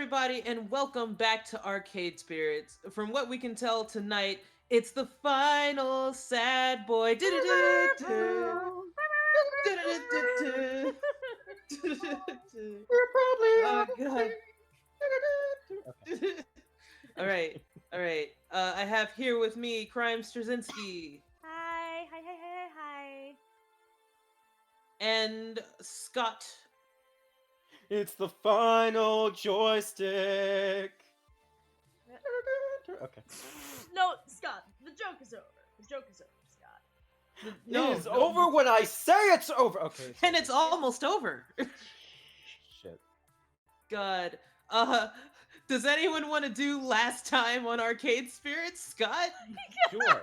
everybody, and welcome back to Arcade Spirits. From what we can tell tonight, it's the final sad boy. Oh god. All right, all right. I have here with me Crime Straczynski Hi, hi, hi, hi, hi. and Scott. It's the final joystick. Okay. No, Scott, the joke is over. The joke is over, Scott. No, it is over when I say it's over. Okay. and it's almost over. Shit. God. Uh, does anyone want to do last time on Arcade Spirits, Scott? Sure.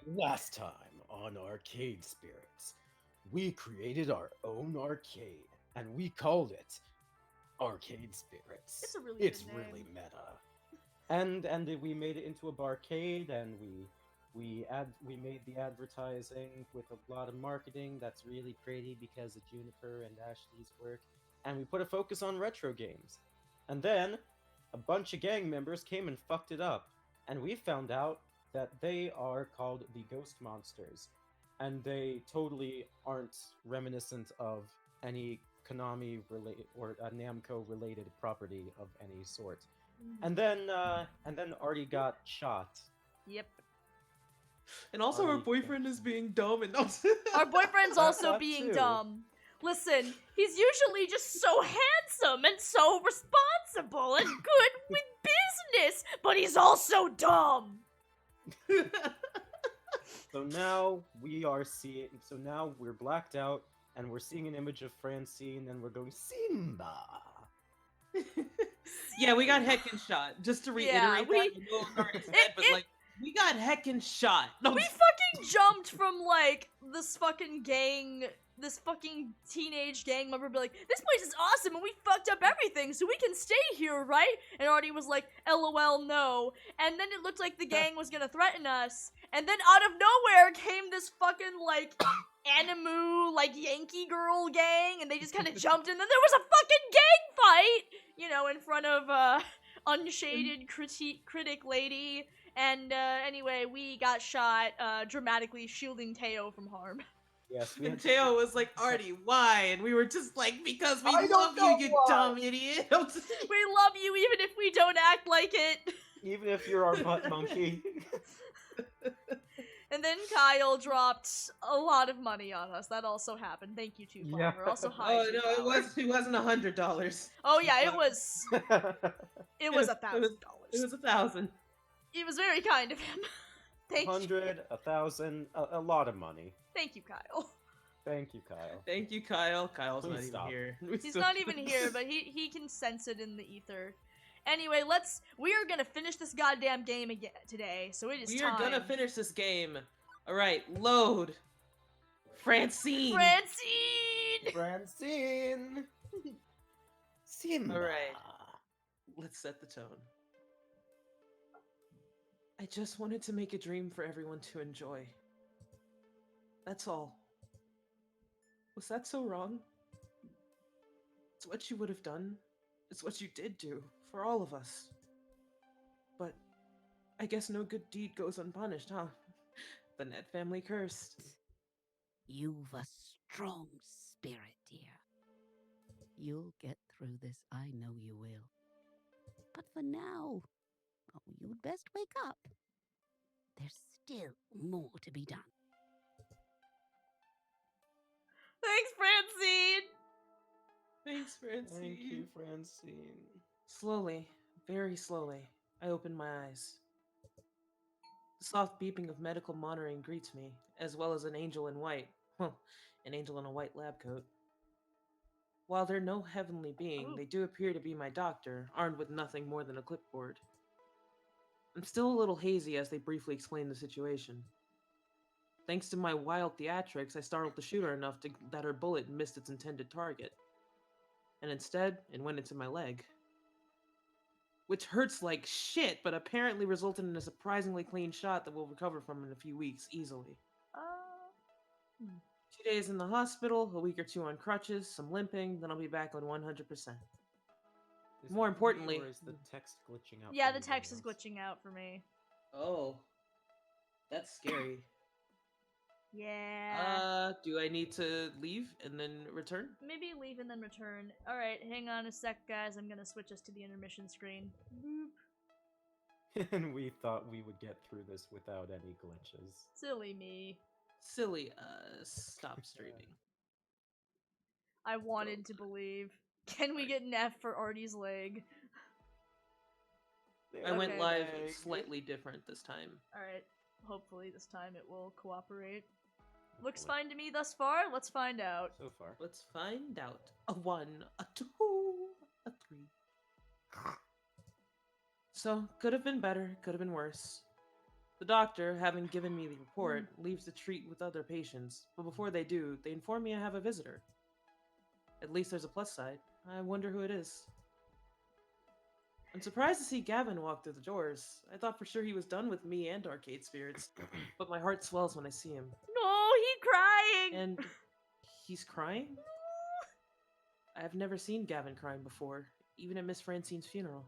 Last time on Arcade Spirits, we created our own arcade, and we called it Arcade Spirits. It's a really It's good name. really meta. And we made it into a barcade, and we made the advertising with a lot of marketing that's really pretty because of Juniper and Ashley's work, and we put a focus on retro games. And then a bunch of gang members came and fucked it up, and we found out that they are called the Ghost Monsters, and they totally aren't reminiscent of any Konami related or a Namco related property of any sort. And then Artie got shot. Yep. And also, her Artie boyfriend got is being dumb and also. Our boyfriend's also That being too. dumb. Listen, he's usually just so handsome and so responsible and good with business, but he's also dumb. So now we are seeing. So now we're blacked out, and we're seeing an image of Francine, and we're going Simba. Yeah, we got heckin' shot. Just to reiterate Yeah, that, we- I know it's already said, but it- like, we got heckin' shot. No, We fucking jumped from like this fucking gang, this fucking teenage gang member be like, this place is awesome and we fucked up everything, so we can stay here, right? And Artie was like, LOL, no. And then it looked like the gang was gonna threaten us. And then out of nowhere came this fucking like Animu, like Yankee girl gang, and they just kind of jumped in. Then there was a fucking gang fight, you know, in front of unshaded critic lady. And anyway, we got shot, dramatically shielding Teo from harm. Yes, we and had to- Teo was like, Artie, why? And we were just like, because we I love don't you, know you why. dumb idiot. We love you even if we don't act like it. even if you're our butt monkey. And then Kyle dropped a lot of money on us. That also happened. Thank you, Two Yeah. Flower. Also, hi. Oh Two no, Flower. it wasn't $100. Oh yeah, it was. It was It $1,000. was 1,000. It was very kind of him. Thank you. 100, 1,000, a lot of money. Thank you, Kyle. Thank you, Kyle. Thank you, Kyle. Kyle's Please not even stop. here. He's not even here, but he can sense it in the ether. Anyway, we are gonna finish this goddamn game again today, so it is We time. are gonna finish this game. Alright, load. Francine. Francine! Francine! Simba! Alright. Let's set the tone. I just wanted to make a dream for everyone to enjoy. That's all. Was that so wrong? It's what you would have done. It's what you did do for all of us. But I guess no good deed goes unpunished, huh? The Net family cursed. You've a strong spirit, dear. You'll get through this, I know you will. But for now, you'd best wake up. There's still more to be done. Thanks, Francine! Thanks, Francine. Thank you, Francine. Slowly, very slowly, I open my eyes. The soft beeping of medical monitoring greets me, as well as an angel in white. Well, an angel in a white lab coat. While they're no heavenly being, they do appear to be my doctor, armed with nothing more than a clipboard. I'm still a little hazy as they briefly explain the situation. Thanks to my wild theatrics, I startled the shooter enough that her bullet missed its intended target. And instead, it went into my leg. Which hurts like shit, but apparently resulted in a surprisingly clean shot that we'll recover from in a few weeks easily. 2 days in the hospital, a week or two on crutches, some limping, then I'll be back on 100%. Is More it me, importantly- or is the text glitching out? Yeah, for the everyone text is else? glitching out for me. Oh, that's scary. Yeah. Do I need to leave and then return? Maybe leave and then return. Alright, hang on a sec, guys. I'm gonna switch us to the intermission screen. Boop. And we thought we would get through this without any glitches. Silly me. Silly. Stop streaming. I wanted to believe. Can we get an F for Artie's leg? I went Okay. live slightly different this time. Alright. Hopefully this time it will cooperate. Looks fine to me thus far. Let's find out. So far. Let's find out. A 1, a 2, a 3. So, could have been better, could have been worse. The doctor, having given me the report, leaves to treat with other patients, but before they do, they inform me I have a visitor. At least there's a plus side. I wonder who it is. I'm surprised to see Gavin walk through the doors. I thought for sure he was done with me and Arcade Spirits, but my heart swells when I see him. No, he crying! And he's crying? I've never seen Gavin crying before, even at Miss Francine's funeral.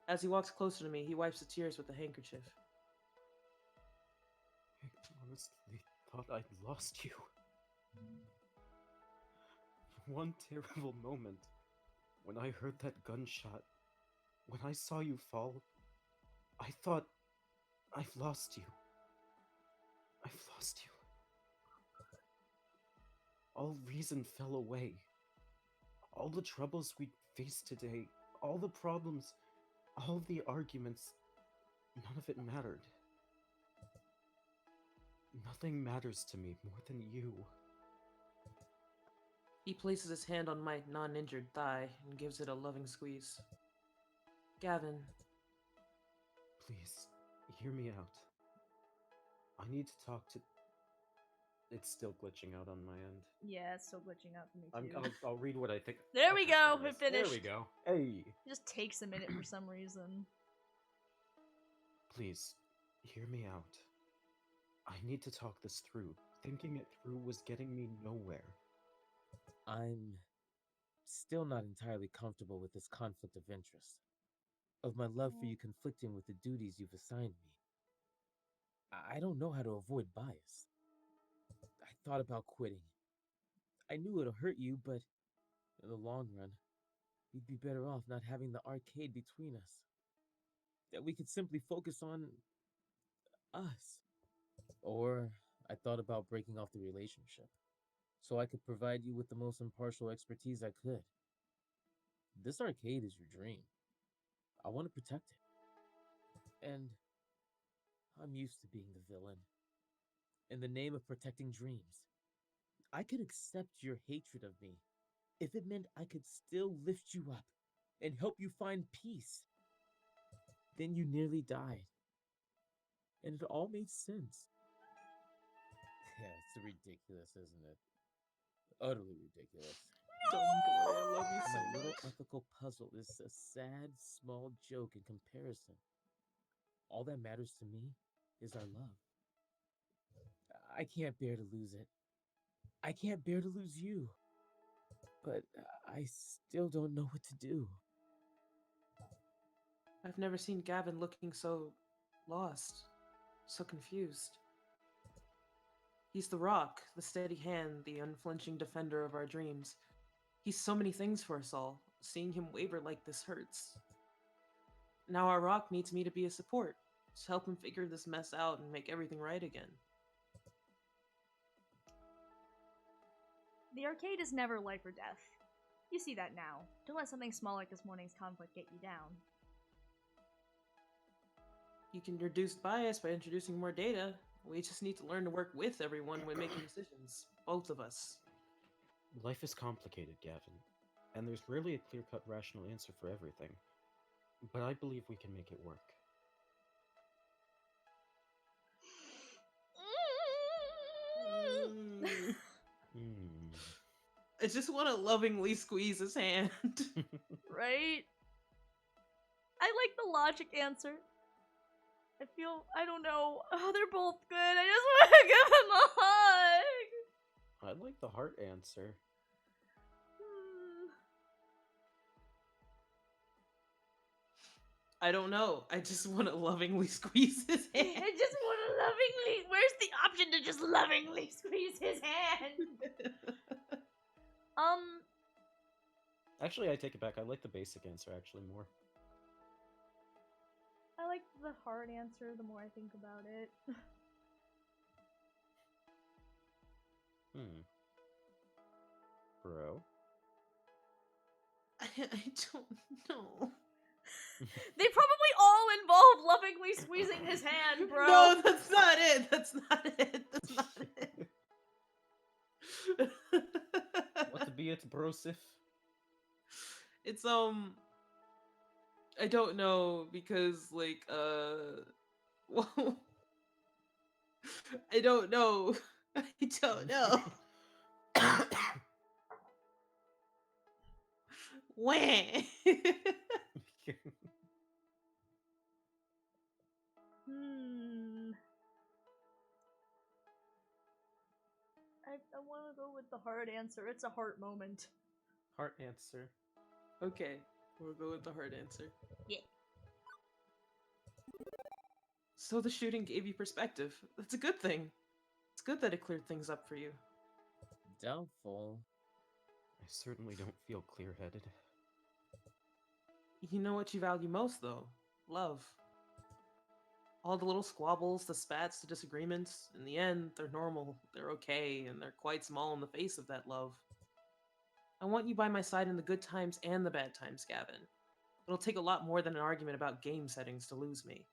As he walks closer to me, he wipes the tears with a handkerchief. I honestly thought I'd lost you. One terrible moment, when I heard that gunshot, when I saw you fall, I thought, I've lost you. I've lost you. All reason fell away. All the troubles we faced today, all the problems, all the arguments, none of it mattered. Nothing matters to me more than you. He places his hand on my non-injured thigh and gives it a loving squeeze. Gavin, Please, hear me out. I need to talk to... It's still glitching out on my end. Yeah, it's still glitching out for me too. I'll read what I think. There we Okay, go, there it is. finished. There we go. Hey! It just takes a minute for some reason. Please, hear me out. I need to talk this through. Thinking it through was getting me nowhere. I'm still not entirely comfortable with this conflict of interest, of my love for you conflicting with the duties you've assigned me. I don't know how to avoid bias. I thought about quitting. I knew it'll hurt you, but in the long run, we'd be better off not having the arcade between us. That we could simply focus on us. Or I thought about breaking off the relationship, so I could provide you with the most impartial expertise I could. This arcade is your dream. I want to protect it. And I'm used to being the villain. In the name of protecting dreams, I could accept your hatred of me if it meant I could still lift you up and help you find peace. Then you nearly died. And it all made sense. Yeah, it's ridiculous, isn't it? Utterly ridiculous. Dumb boy, I love you so My little much. ethical puzzle is a sad, small joke in comparison. All that matters to me is our love. I can't bear to lose it. I can't bear to lose you. But I still don't know what to do. I've never seen Gavin looking so lost, so confused. He's the rock, the steady hand, the unflinching defender of our dreams. He's so many things for us all. Seeing him waver like this hurts. Now our rock needs me to be a support, to help him figure this mess out and make everything right again. The arcade is never life or death. You see that now. Don't let something small like this morning's conflict get you down. You can reduce bias by introducing more data. We just need to learn to work with everyone when making decisions. Both of us. Life is complicated, Gavin, and there's rarely a clear-cut rational answer for everything. But I believe we can make it work. Hmm. I just want to lovingly squeeze his hand. Right? I like the logic answer. I don't know. Oh, they're both good. I just want to give him a hug. I like the heart answer. I don't know. I just want to lovingly squeeze his hand. I just want to lovingly. Where's the option to just lovingly squeeze his hand? Actually, I take it back. I like the basic answer actually more. I like the hard answer the more I think about it. Bro. I don't know. They probably all involve lovingly squeezing his hand, bro. No, that's not it. That's not it. That's not it. What to be it, brosif? It's I don't know because like well, I don't know. I don't know. When? I want to go with the hard answer. It's a heart moment. Heart answer. Okay, we'll go with the hard answer. Yeah. So the shooting gave you perspective. That's a good thing. It's good that it cleared things up for you. Doubtful. I certainly don't feel clear-headed. You know what you value most, though? Love. All the little squabbles, the spats, the disagreements, in the end, they're normal, they're okay, and they're quite small in the face of that love. I want you by my side in the good times and the bad times, Gavin. It'll take a lot more than an argument about game settings to lose me.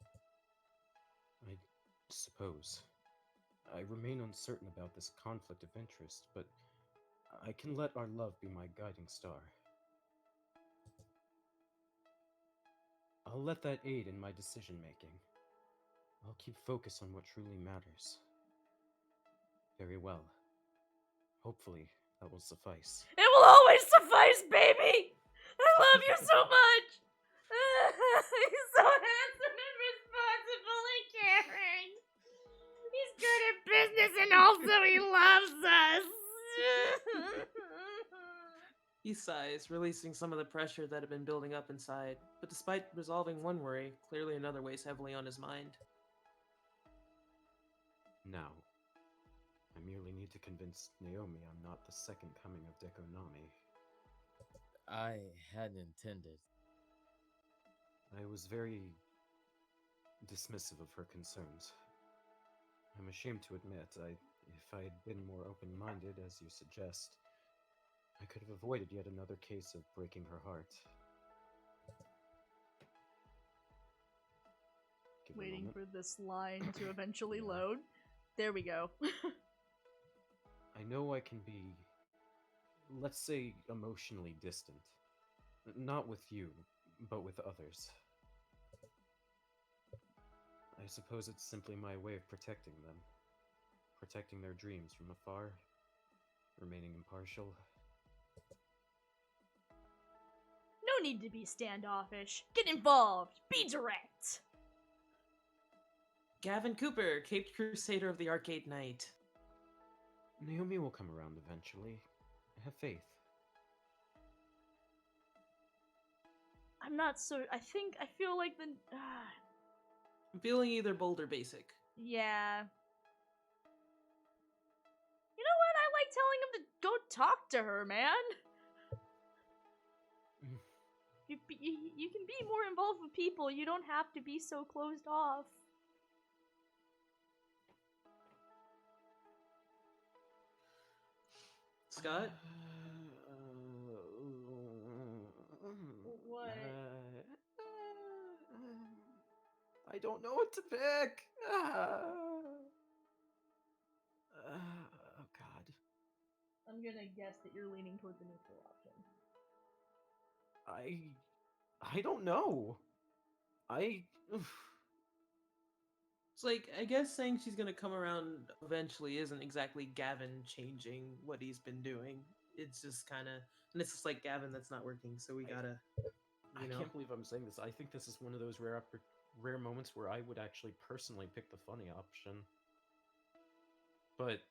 I suppose. I remain uncertain about this conflict of interest, but I can let our love be my guiding star. I'll let that aid in my decision-making. I'll keep focus on what truly matters. Very well. Hopefully, that will suffice. It will always suffice, baby! I love you so much! He's so handsome and responsible and caring. He's good at business and also he loves us. He sighs, releasing some of the pressure that had been building up inside, but despite resolving one worry, clearly another weighs heavily on his mind. Now, I merely need to convince Naomi I'm not the second coming of Dekonami. I hadn't intended. I was very dismissive of her concerns. I'm ashamed to admit, if I had been more open-minded, as you suggest, I could have avoided yet another case of breaking her heart. Give me a Waiting moment. for this line to eventually load. There we go. I know I can be, let's say, emotionally distant. Not with you, but with others. I suppose it's simply my way of protecting them. Protecting their dreams from afar. Remaining impartial. No need to be standoffish. Get involved. Be direct. Gavin Cooper, Caped Crusader of the Arcade Knight. Naomi will come around eventually. I have faith. I'm not so. I feel like the. I'm feeling either bold or basic. Yeah. You know what? I like telling him to go talk to her, man. You can be more involved with people. You don't have to be so closed off. Scott? What? I don't know what to pick. Oh God. I'm gonna guess that you're leaning toward the neutral option. I don't know. It's like, I guess saying she's gonna come around eventually isn't exactly Gavin changing what he's been doing. It's just kind of, and it's just like, Gavin, that's not working, so we gotta, I can't believe I'm saying this. I think this is one of those rare moments where I would actually personally pick the funny option. But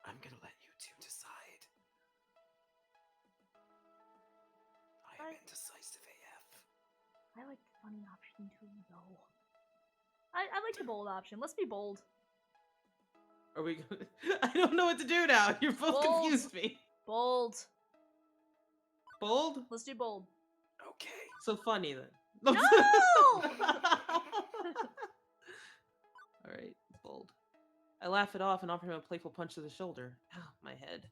I'm gonna let you two decide. Indecisive AF. I like the funny option too, though. I like the bold option. Let's be bold. Are we gonna... I don't know what to do now. You're both Bold. confused me. Bold. Bold? Let's do bold. Okay. So funny then. No! Alright, bold. I laugh it off and offer him a playful punch to the shoulder. Ow, my head.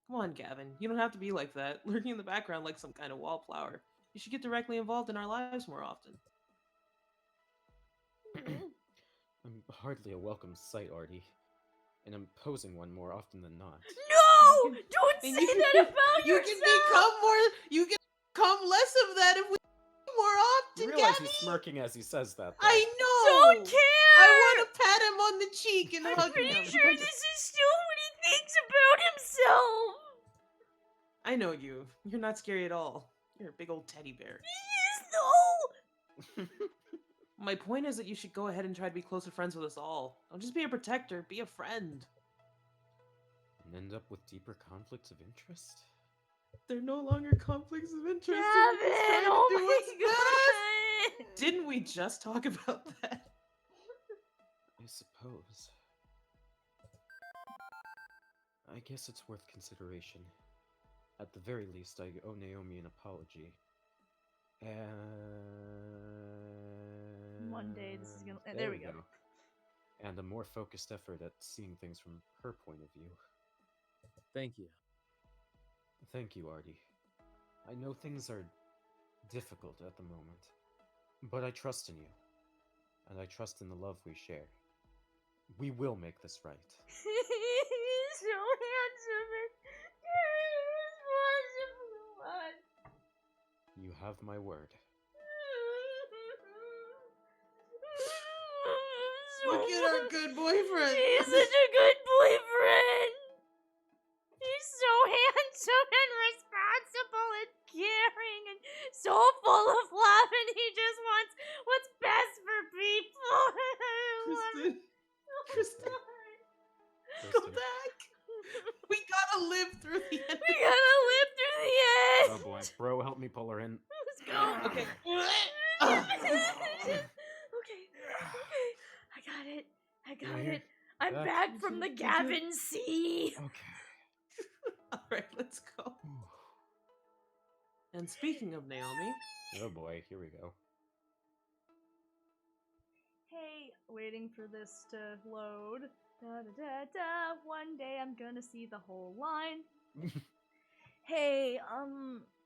Come on, Gavin. You don't have to be like that, lurking in the background like some kind of wallflower. You should get directly involved in our lives more often. I'm hardly a welcome sight, Artie. And I'm posing one more often than not. No! You can- Don't And say you can that be- about You yourself! can become more. You can become less of that if we more You often, realize Gabby. he's smirking as he says that, though. I know. Don't care! I want to pat him on the cheek and I'm hug pretty him. sure this is still what he thinks about himself! I know you. You're not scary at all. You're a big old teddy bear. He is, though! My point is that you should go ahead and try to be closer friends with us all. Don't just be a protector, be a friend. And end up with deeper conflicts of interest? They're no longer conflicts of interest. Gavin! We're just trying to Oh do my what's best. god! Didn't we just talk about that? I suppose. I guess it's worth consideration. At the very least, I owe Naomi an apology. And... One day this is gonna- there we go. And a more focused effort at seeing things from her point of view. Thank you. Thank you, Artie. I know things are difficult at the moment, but I trust in you. And I trust in the love we share. We will make this right. He's so handsome and irresponsible. You have my word. Look at our good boyfriend. He's such a good boyfriend. He's so handsome and responsible and caring and so full of love, and he just wants what's best for people. Kristen, Kristen, go back. We gotta live through the end. We gotta live through the end. Oh boy, bro, help me pull her in. Let's go. Okay. Okay. I got it. I got Here. it. I'm Back. back from the Gavin Sea. Okay. All right, let's go. And speaking of Naomi, Oh boy, here we go. Hey, waiting for this to load. Da da da da. One day I'm gonna see the whole line. Hey,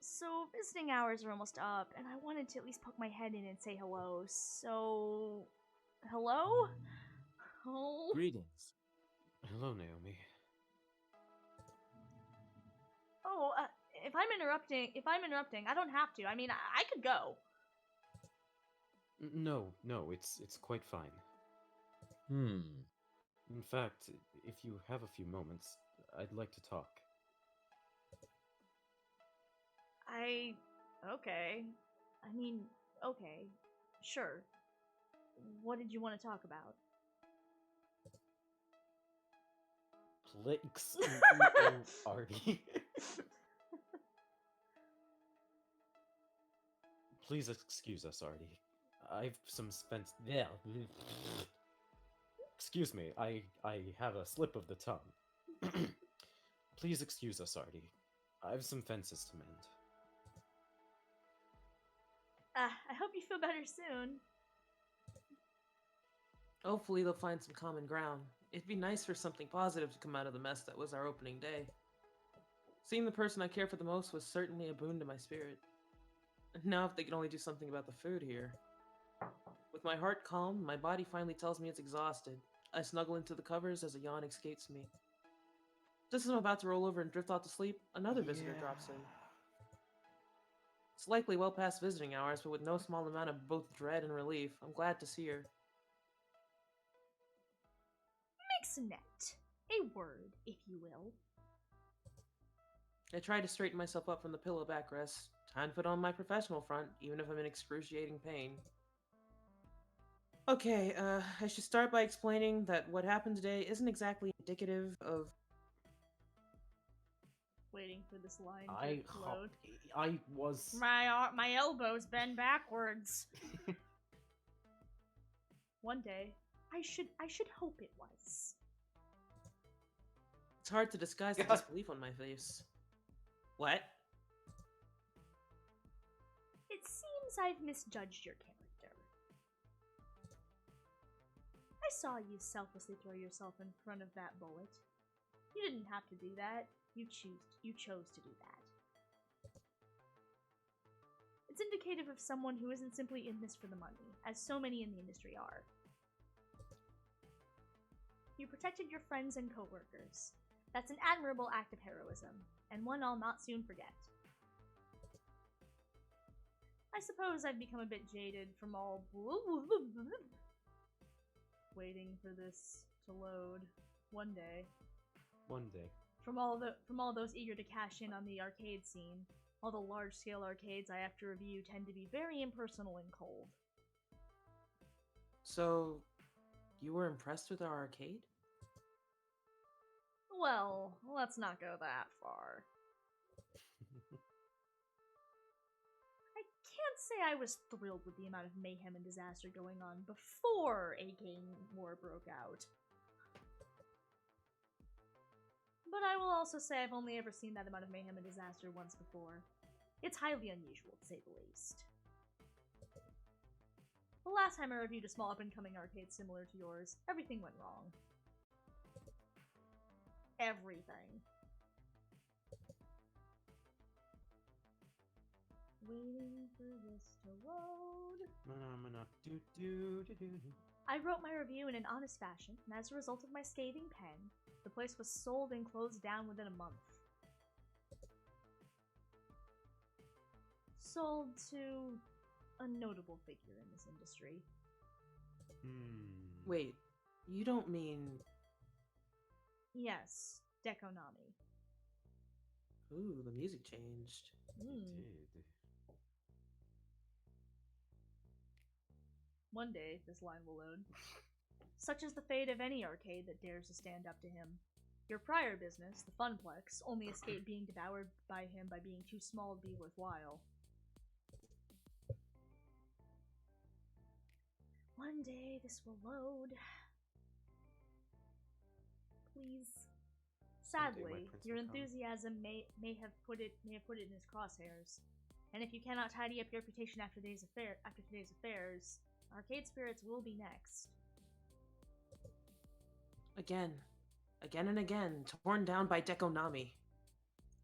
so visiting hours are almost up, and I wanted to at least poke my head in and say hello. So, hello? Oh. Greetings. Hello, Naomi. Oh, if I'm interrupting, I don't have to. I mean, I could go. No, it's quite fine. Hmm. In fact, if you have a few moments, I'd like to talk. Okay. I mean, okay. Sure. What did you want to talk about? Artie. Please excuse us, Artie. I've some spent. Yeah. Excuse me. I have a slip of the tongue. Please excuse us, Artie. I've some fences to mend. I hope you feel better soon. hopefully they'll find some common ground. It'd be nice for something positive to come out of the mess that was our opening day. Seeing the person I care for the most was certainly a boon to my spirit. And now if they can only do something about the food here. With my heart calm, my body finally tells me it's exhausted. I snuggle into the covers as a yawn escapes me. Just as I'm about to roll over and drift off to sleep, another visitor drops in. It's likely well past visiting hours, but with no small amount of both dread and relief, I'm glad to see her. Mixnet. A word, if you will. I try to straighten myself up from the pillow backrest. Time to put on my professional front, even if I'm in excruciating pain. Okay, I should start by explaining that what happened today isn't exactly indicative of... Waiting for this line I to load. was. My elbows bend backwards. One day, I should hope it was. It's hard to disguise the God. disbelief on my face. What? It seems I've misjudged your character. I saw you selflessly throw yourself in front of that bullet. You didn't have to do that. You chose to do that. It's indicative of someone who isn't simply in this for the money, as so many in the industry are. You protected your friends and coworkers. That's an admirable act of heroism, and one I'll not soon forget. I suppose I've become a bit jaded from all waiting for this to load one day. One day. From all those eager to cash in on the arcade scene, all the large-scale arcades I have to review tend to be very impersonal and cold. So, you were impressed with our arcade? Well, let's not go that far. I can't say I was thrilled with the amount of mayhem and disaster going on before a gang war broke out. But I will also say I've only ever seen that amount of mayhem and disaster once before. It's highly unusual, to say the least. The last time I reviewed a small up-and-coming arcade similar to yours, everything went wrong. Everything. Waiting for this to load. I wrote my review in an honest fashion, and as a result of my scathing pen, the place was sold and closed down within a month. Sold to a notable figure in this industry. Wait, you don't mean... Yes, Dekonami. Ooh, the music changed. Dude. One day, this line will load. Such is the fate of any arcade that dares to stand up to him. Your prior business, the Funplex, only escaped being devoured by him by being too small to be worthwhile. One day, this will load. Please. Sadly, your enthusiasm may have put it in his crosshairs. And if you cannot tidy up your reputation after today's affairs, Arcade Spirits will be next. Again and again, torn down by Dekonami.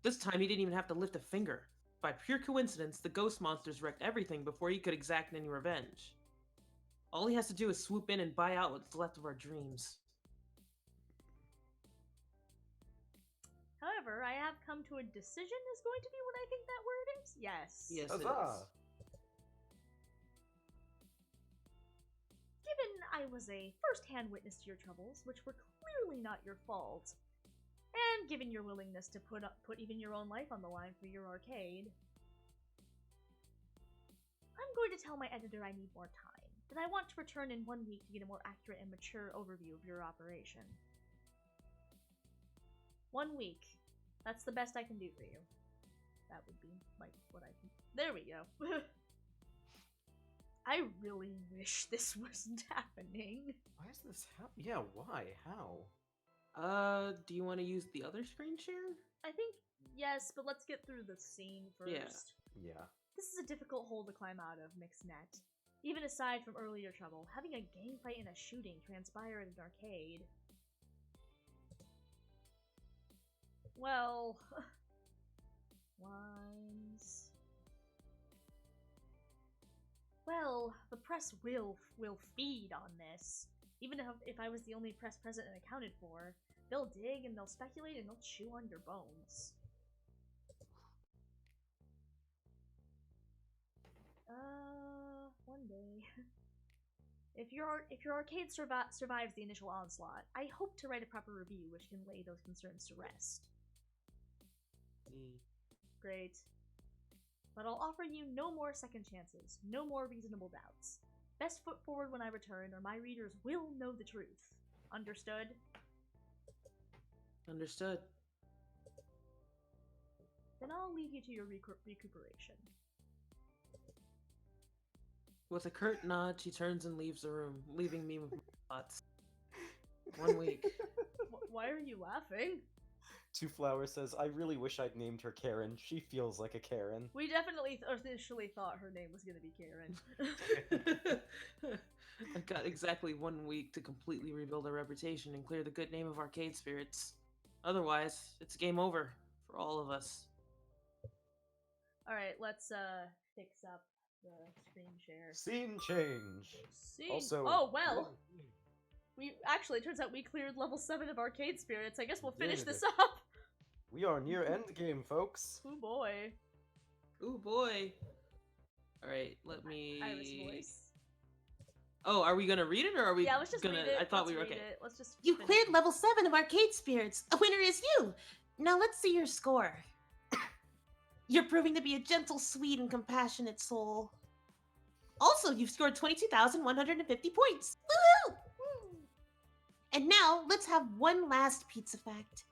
This time he didn't even have to lift a finger. By pure coincidence, the ghost monsters wrecked everything before he could exact any revenge. All he has to do is swoop in and buy out what's left of our dreams. However, I have come to a decision is going to be what I think that word is. Yes. Yes, it Huzzah! is. Given I was a first-hand witness to your troubles, which were clearly not your fault, and given your willingness to put even your own life on the line for your arcade, I'm going to tell my editor I need more time, that I want to return in 1 week to get a more accurate and mature overview of your operation. 1 week. That's the best I can do for you. That would be, like, what I can... There we go. I really wish this wasn't happening. Why is this happening? Yeah, why? How? Do you want to use the other screen share? I think, yes, but let's get through the scene first. Yeah. Yeah. This is a difficult hole to climb out of, Mixnet. Even aside from earlier trouble, having a gang fight and a shooting transpire at an arcade... Well... lines... Well, the press will feed on this. Even if I was the only press present and accounted for, they'll dig and they'll speculate and they'll chew on your bones. One day. If your arcade survives the initial onslaught, I hope to write a proper review which can lay those concerns to rest. Great. But I'll offer you no more second chances, no more reasonable doubts. Best foot forward when I return, or my readers will know the truth. Understood? Understood. Then I'll leave you to your recuperation. With a curt nod, she turns and leaves the room, leaving me with my thoughts. 1 week. Why are you laughing? Two Flower says, I really wish I'd named her Karen. She feels like a Karen. We definitely initially thought her name was gonna be Karen. I've got exactly 1 week to completely rebuild our reputation and clear the good name of Arcade Spirits. Otherwise, it's game over for all of us. Alright, let's fix up the screen share. Scene change. See? Also, Oh well. We actually, it turns out we cleared level 7 of Arcade Spirits. I guess we'll finish Did. this up. We are near endgame, folks. Oh boy. Ooh boy. Alright, let me. Iris voice. Oh, are we gonna read it or are we Yeah, let's just gonna. read it. I thought Let's we were read okay. it. Let's just You finish cleared it. level 7 of Arcade Spirits. A winner is you. Now let's see your score. You're proving to be a gentle, sweet, and compassionate soul. Also, you've scored 22,150 points. Woohoo! And now, let's have one last pizza fact.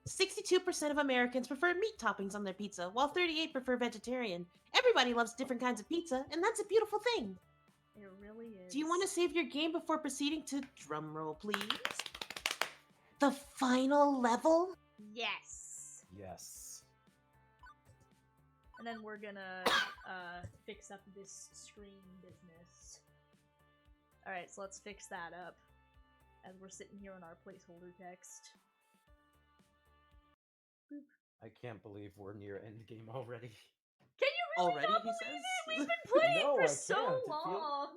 62% of Americans prefer meat toppings on their pizza, while 38% prefer vegetarian. Everybody loves different kinds of pizza, and that's a beautiful thing. It really is. Do you want to save your game before proceeding to, drumroll please, the final level? Yes. Yes. And then we're gonna fix up this screen business. Alright, so let's fix that up. As we're sitting here on our placeholder text. Boop. I can't believe we're near endgame already. Can you really Already, not he believe it? says? We've been playing No, for I so can't. It long.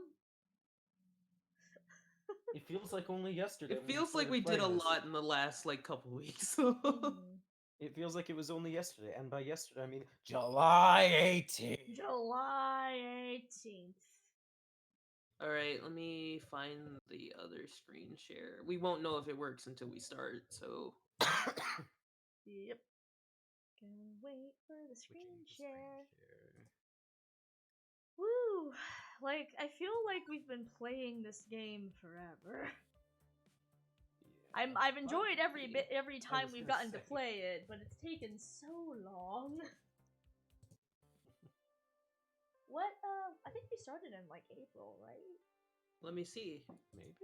It feels like only yesterday. It when we feels like started we did a playing this. lot in the last, like, couple weeks. Mhm. It feels like it was only yesterday, and by yesterday I mean July 18th. July 18th. Alright, let me find the other screen share. We won't know if it works until we start, so. Yep. Gonna wait for the screen share. Woo! Like, I feel like we've been playing this game forever. I've enjoyed every time was we've gonna gotten to say. play it, but it's taken so long. What? I think we started in like April, right? Let me see. Maybe?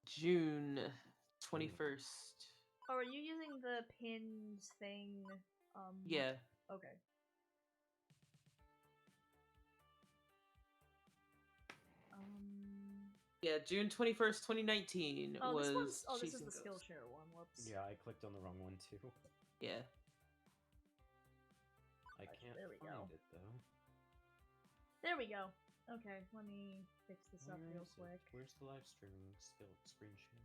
June 21st. Or are you using the pinned thing? Yeah. Okay. Yeah, June 21st, 2019 Oh, was. this one's. Oh, this is Chasing the Ghosts. Skillshare one. Whoops. Yeah, I clicked on the wrong one too. Yeah. I Right, can't there we find go. it though. There we go. Okay, let me fix this up Where real is it? quick. Where's the live streaming screen share?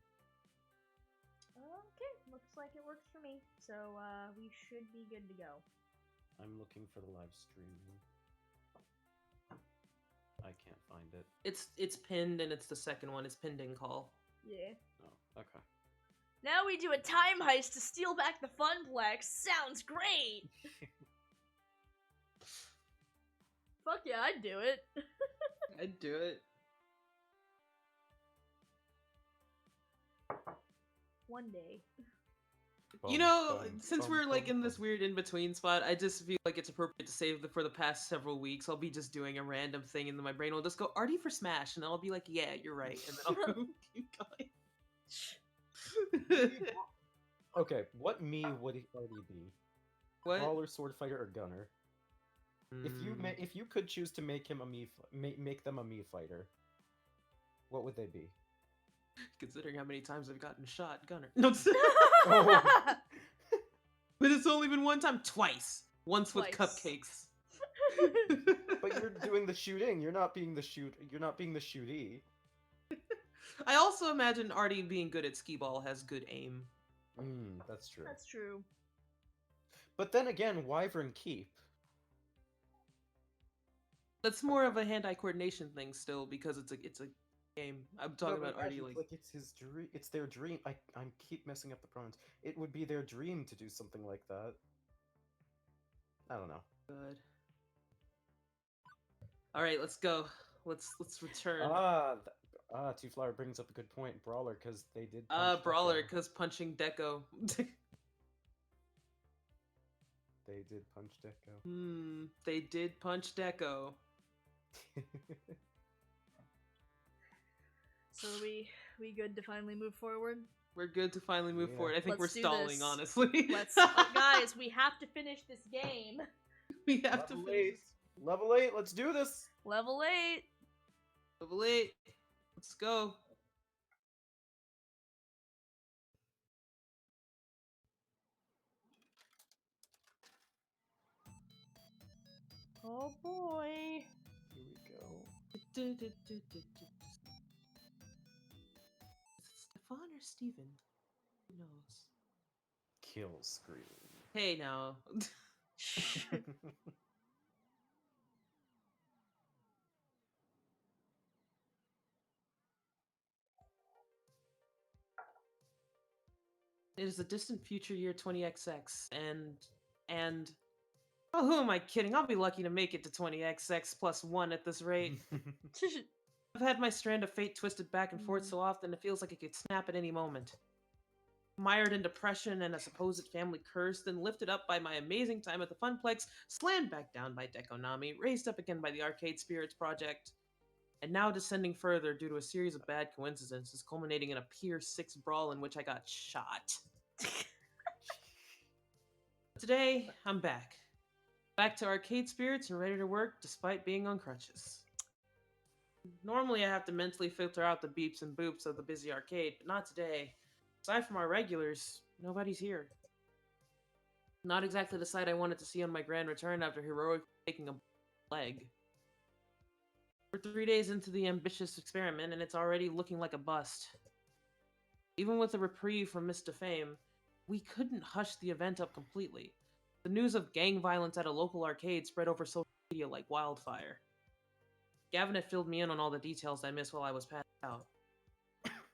Okay, looks like it works for me. So, we should be good to go. I'm looking for the live streaming. I can't find it. It's pinned and it's the second one. It's pinned in call. Yeah. Oh, okay. Now we do a time heist to steal back the Funplex. Sounds great! Fuck yeah, I'd do it. I'd do it. One day. You know, since we're like in this weird in-between spot, I just feel like it's appropriate to say that for the past several weeks, I'll be just doing a random thing, and then my brain will just go, Artie for Smash, and I'll be like, yeah, you're right, and then I'll keep going. Okay, what me would he already be? What? Brawler, sword fighter, or gunner? Mm, If you could choose to make him a make them a me fighter, what would they be? Considering how many times I've gotten shot, Gunner. No, Oh. but it's only been one time, twice. Once with Twice. cupcakes. But you're doing the shooting. You're not being the shootee. I also imagine Artie being good at skee ball has good aim. That's true. That's true. But then again, Wyvern Keep. That's more of a hand-eye coordination thing still because it's a game. I'm talking No, but about Artie imagine, like it's his dream. It's their dream. I keep messing up the pronouns. It would be their dream to do something like that. I don't know. good. All right, let's go. Let's return. Two Flower brings up a good point. Brawler, because they did. Brawler, Deco. because punching Deco. They did punch Deco. They did punch Deco. So we good to finally move forward? We're good to finally move Yeah. forward. I think Let's we're do stalling, this. honestly. Let's guys, we have to finish this game. we have to Level finish 8. Level 8. Let's do this. Level 8. level 8. Let's go. Oh boy. Here we go. Is it Stefan or Steven? Who knows? Kill screen. Hey now. It is the distant future year 20XX, and oh, who am I kidding? I'll be lucky to make it to 20XX plus 1 at this rate. I've had my strand of fate twisted back and forth so often it feels like it could snap at any moment. Mired in depression and a supposed family curse, then lifted up by my amazing time at the Funplex, slammed back down by Dekonami, raised up again by the Arcade Spirits Project, and now descending further due to a series of bad coincidences, culminating in a Pier 6 brawl in which I got shot. Today, I'm back. Back to Arcade Spirits and ready to work despite being on crutches. Normally, I have to mentally filter out the beeps and boops of the busy arcade, but not today. Aside from our regulars, nobody's here. Not exactly the sight I wanted to see on my grand return after heroically taking a leg. We're 3 days into the ambitious experiment, and it's already looking like a bust. Even with a reprieve from Mr. Fame, we couldn't hush the event up completely. The news of gang violence at a local arcade spread over social media like wildfire. Gavin had filled me in on all the details I missed while I was passed out.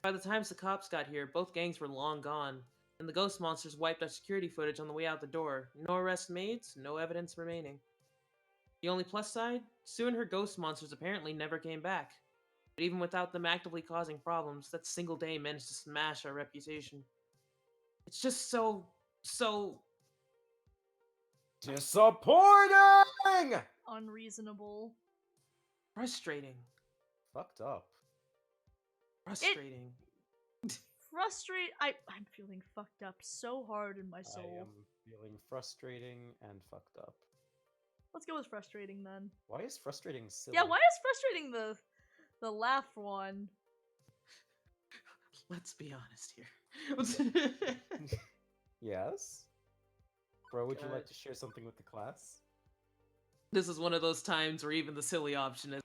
By the time the cops got here, both gangs were long gone, and the ghost monsters wiped our security footage on the way out the door. No arrests made, no evidence remaining. The only plus side? Sue and her ghost monsters apparently never came back. But even without them actively causing problems, that single day managed to smash our reputation. It's just so Disappointing! Unreasonable. frustrating. Fucked up. Frustrating. I'm feeling fucked up so hard in my I soul. am feeling frustrating and fucked up. Let's go with frustrating then. Why is frustrating silly? Yeah, why is frustrating the laugh one? Let's be honest here. Yes? Bro, would you like God. to share something with the class? This is one of those times where even the silly option is.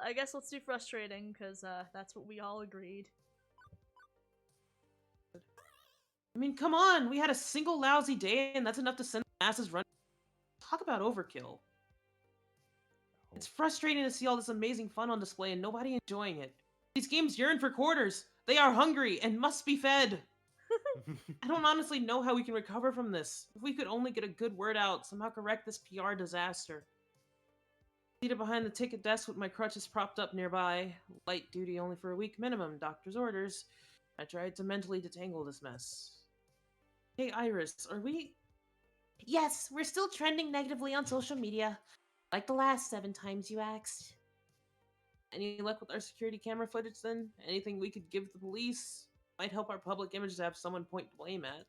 I guess let's do frustrating, because that's what we all agreed. I mean, come on! We had a single lousy day, and that's enough to send the masses running. Talk about overkill. It's frustrating to see all this amazing fun on display and nobody enjoying it. These games yearn for quarters. They are hungry and must be fed. I don't honestly know how we can recover from this. If we could only get a good word out, somehow correct this PR disaster. Seated behind the ticket desk with my crutches propped up nearby, light duty only for a week minimum, doctor's orders, I tried to mentally detangle this mess. Hey Iris, are we... Yes, we're still trending negatively on social media, like the last 7 times you asked. Any luck with our security camera footage then? Anything we could give the police? Might help our public image to have someone point blame at.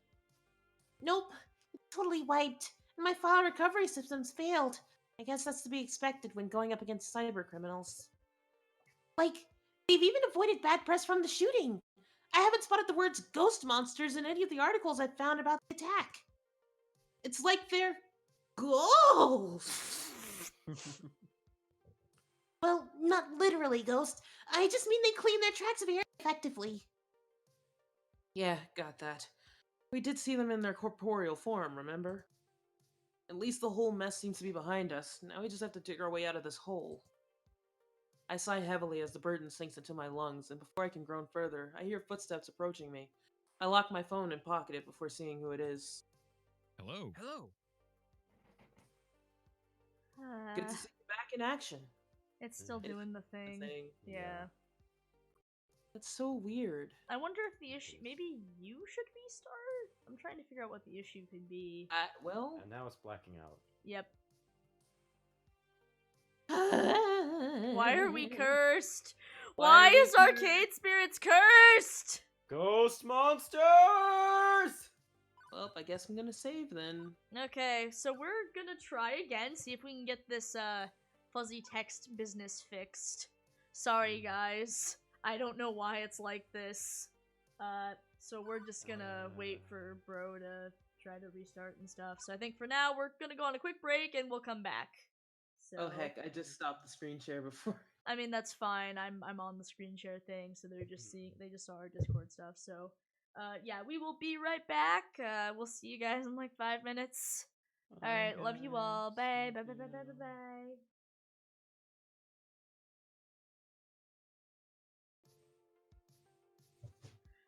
Nope, it's totally wiped, and my file recovery systems failed. I guess that's to be expected when going up against cyber criminals. Like, they've even avoided bad press from the shooting. I haven't spotted the words ghost monsters in any of the articles I've found about the attack. It's like they're ghosts. Well, not literally ghosts. I just mean they clean their tracks very effectively. Yeah, got that. We did see them in their corporeal form, remember? At least the whole mess seems to be behind us. Now we just have to dig our way out of this hole. I sigh heavily as the burden sinks into my lungs, and before I can groan further, I hear footsteps approaching me. I lock my phone and pocket it before seeing who it is. Hello. Hello. Good to see you back in action. It's still doing the thing. Thing. Yeah. That's so weird. I wonder if the issue. Maybe you should restart? I'm trying to figure out what the issue could be. Well, And now it's blacking out. Yep. Why are we cursed? Why Why are we is Arcade Spirits cursed? Ghost monsters! Well, I guess I'm gonna save then. Okay, so we're gonna try again, see if we can get this fuzzy text business fixed. Sorry guys, I don't know why it's like this. So we're just gonna wait for bro to try to restart and stuff. So I think for now we're gonna go on a quick break and we'll come back. So Oh heck, I just stopped the screen share before. I mean that's fine. I'm on the screen share thing, so they just saw our Discord stuff. So yeah, we will be right back. We'll see you guys in like 5 minutes. All right, love you all. Bye. Bye. Bye. Bye. Bye. Bye. Bye.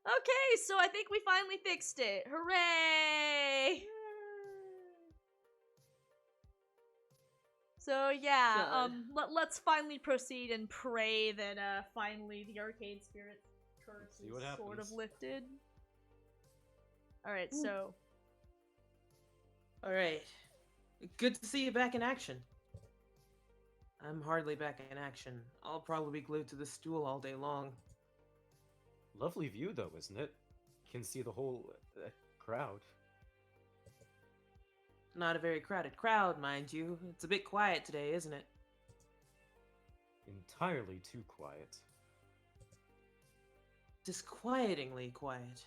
Okay, so I think we finally fixed it. Hooray! So yeah, let's finally proceed and pray that finally the Arcade Spirit curse See what is sort of happens. lifted. All right, so All right, good to see you back in action. I'm hardly back in action. I'll probably be glued to this stool all day long. Lovely view, though, isn't it? Can see the whole crowd. Not a very crowded crowd, mind you. It's a bit quiet today, isn't it? Entirely too quiet. Disquietingly quiet.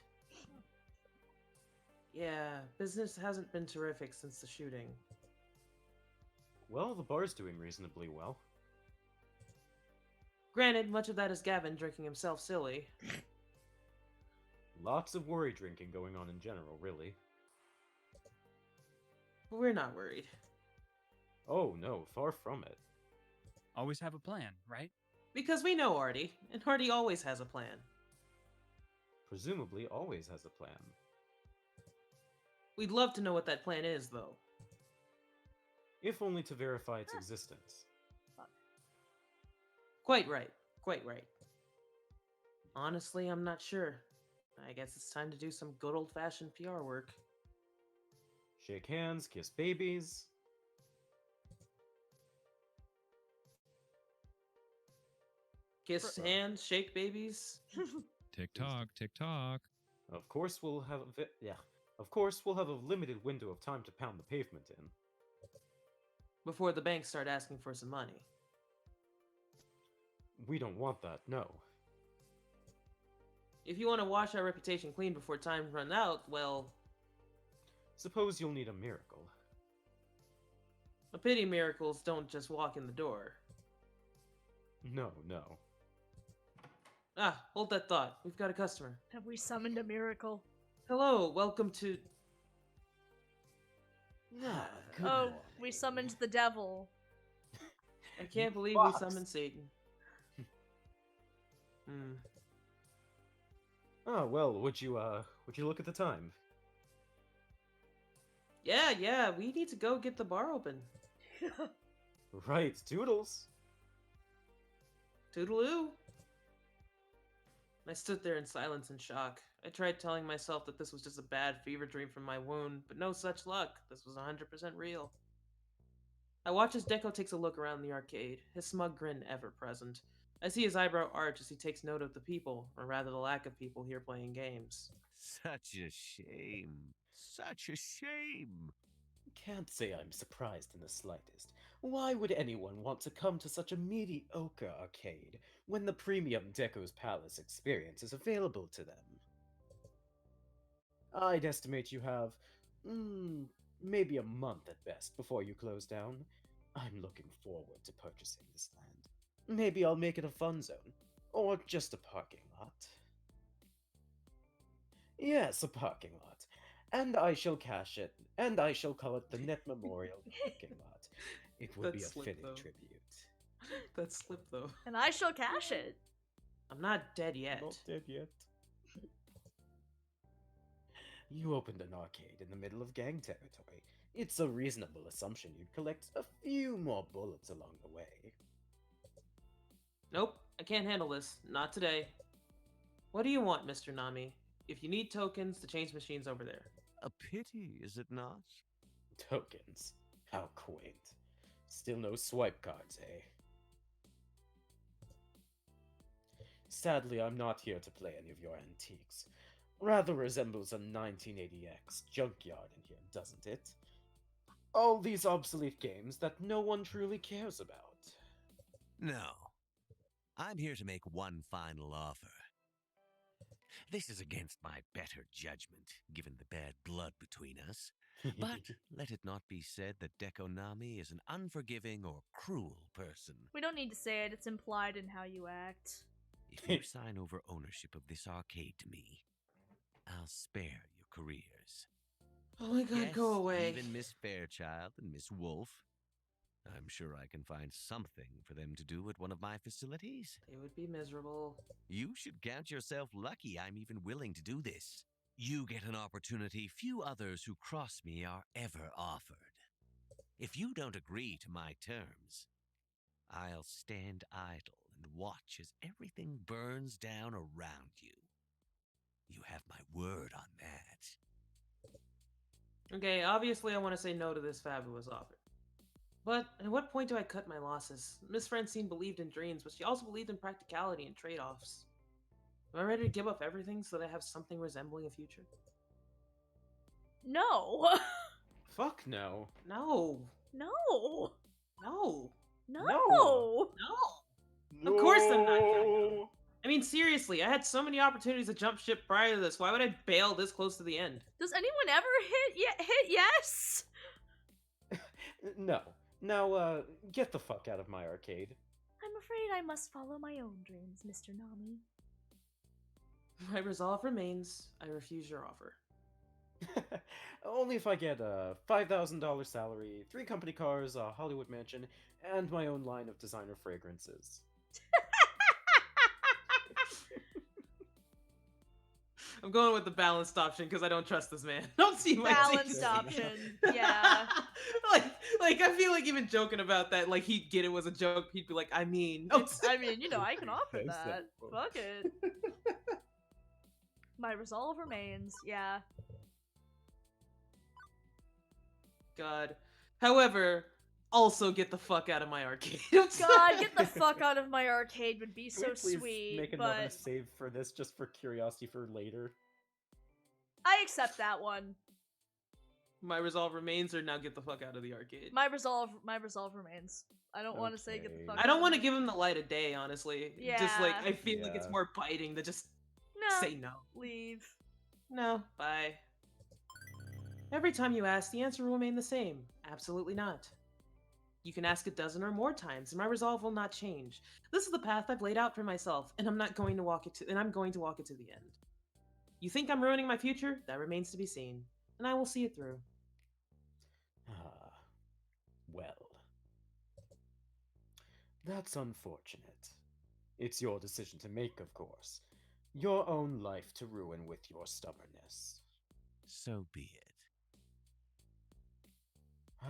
Yeah, business hasn't been terrific since the shooting. Well, the bar's doing reasonably well. Granted, much of that is Gavin drinking himself silly. Lots of worry drinking going on in general, really. But we're not worried. Oh no, far from it. Always have a plan, right? Because we know Artie, and Artie always has a plan. Presumably always has a plan. We'd love to know what that plan is, though. If only to verify its existence. Quite right. Quite right. Honestly, I'm not sure. I guess it's time to do some good old-fashioned PR work. Shake hands, kiss babies. Kiss hands, shake babies. Tick tock, tick tock. Of course we'll have Of course we'll have a limited window of time to pound the pavement in. Before the banks start asking for some money. We don't want that, no. If you want to wash our reputation clean before time runs out, well, Suppose you'll need a miracle. a pity miracles don't just walk in the door. No. Ah, hold that thought. We've got a customer. have we summoned a miracle? Hello, welcome to... Oh, we summoned the devil. I can't believe fox. we summoned Satan. Hmm. Oh, well, would you look at the time? Yeah, we need to go get the bar open. Right, Toodles! Toodaloo. I stood there in silence and shock. I tried telling myself that this was just a bad fever dream from my wound, but no such luck. This was 100% real. I watch as Deco takes a look around the arcade, his smug grin ever present. I see his eyebrow arch as he takes note of the people, or rather the lack of people here playing games. Such a shame. Such a shame. Can't say I'm surprised in the slightest. Why would anyone want to come to such a mediocre arcade when the premium Deco's Palace experience is available to them? I'd estimate you have, maybe a month at best before you close down. I'm looking forward to purchasing this land. Maybe I'll make it a fun zone, or just a parking lot. Yes, a parking lot. And I shall cash it, and I shall call it the Net Memorial Parking Lot. It would be a That's slick, fitting though. tribute. That slip, though. And I shall cash it. I'm not dead yet. Not dead yet. You opened an arcade in the middle of gang territory. It's a reasonable assumption you'd collect a few more bullets along the way. Nope, I can't handle this. Not today. What do you want, Mr. Nami? If you need tokens, the change machine's over there. A pity, is it not? Tokens. How quaint. Still no swipe cards, eh? Sadly, I'm not here to play any of your antiques. Rather resembles a 1980X junkyard in here, doesn't it? All these obsolete games that no one truly cares about. No. I'm here to make one final offer. This is against my better judgment, given the bad blood between us. But let it not be said that Dekonami is an unforgiving or cruel person. We don't need to say it, it's implied in how you act. If you sign over ownership of this arcade to me, I'll spare your careers. Oh my god, Yes, go away. even Miss Fairchild and Miss Wolf. I'm sure I can find something for them to do at one of my facilities. They would be miserable. You should count yourself lucky I'm even willing to do this. You get an opportunity few others who cross me are ever offered. If you don't agree to my terms, I'll stand idle and watch as everything burns down around you. You have my word on that. Okay, obviously I want to say no to this fabulous offer. But at what point do I cut my losses? Miss Francine believed in dreams, but she also believed in practicality and trade-offs. Am I ready to give up everything so that I have something resembling a future? No! Fuck no. No. No! No. No! No. Of course I'm not gonna. I mean, seriously, I had so many opportunities to jump ship prior to this. Why would I bail this close to the end? Does anyone ever hit yes? No. Now, get the fuck out of my arcade. I'm afraid I must follow my own dreams, Mr. Nami. My resolve remains. I refuse your offer. Only if I get a $5,000 salary, 3 company cars, a Hollywood mansion, and my own line of designer fragrances. I'm going with the balanced option because I don't trust this man. Don't see my Balanced Yeah. option. Yeah. like I feel like even joking about that, like he'd get it was a joke. He'd be like, I mean, I mean, you know, I can offer that. Exactly. Fuck it. My resolve remains. Yeah. God. However, also get the fuck out of my arcade. God, get the fuck out of my arcade would be Can we so please sweet, make another but save for this just for curiosity for later? I accept that one. My resolve remains, or now get the fuck out of the arcade. My resolve remains. I don't want to say get the Okay. fuck I out don't of want to my- give him the light of day, honestly. Just like Yeah. I feel like it's Yeah. more biting to just No. say no. Leave. No, bye. Every time you ask, the answer will remain the same. Absolutely not. You can ask a dozen or more times, and my resolve will not change. This is the path I've laid out for myself, and I'm going to walk it to the end. You think I'm ruining my future? That remains to be seen, and I will see it through. Ah, well. That's unfortunate. It's your decision to make, of course. Your own life to ruin with your stubbornness. So be it.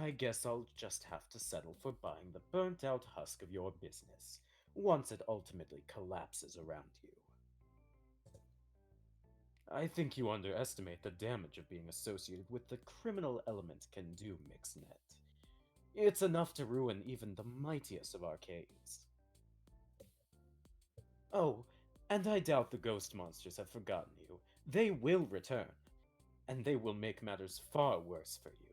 I guess I'll just have to settle for buying the burnt out husk of your business, once it ultimately collapses around you. I think you underestimate the damage of being associated with the criminal element can do, Mixnet. It's enough to ruin even the mightiest of arcades. Oh, and I doubt the ghost monsters have forgotten you. They will return, and they will make matters far worse for you.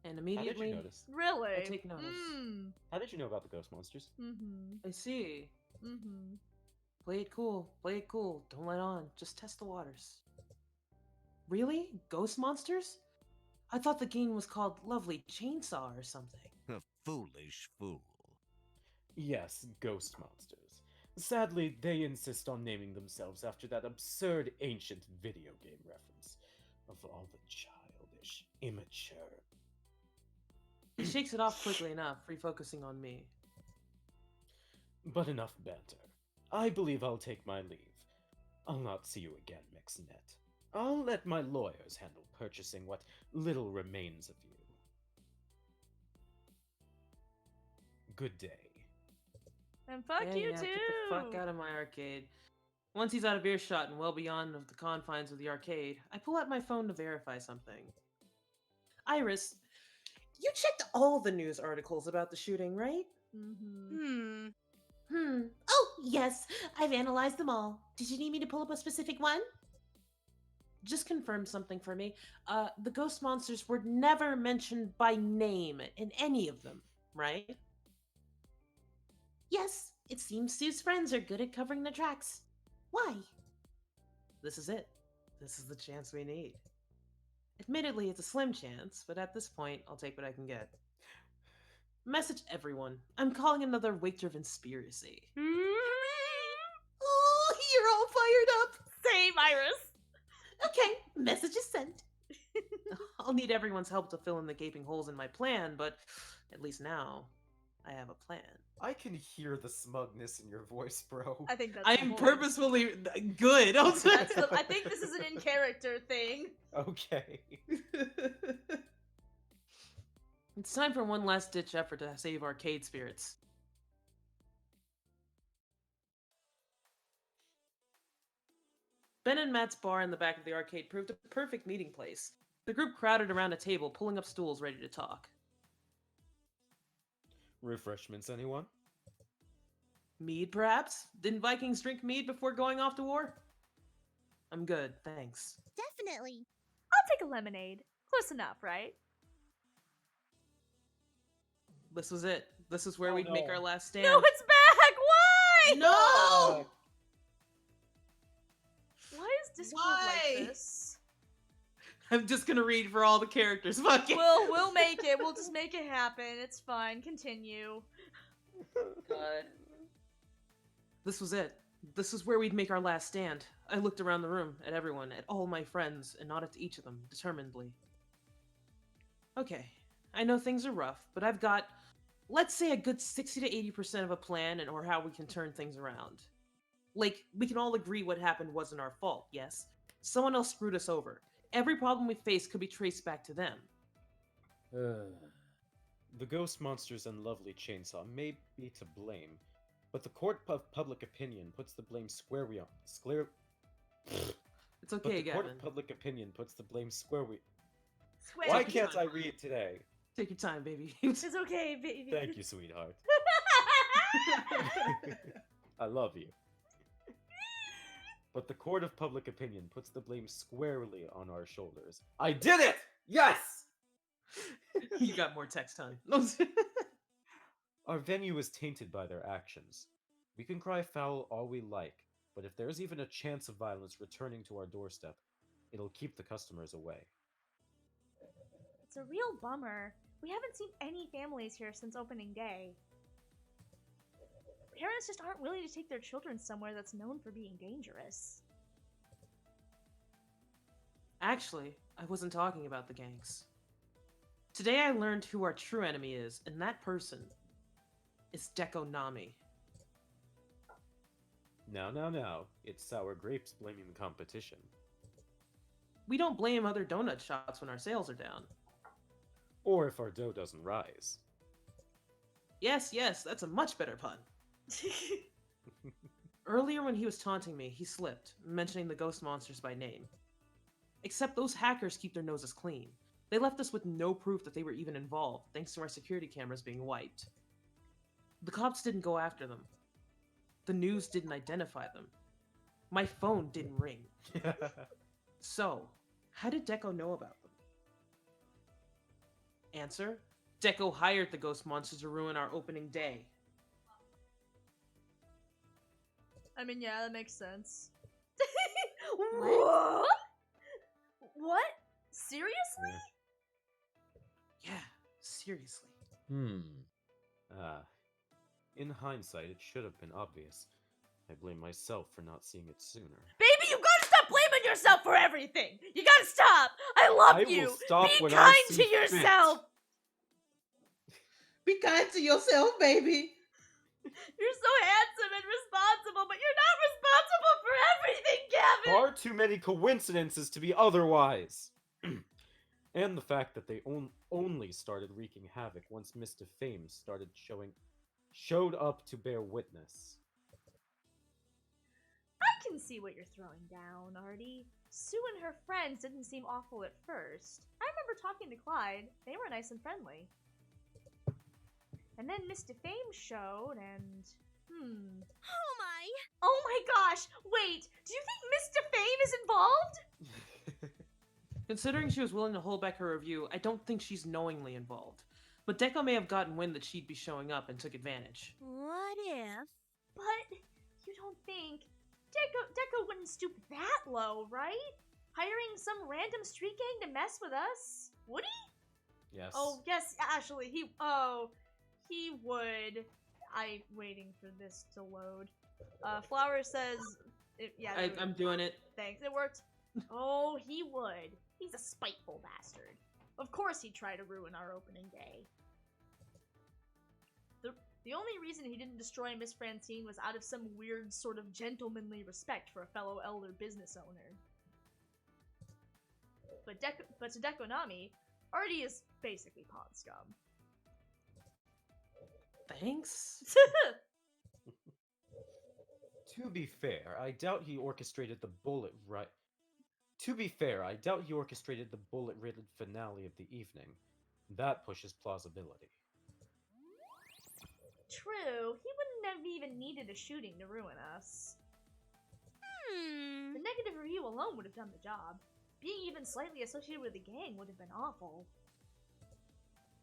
And How did immediately, you notice? Really? I take notice. How did you know about the ghost monsters? Mm-hmm. I see. Mm-hmm. Play it cool. Play it cool. Don't let on. Just test the waters. Really? Ghost monsters? I thought the game was called Lovely Chainsaw or something. A foolish fool. Yes, ghost monsters. Sadly, they insist on naming themselves after that absurd ancient video game reference. Of all the childish, immature. He shakes it off quickly enough, refocusing on me. But enough banter. I believe I'll take my leave. I'll not see you again, Mixnet. I'll let my lawyers handle purchasing what little remains of you. Good day. And fuck Yeah, you yeah, too. get the fuck out of my arcade. Once he's out of earshot and well beyond of the confines of the arcade, I pull out my phone to verify something. Iris, you checked all the news articles about the shooting, right? Mm-hmm. Oh, yes. I've analyzed them all. Did you need me to pull up a specific one? Just confirm something for me. The ghost monsters were never mentioned by name in any of them, right? Yes. It seems Sue's friends are good at covering the tracks. Why? This is it. This is the chance we need. Admittedly, it's a slim chance, but at this point, I'll take what I can get. Message everyone. I'm calling another Wachter conspiracy. Oh, you're all fired up. Same, Iris. Okay, message is sent. I'll need everyone's help to fill in the gaping holes in my plan, but at least now, I have a plan. I can hear the smugness in your voice, bro. I think that's I the am point. purposefully good. That's I think this is an in-character thing. Okay. It's time for one last ditch effort to save arcade spirits. Ben and Matt's bar in the back of the arcade proved a perfect meeting place. The group crowded around a table, pulling up stools ready to talk. Refreshments, anyone? Mead, perhaps? Didn't Vikings drink mead before going off to war? I'm good, thanks. Definitely. I'll take a lemonade. Close enough, right? This was it. This is where Oh, we'd make no. our last stand. No, it's back! Why? No! Why is Discord Why? like this? I'm just gonna read for all the characters. Fuck it. We'll make it. We'll just make it happen. It's fine. Continue. God. This was it. This is where we'd make our last stand. I looked around the room, at everyone, at all my friends, and nodded to each of them, determinedly. Okay, I know things are rough, but I've got, let's say, a good 60 to 80% of a plan and or how we can turn things around. Like, we can all agree what happened wasn't our fault, yes? Someone else screwed us over. Every problem we face could be traced back to them. The ghost monsters and Lovely Chainsaw may be to blame, but the court of public opinion puts the blame squarely on. It's But okay, the court Gavin. of public opinion puts the blame squarely. Swear. Why Take your can't I time. read today? Take your time, baby. It's okay, baby. Thank you, sweetheart. I love you. But the court of public opinion puts the blame squarely on our shoulders. I did it! Yes! You got more text time. Our venue is tainted by their actions. We can cry foul all we like, but if there's even a chance of violence returning to our doorstep, it'll keep the customers away. It's a real bummer. We haven't seen any families here since opening day. Parents just aren't willing to take their children somewhere that's known for being dangerous. Actually, I wasn't talking about the gangs. Today I learned who our true enemy is, and that person is Deco Nami. Now. It's sour grapes blaming the competition. We don't blame other donut shops when our sales are down. Or if our dough doesn't rise. Yes, that's a much better pun. Earlier when he was taunting me, he slipped, mentioning the ghost monsters by name. Except those hackers keep their noses clean. They left us with no proof that they were even involved, thanks to our security cameras being wiped. The cops didn't go after them. The news didn't identify them. My phone didn't ring. So, how did Deco know about them? Answer: Deco hired the ghost monsters to ruin our opening day. I mean, yeah, that makes sense. What? What? Seriously? Yeah, seriously. In hindsight, it should have been obvious. I blame myself for not seeing it sooner. Baby, you gotta stop blaming yourself for everything! You gotta stop! I love I you! will stop Be when I kind see to fit. yourself! Be kind to yourself, baby. You're so handsome and responsible, but you're not responsible for everything, Gavin! Far too many coincidences to be otherwise. And the fact that they only started wreaking havoc once Mist of Fame started showing showed up to bear witness. I can see what you're throwing down, Artie. Sue and her friends didn't seem awful at first. I remember talking to Clyde. They were nice and friendly. And then Miss Defame showed, and... Oh my! Oh my gosh! Wait! Do you think Miss Defame is involved? Considering she was willing to hold back her review, I don't think she's knowingly involved. But Deco may have gotten wind that she'd be showing up and took advantage. What if? But you don't think... Deco wouldn't stoop that low, right? Hiring some random street gang to mess with us? Would he? Yes. Oh, yes, actually, he would. I'm waiting for this to load. Flower says, yeah. I'm doing it. Thanks, it worked. Oh, he would. He's a spiteful bastard. Of course he'd try to ruin our opening day. The only reason he didn't destroy Miss Francine was out of some weird sort of gentlemanly respect for a fellow elder business owner. But to Dekonami, Artie is basically pawn scum. Thanks? To be fair, I doubt he orchestrated the bullet-riddled finale of the evening. That pushes plausibility. True, he wouldn't have even needed a shooting to ruin us. The negative review alone would have done the job. Being even slightly associated with the gang would have been awful.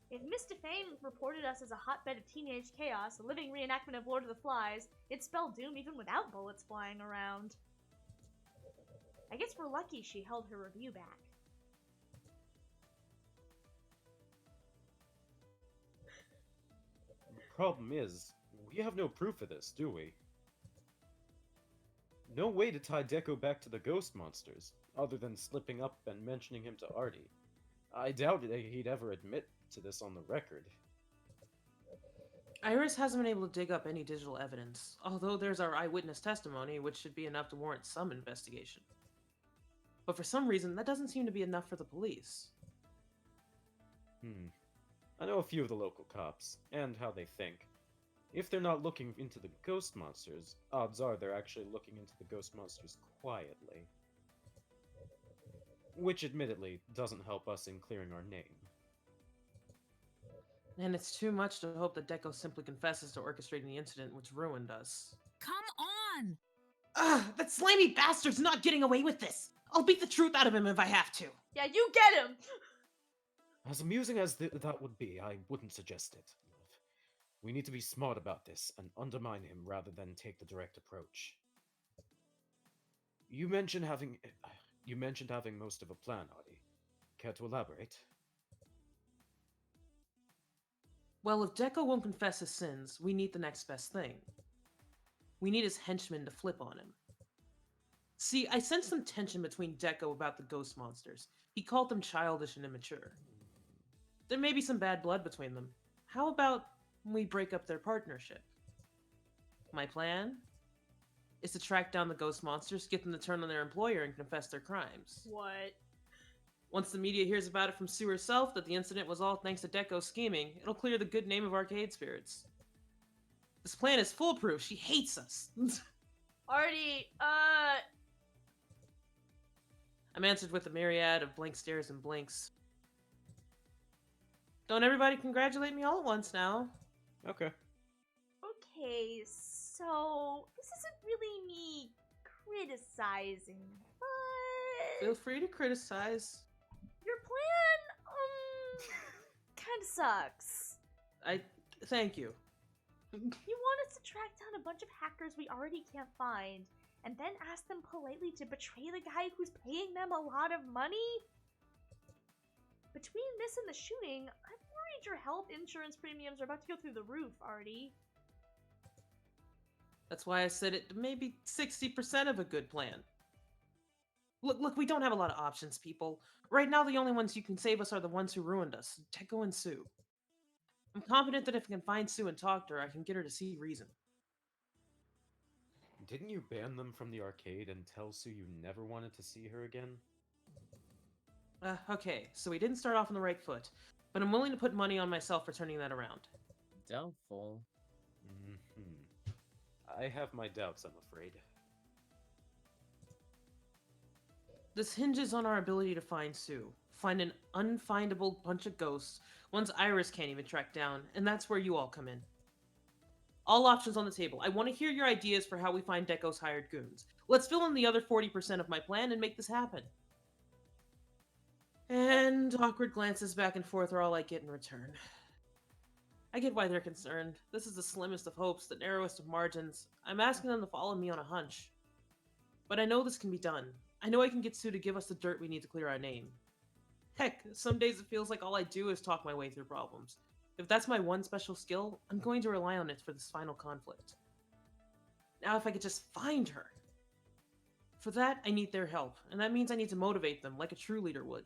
If Miss Defame reported us as a hotbed of teenage chaos, a living reenactment of Lord of the Flies, it'd spell doom even without bullets flying around. I guess we're lucky she held her review back. The problem is, we have no proof of this, do we? No way to tie Deco back to the ghost monsters, other than slipping up and mentioning him to Artie. I doubt he'd ever admit to this on the record. Iris hasn't been able to dig up any digital evidence, although there's our eyewitness testimony, which should be enough to warrant some investigation. But for some reason, that doesn't seem to be enough for the police. I know a few of the local cops, and how they think. If they're not looking into the ghost monsters, odds are they're actually looking into the ghost monsters quietly. Which, admittedly, doesn't help us in clearing our name. And it's too much to hope that Deco simply confesses to orchestrating the incident which ruined us. Come on! Ugh, that slimy bastard's not getting away with this! I'll beat the truth out of him if I have to! Yeah, you get him! As amusing as that would be, I wouldn't suggest it. We need to be smart about this and undermine him rather than take the direct approach. You mentioned having most of a plan, Artie. Care to elaborate? Well, if Deco won't confess his sins, we need the next best thing. We need his henchmen to flip on him. See, I sense some tension between Deco about the ghost monsters. He called them childish and immature. There may be some bad blood between them. How about we break up their partnership? My plan is to track down the ghost monsters, get them to turn on their employer, and confess their crimes. What? Once the media hears about it from Sue herself that the incident was all thanks to Deco's scheming, it'll clear the good name of Arcade Spirits. This plan is foolproof. She hates us. Artie, I'm answered with a myriad of blank stares and blinks. Don't everybody congratulate me all at once now. Okay. Okay, so this isn't really me criticizing, but Feel free to criticize. your plan, kind of sucks. Thank you. You want us to track down a bunch of hackers we already can't find, and then ask them politely to betray the guy who's paying them a lot of money? Between this and the shooting, I'm worried your health insurance premiums are about to go through the roof, Artie. That's why I said it may be 60% of a good plan. Look, we don't have a lot of options, people. Right now, the only ones who can save us are the ones who ruined us, Deco and Sue. I'm confident that if I can find Sue and talk to her, I can get her to see reason. Didn't you ban them from the arcade and tell Sue you never wanted to see her again? Okay, so we didn't start off on the right foot, but I'm willing to put money on myself for turning that around. Doubtful. I have my doubts, I'm afraid. This hinges on our ability to find Sue. Find an unfindable bunch of ghosts, ones Iris can't even track down, and that's where you all come in. All options on the table. I want to hear your ideas for how we find Deco's hired goons. Let's fill in the other 40% of my plan and make this happen. And awkward glances back and forth are all I get in return. I get why they're concerned. This is the slimmest of hopes, the narrowest of margins. I'm asking them to follow me on a hunch. But I know this can be done. I know I can get Sue to give us the dirt we need to clear our name. Heck, some days it feels like all I do is talk my way through problems. If that's my one special skill, I'm going to rely on it for this final conflict. Now if I could just find her. For that, I need their help, and that means I need to motivate them like a true leader would.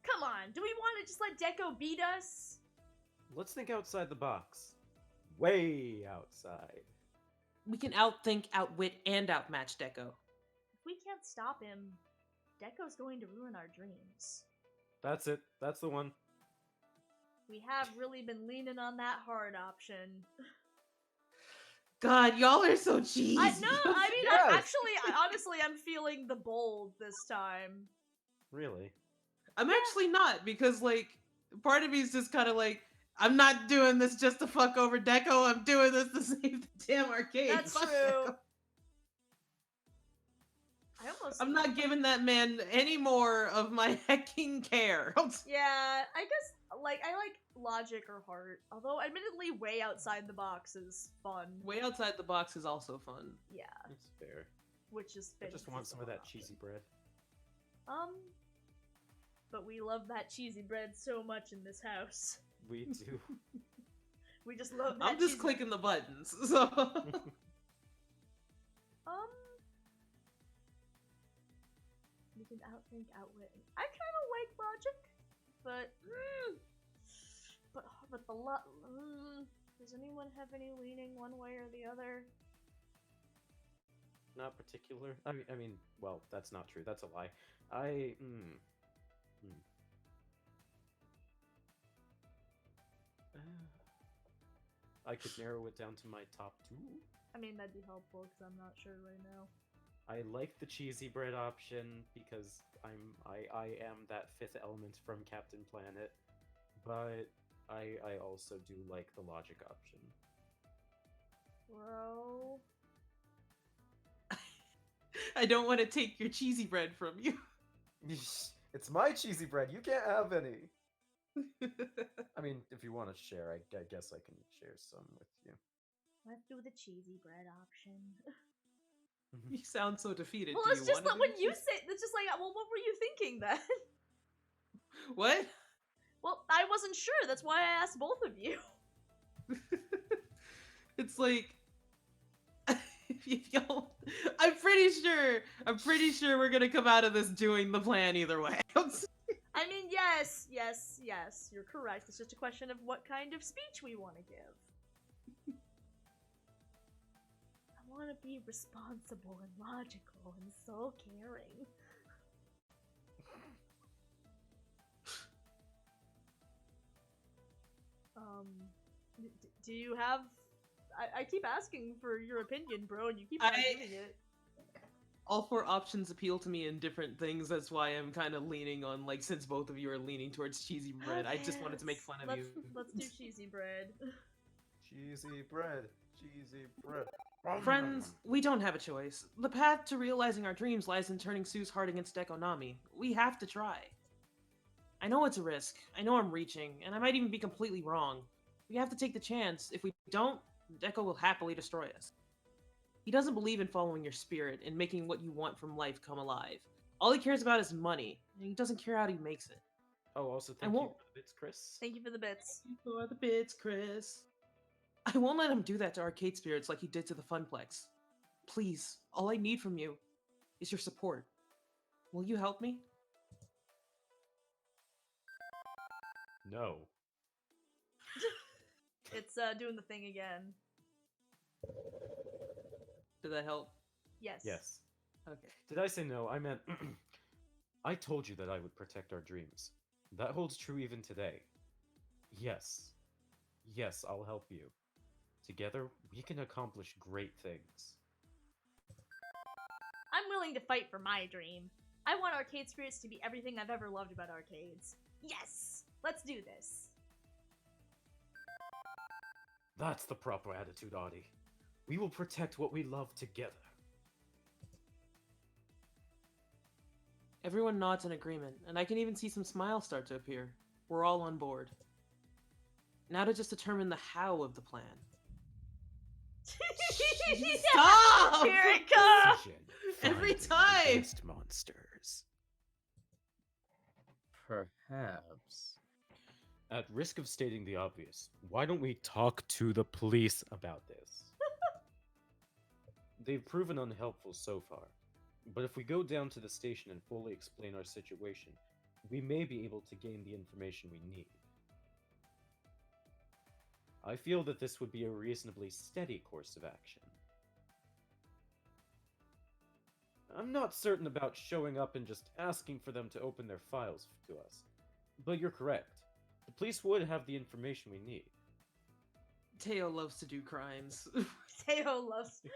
Come on, do we want to just let Deco beat us? Let's think outside the box. Way outside. We can outthink, outwit, and outmatch Deco. If we can't stop him, Deco's going to ruin our dreams. That's it. That's the one. We have really been leaning on that hard option. God, y'all are so cheesy. I mean, Yes. honestly, I'm feeling the bold this time. Really? I'm actually not, because, like, part of me is just kind of like, I'm not doing this just to fuck over Deco, I'm doing this to save the damn arcade. That's Fuck true. Deco. I'm not giving that man any more of my hecking care. Yeah, I guess, like, I like logic or heart. Although, admittedly, way outside the box is fun. Way outside the box is also fun. Yeah, It's fair. which is I just want some of that cheesy bread. But we love that cheesy bread so much in this house. We do. We just love that I'm just cheesy- clicking the buttons, so... We can outthink, outwit. I kind of like logic, but the does anyone have any leaning one way or the other? Not particular. I mean, well, that's not true. That's a lie. I could narrow it down to my top two. I mean, that'd be helpful because I'm not sure right now. I like the cheesy bread option because I am that fifth element from Captain Planet, but I also do like the logic option. Bro. I don't want to take your cheesy bread from you. It's my cheesy bread. You can't have any. I mean, if you want to share, I guess I can share some with you. Let's do the cheesy bread option. You sound so defeated. Well, Do it's you just wanna like when do you this? say, it's just like, well, what were you thinking then? What? Well, I wasn't sure. That's why I asked both of you. It's like... if y'all... I'm pretty sure we're gonna come out of this doing the plan either way. I mean, yes, you're correct. It's just a question of what kind of speech we want to give. I want to be responsible and logical and so caring. Do you have... I keep asking for your opinion, bro, and you keep not giving it. All four options appeal to me in different things. That's why I'm kind of leaning on, like, since both of you are leaning towards cheesy bread, I just wanted to make fun of you. Let's do cheesy bread. Cheesy bread. Cheesy bread. Friends, we don't have a choice. The path to realizing our dreams lies in turning Sue's heart against Dekonami. We have to try. I know it's a risk. I know I'm reaching, and I might even be completely wrong. We have to take the chance. If we don't, Deco will happily destroy us. He doesn't believe in following your spirit and making what you want from life come alive. All he cares about is money, and he doesn't care how he makes it. Oh, also thank you for the bits, Chris. Thank you for the bits. Thank you for the bits, Chris. I won't let him do that to arcade spirits like he did to the Funplex. Please, all I need from you is your support. Will you help me? No. It's doing the thing again. Did that help? Yes. Yes. Okay. Did I say no? I meant I told you that I would protect our dreams. That holds true even today. Yes. Yes, I'll help you. Together, we can accomplish great things. I'm willing to fight for my dream. I want Arcade Spirits to be everything I've ever loved about arcades. Yes! Let's do this. That's the proper attitude, Audie. We will protect what we love together. Everyone nods in agreement, and I can even see some smiles start to appear. We're all on board. Now to just determine the how of the plan. Stop! Here it comes! Precision, Every finding the time! best monsters. Perhaps. At risk of stating the obvious, why don't we talk to the police about this? They've proven unhelpful so far, but if we go down to the station and fully explain our situation, we may be able to gain the information we need. I feel that this would be a reasonably steady course of action. I'm not certain about showing up and just asking for them to open their files to us, but you're correct. The police would have the information we need. Teo loves to do crimes. Teo loves. He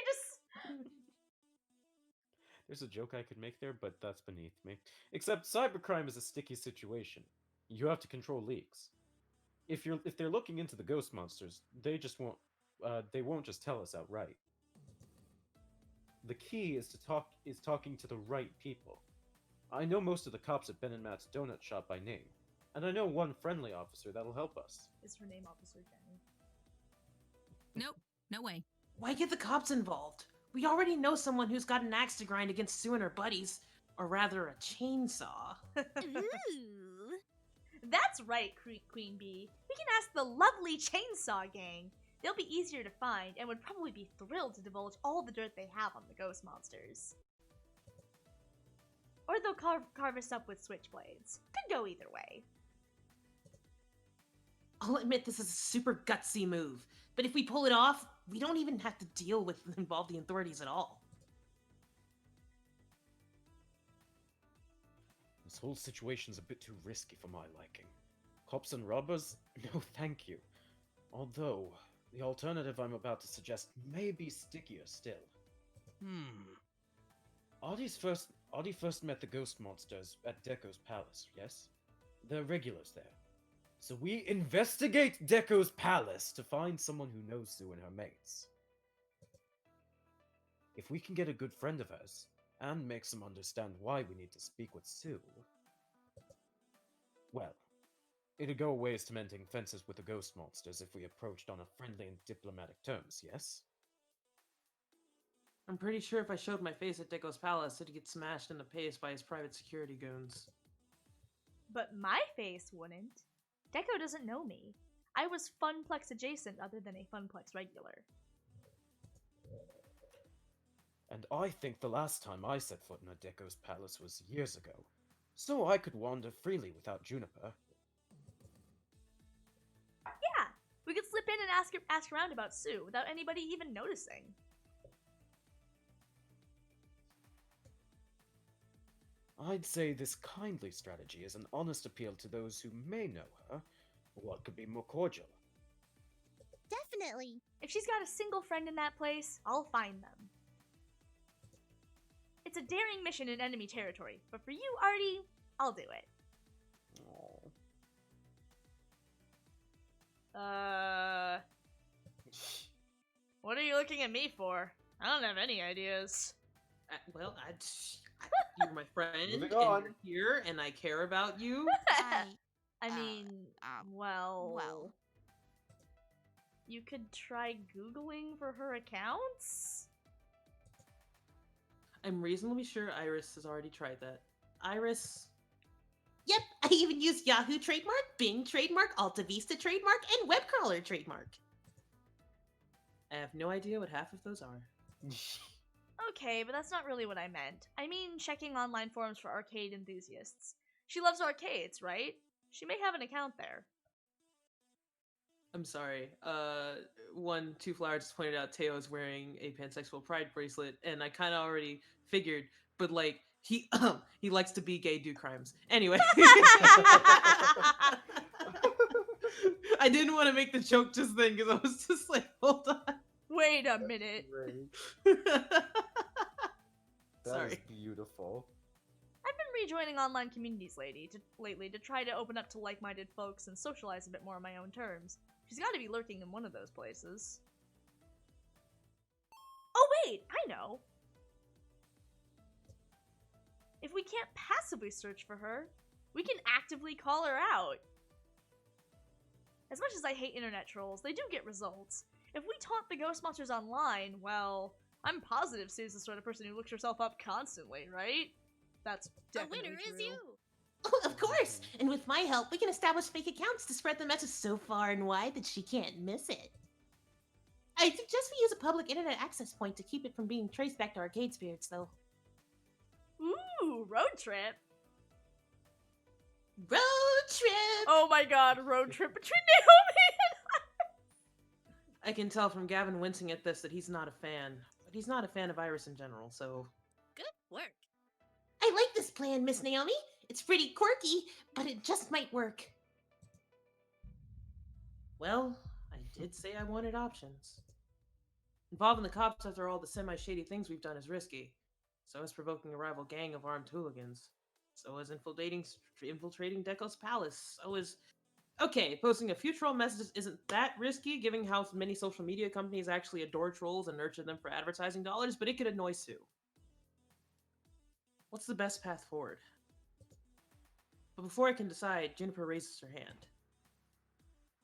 just. There's a joke I could make there, but that's beneath me. Except cybercrime is a sticky situation. You have to control leaks. If they're looking into the ghost monsters, they won't just tell us outright. The key is talking to the right people. I know most of the cops at Ben and Matt's Donut Shop by name, and I know one friendly officer that'll help us. Is her name Officer Jenny? Nope. No way. Why get the cops involved? We already know someone who's got an axe to grind against Sue and her buddies. Or rather, a chainsaw. Ooh. That's right, Queen Bee. We can ask the lovely Chainsaw Gang. They'll be easier to find and would probably be thrilled to divulge all the dirt they have on the ghost monsters. Or they'll carve us up with switchblades. Could go either way. I'll admit this is a super gutsy move, but if we pull it off, we don't even have to deal with involve the authorities at all. This whole situation's a bit too risky for my liking. Cops and robbers? No thank you. Although, the alternative I'm about to suggest may be stickier still. Audie first met the ghost monsters at Deco's palace, yes? They're regulars there. So we investigate Deco's palace to find someone who knows Sue and her mates. If we can get a good friend of hers, and makes them understand why we need to speak with Sue, well, it'd go a ways to mending fences with the ghost monsters if we approached on a friendly and diplomatic terms, yes? I'm pretty sure if I showed my face at Deco's palace, it'd get smashed into paste by his private security goons. But my face wouldn't. Deco doesn't know me. I was Funplex adjacent other than a Funplex regular. And I think the last time I set foot in a Deco's palace was years ago, so I could wander freely without Juniper. Yeah, we could slip in and ask around about Sue without anybody even noticing. I'd say this kindly strategy is an honest appeal to those who may know her. What could be more cordial? Definitely. If she's got a single friend in that place, I'll find them. It's a daring mission in enemy territory, but for you, Artie, I'll do it. Aww. What are you looking at me for? I don't have any ideas. You're my friend, and Moving on. you're here, and I care about you. I mean, well, well. you could try Googling for her accounts? I'm reasonably sure Iris has already tried that. Iris, Yep, I even used Yahoo trademark, Bing trademark, AltaVista trademark, and Webcrawler trademark. I have no idea what half of those are. Okay, but that's not really what I meant. I mean checking online forums for arcade enthusiasts. She loves arcades, right? She may have an account there. I'm sorry. Two Flower just pointed out Teo is wearing a pansexual pride bracelet, and I kind of already figured, but like he likes to be gay, do crimes. Anyway. I didn't want to make the joke just then because I was just like, hold on. Wait a minute. Great. That Sorry. is beautiful. I've been rejoining online communities lately to try to open up to like-minded folks and socialize a bit more on my own terms. She's got to be lurking in one of those places. Oh wait, I know. If we can't passively search for her, we can actively call her out. As much as I hate internet trolls, they do get results. If we taunt the ghost monsters online, well, I'm positive Sue's the sort of person who looks herself up constantly, right? That's The definitely winner is true. you. Oh, of course! And with my help, we can establish fake accounts to spread the message so far and wide that she can't miss it. I suggest we use a public internet access point to keep it from being traced back to arcade spirits, though. Ooh, road trip. Road trip! Oh my god, road trip between Naomi I can tell from Gavin wincing at this that he's not a fan. But he's not a fan of Iris in general, so... Good work. I like this plan, Miss Naomi. It's pretty quirky, but it just might work. Well, I did say I wanted options. Involving the cops after all the semi-shady things we've done is risky. So is provoking a rival gang of armed hooligans. So is infiltrating Deco's palace. So is... Okay, posting a few troll messages isn't that risky, given how many social media companies actually adore trolls and nurture them for advertising dollars, but it could annoy Sue. What's the best path forward? But before I can decide, Juniper raises her hand.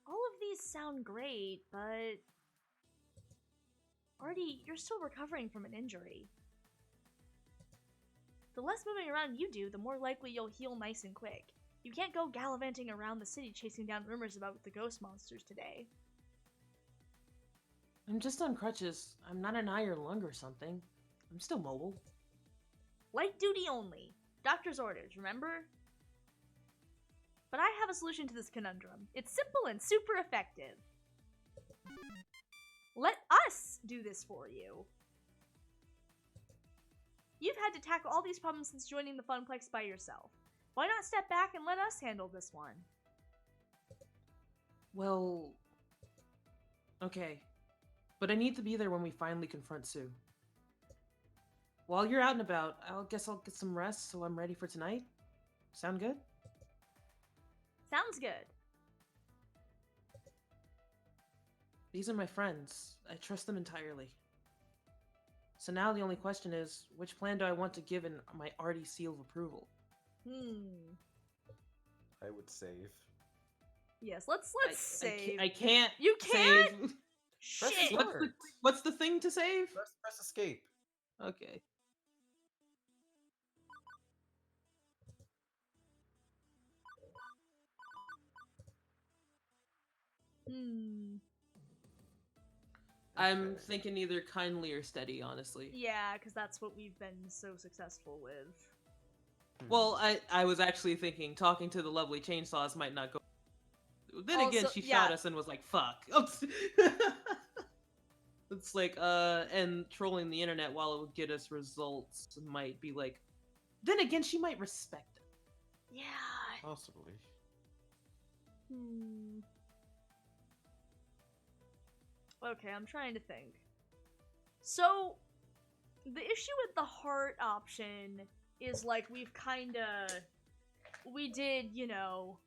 All of these sound great, but... Artie, you're still recovering from an injury. The less moving around you do, the more likely you'll heal nice and quick. You can't go gallivanting around the city chasing down rumors about the ghost monsters today. I'm just on crutches. I'm not an eye or lung or something. I'm still mobile. Light duty only. Doctor's orders, remember? But I have a solution to this conundrum. It's simple and super effective. Let us do this for you. You've had to tackle all these problems since joining the Funplex by yourself. Why not step back and let us handle this one? Well... Okay. But I need to be there when we finally confront Sue. While you're out and about, guess I'll get some rest so I'm ready for tonight. Sound good? Sounds good. These are my friends. I trust them entirely. So now the only question is, which plan do I want to give in my Artie seal of approval? I would save. Yes, let's save. I can't. You can't? Save. Shit. What's the thing to save? Press escape. Okay. I'm Okay. thinking either kindly or steady, honestly. Yeah, because that's what we've been so successful with. Well, I was actually thinking talking to the lovely chainsaws might not go. Then again, Also, she yeah. shot us and was like, "Fuck." It's like, and trolling the internet while it would get us results might be like. Then again, she might respect it. Yeah. Possibly. Okay, I'm trying to think. So, the issue with the heart option is like we've kinda... We did, you know...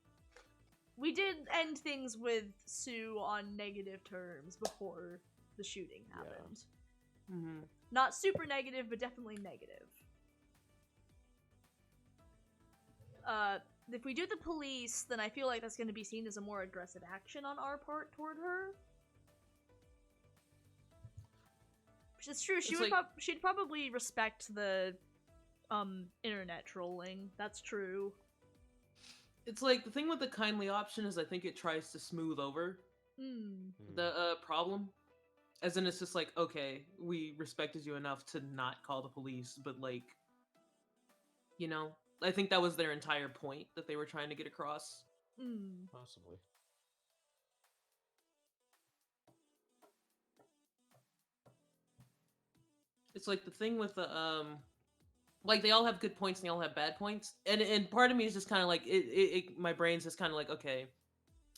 We did end things with Sue on negative terms before the shooting happened. Mm-hmm. Not super negative, but definitely negative. If we do the police, then I feel like that's going to be seen as a more aggressive action on our part toward her. Which is true. She'd probably respect the internet trolling. That's true. It's like the thing with the kindly option is I think it tries to smooth over the problem. As in, it's just like, okay, we respected you enough to not call the police, but like, you know, I think that was their entire point that they were trying to get across. Possibly. It's like the thing with the like they all have good points and they all have bad points, and part of me is just kind of like my brain's just kind of like, okay,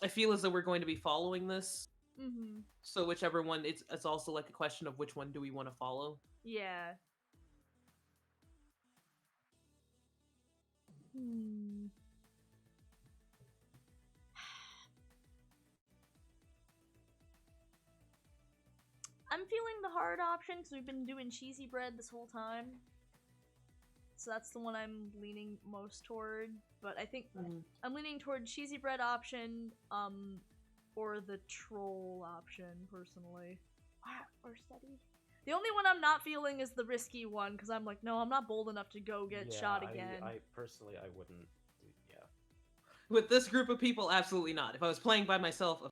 I feel as though we're going to be following this. Mm-hmm. So whichever one, it's also like a question of which one do we want to follow. Yeah. Hmm. I'm feeling the hard option because we've been doing cheesy bread this whole time. So that's the one I'm leaning most toward. But I think I'm leaning toward cheesy bread option, or the troll option, personally. Or steady. The only one I'm not feeling is the risky one, because I'm like, no, I'm not bold enough to go get shot again. I personally, I wouldn't. Yeah. With this group of people, absolutely not. If I was playing by myself,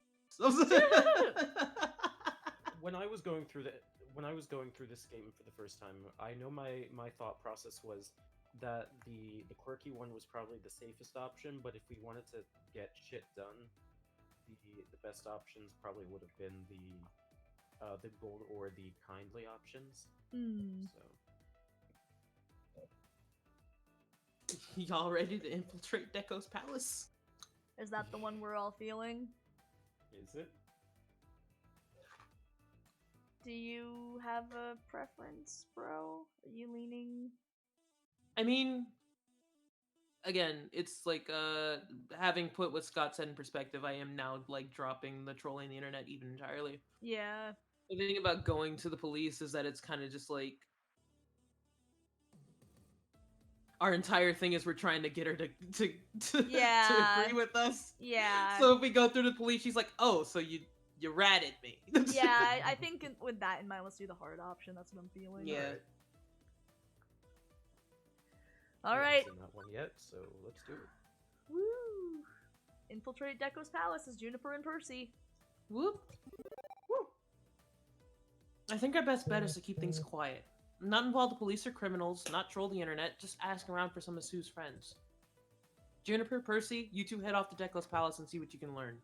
When I was going through this game for the first time, I know my thought process was that the quirky one was probably the safest option, but if we wanted to get shit done, the best options probably would have been the bold or the kindly options. So y'all ready to infiltrate Deco's palace? Is that the one we're all feeling? is it? Do you have a preference, bro? Are you leaning? I mean, again, it's like having put what Scott said in perspective, I am now like dropping the trolling the internet even entirely. Yeah. The thing about going to the police is that it's kind of just like our entire thing is we're trying to get her to Yeah. to agree with us. Yeah. So if we go through the police, she's like, "Oh, so you ratted me." Yeah, I think with that in mind, let's do the hard option. That's what I'm feeling. Yeah. All I haven't right. seen that one yet, so let's do it. Woo! Infiltrate Deco's palace as Juniper and Percy. Whoop. Woo. I think our best bet is to keep things quiet. Not involve the police or criminals, not troll the internet, just ask around for some of Sue's friends. Juniper, Percy, you two head off to Deco's palace and see what you can learn.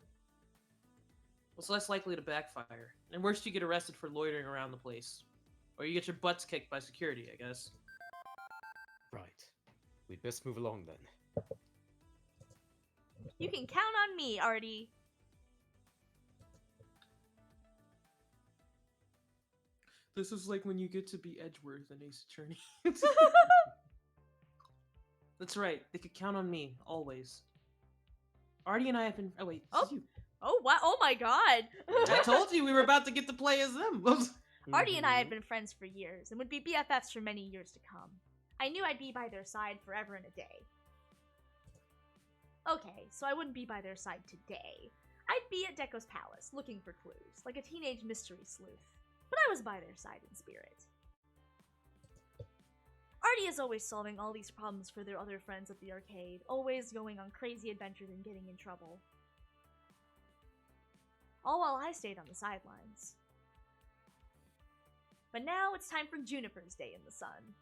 It's less likely to backfire. And worst, you get arrested for loitering around the place. Or you get your butts kicked by security, I guess. Right. We'd best move along then. You can count on me, Artie. This is like when you get to be Edgeworth in Ace Attorney. That's right. They could count on me, always. Artie and I have been... Oh, wait. This is you. Oh, wow. Oh, my God. I told you we were about to get to play as them. Artie and I have been friends for years and would be BFFs for many years to come. I knew I'd be by their side forever and a day. Okay, so I wouldn't be by their side today. I'd be at Deco's palace, looking for clues, like a teenage mystery sleuth. But I was by their side in spirit. Artie is always solving all these problems for their other friends at the arcade, always going on crazy adventures and getting in trouble. All while I stayed on the sidelines. But now it's time for Juniper's Day in the Sun.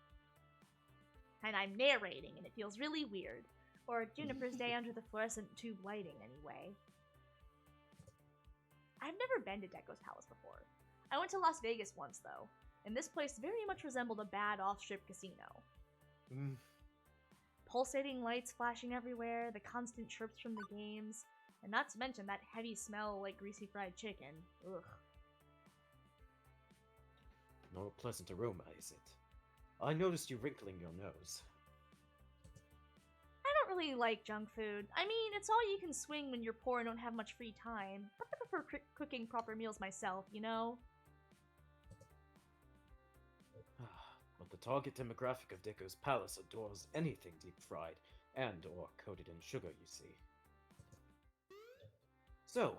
And I'm narrating, and it feels really weird. Or Juniper's Day under the fluorescent tube lighting, anyway. I've never been to Deco's palace before. I went to Las Vegas once, though, and this place very much resembled a bad off-strip casino. Pulsating lights flashing everywhere, the constant chirps from the games, and not to mention that heavy smell like greasy fried chicken. Ugh. No pleasant aroma, is it? I noticed you wrinkling your nose. I don't really like junk food. I mean, it's all you can swing when you're poor and don't have much free time. But I prefer cooking proper meals myself, you know? But the target demographic of Deco's palace adores anything deep-fried and or coated in sugar, you see. So,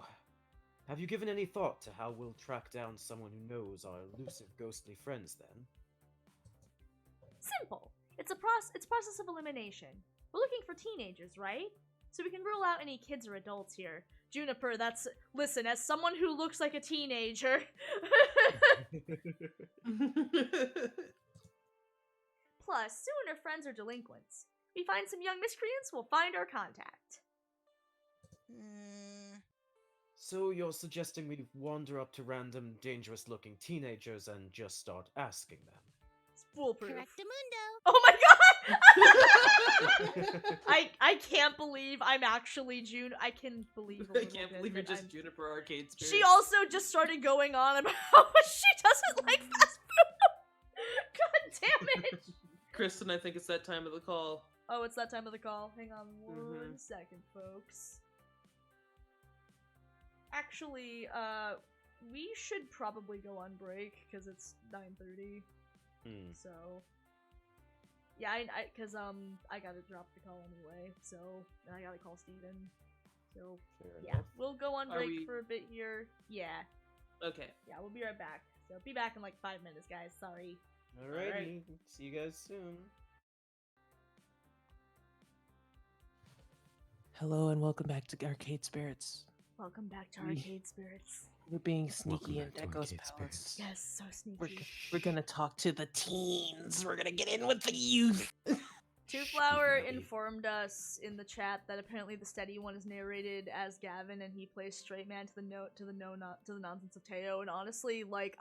have you given any thought to how we'll track down someone who knows our elusive ghostly friends, then? Simple. It's process of elimination. We're looking for teenagers, right? So we can rule out any kids or adults here. Juniper, listen, as someone who looks like a teenager. Plus, soon her friends are delinquents. We find some young miscreants, we'll find our contact. So you're suggesting we wander up to random, dangerous-looking teenagers and just start asking them? It's foolproof. Correctamundo. Oh my god! I can't believe I'm actually June. I can believe. A I little can't bit believe you're that just I'm- Juniper Arcade Spirits. She also just started going on about how much she doesn't like fast food. God damn it! Kristen, I think it's that time of the call. Oh, it's that time of the call. Hang on one Mhm. second, folks. Actually, we should probably go on break because it's 9:30. Hmm. So, yeah, cause I gotta drop the call anyway. So, and I gotta call Steven. So, Fair yeah, enough. we'll go on Are break we- for a bit here. Yeah, Okay. yeah, we'll be right back. So, be back in like 5 minutes, guys. Sorry. Alrighty. See you guys soon. Hello and welcome back to Arcade Spirits. Welcome back to We- Arcade Spirits. We're being Welcome sneaky in back to Deco's Arcade Palace. Spirits. Yes, so We're, sneaky. we're gonna talk to the teens. We're gonna get in with the youth. Two Shh, Flower Gabby. informed us in the chat that apparently the steady one is narrated as Gavin, and he plays straight man to the nonsense of Teo. And honestly, like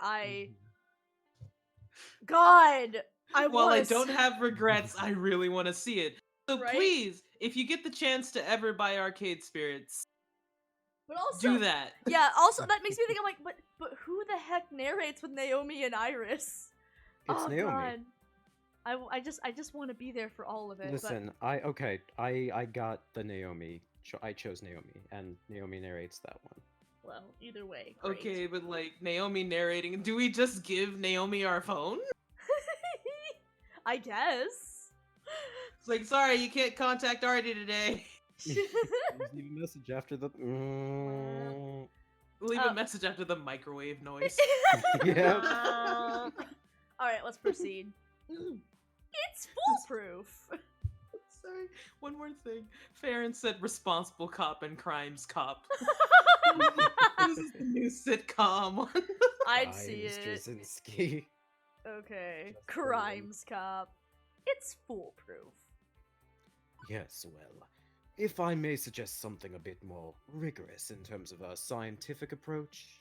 God, While I wanna don't s- have regrets, I really want to see it. So Right? please, if you get the chance to ever buy Arcade Spirits, but also do that. Yeah, also that makes me think I'm like, but who the heck narrates with Naomi and Iris? It's oh Naomi. God. I just want to be there for all of it. Listen, I got the Naomi. I chose Naomi, and Naomi narrates that one. but well, either way. Great. Okay, but like Naomi narrating, do we just give Naomi our phone? I guess. It's like, sorry, you can't contact Artie today. Just leave a message after the. Leave Oh. a message after the microwave noise. Yeah. Alright, let's proceed. It's foolproof. Sorry, one more thing. Farron said responsible cop and crimes cop. This is the new sitcom one. I'd Hi, see Mr. it. Zinsky. Okay. Just for one. Crimes cop. It's foolproof. Yes, well, if I may suggest something a bit more rigorous in terms of a scientific approach.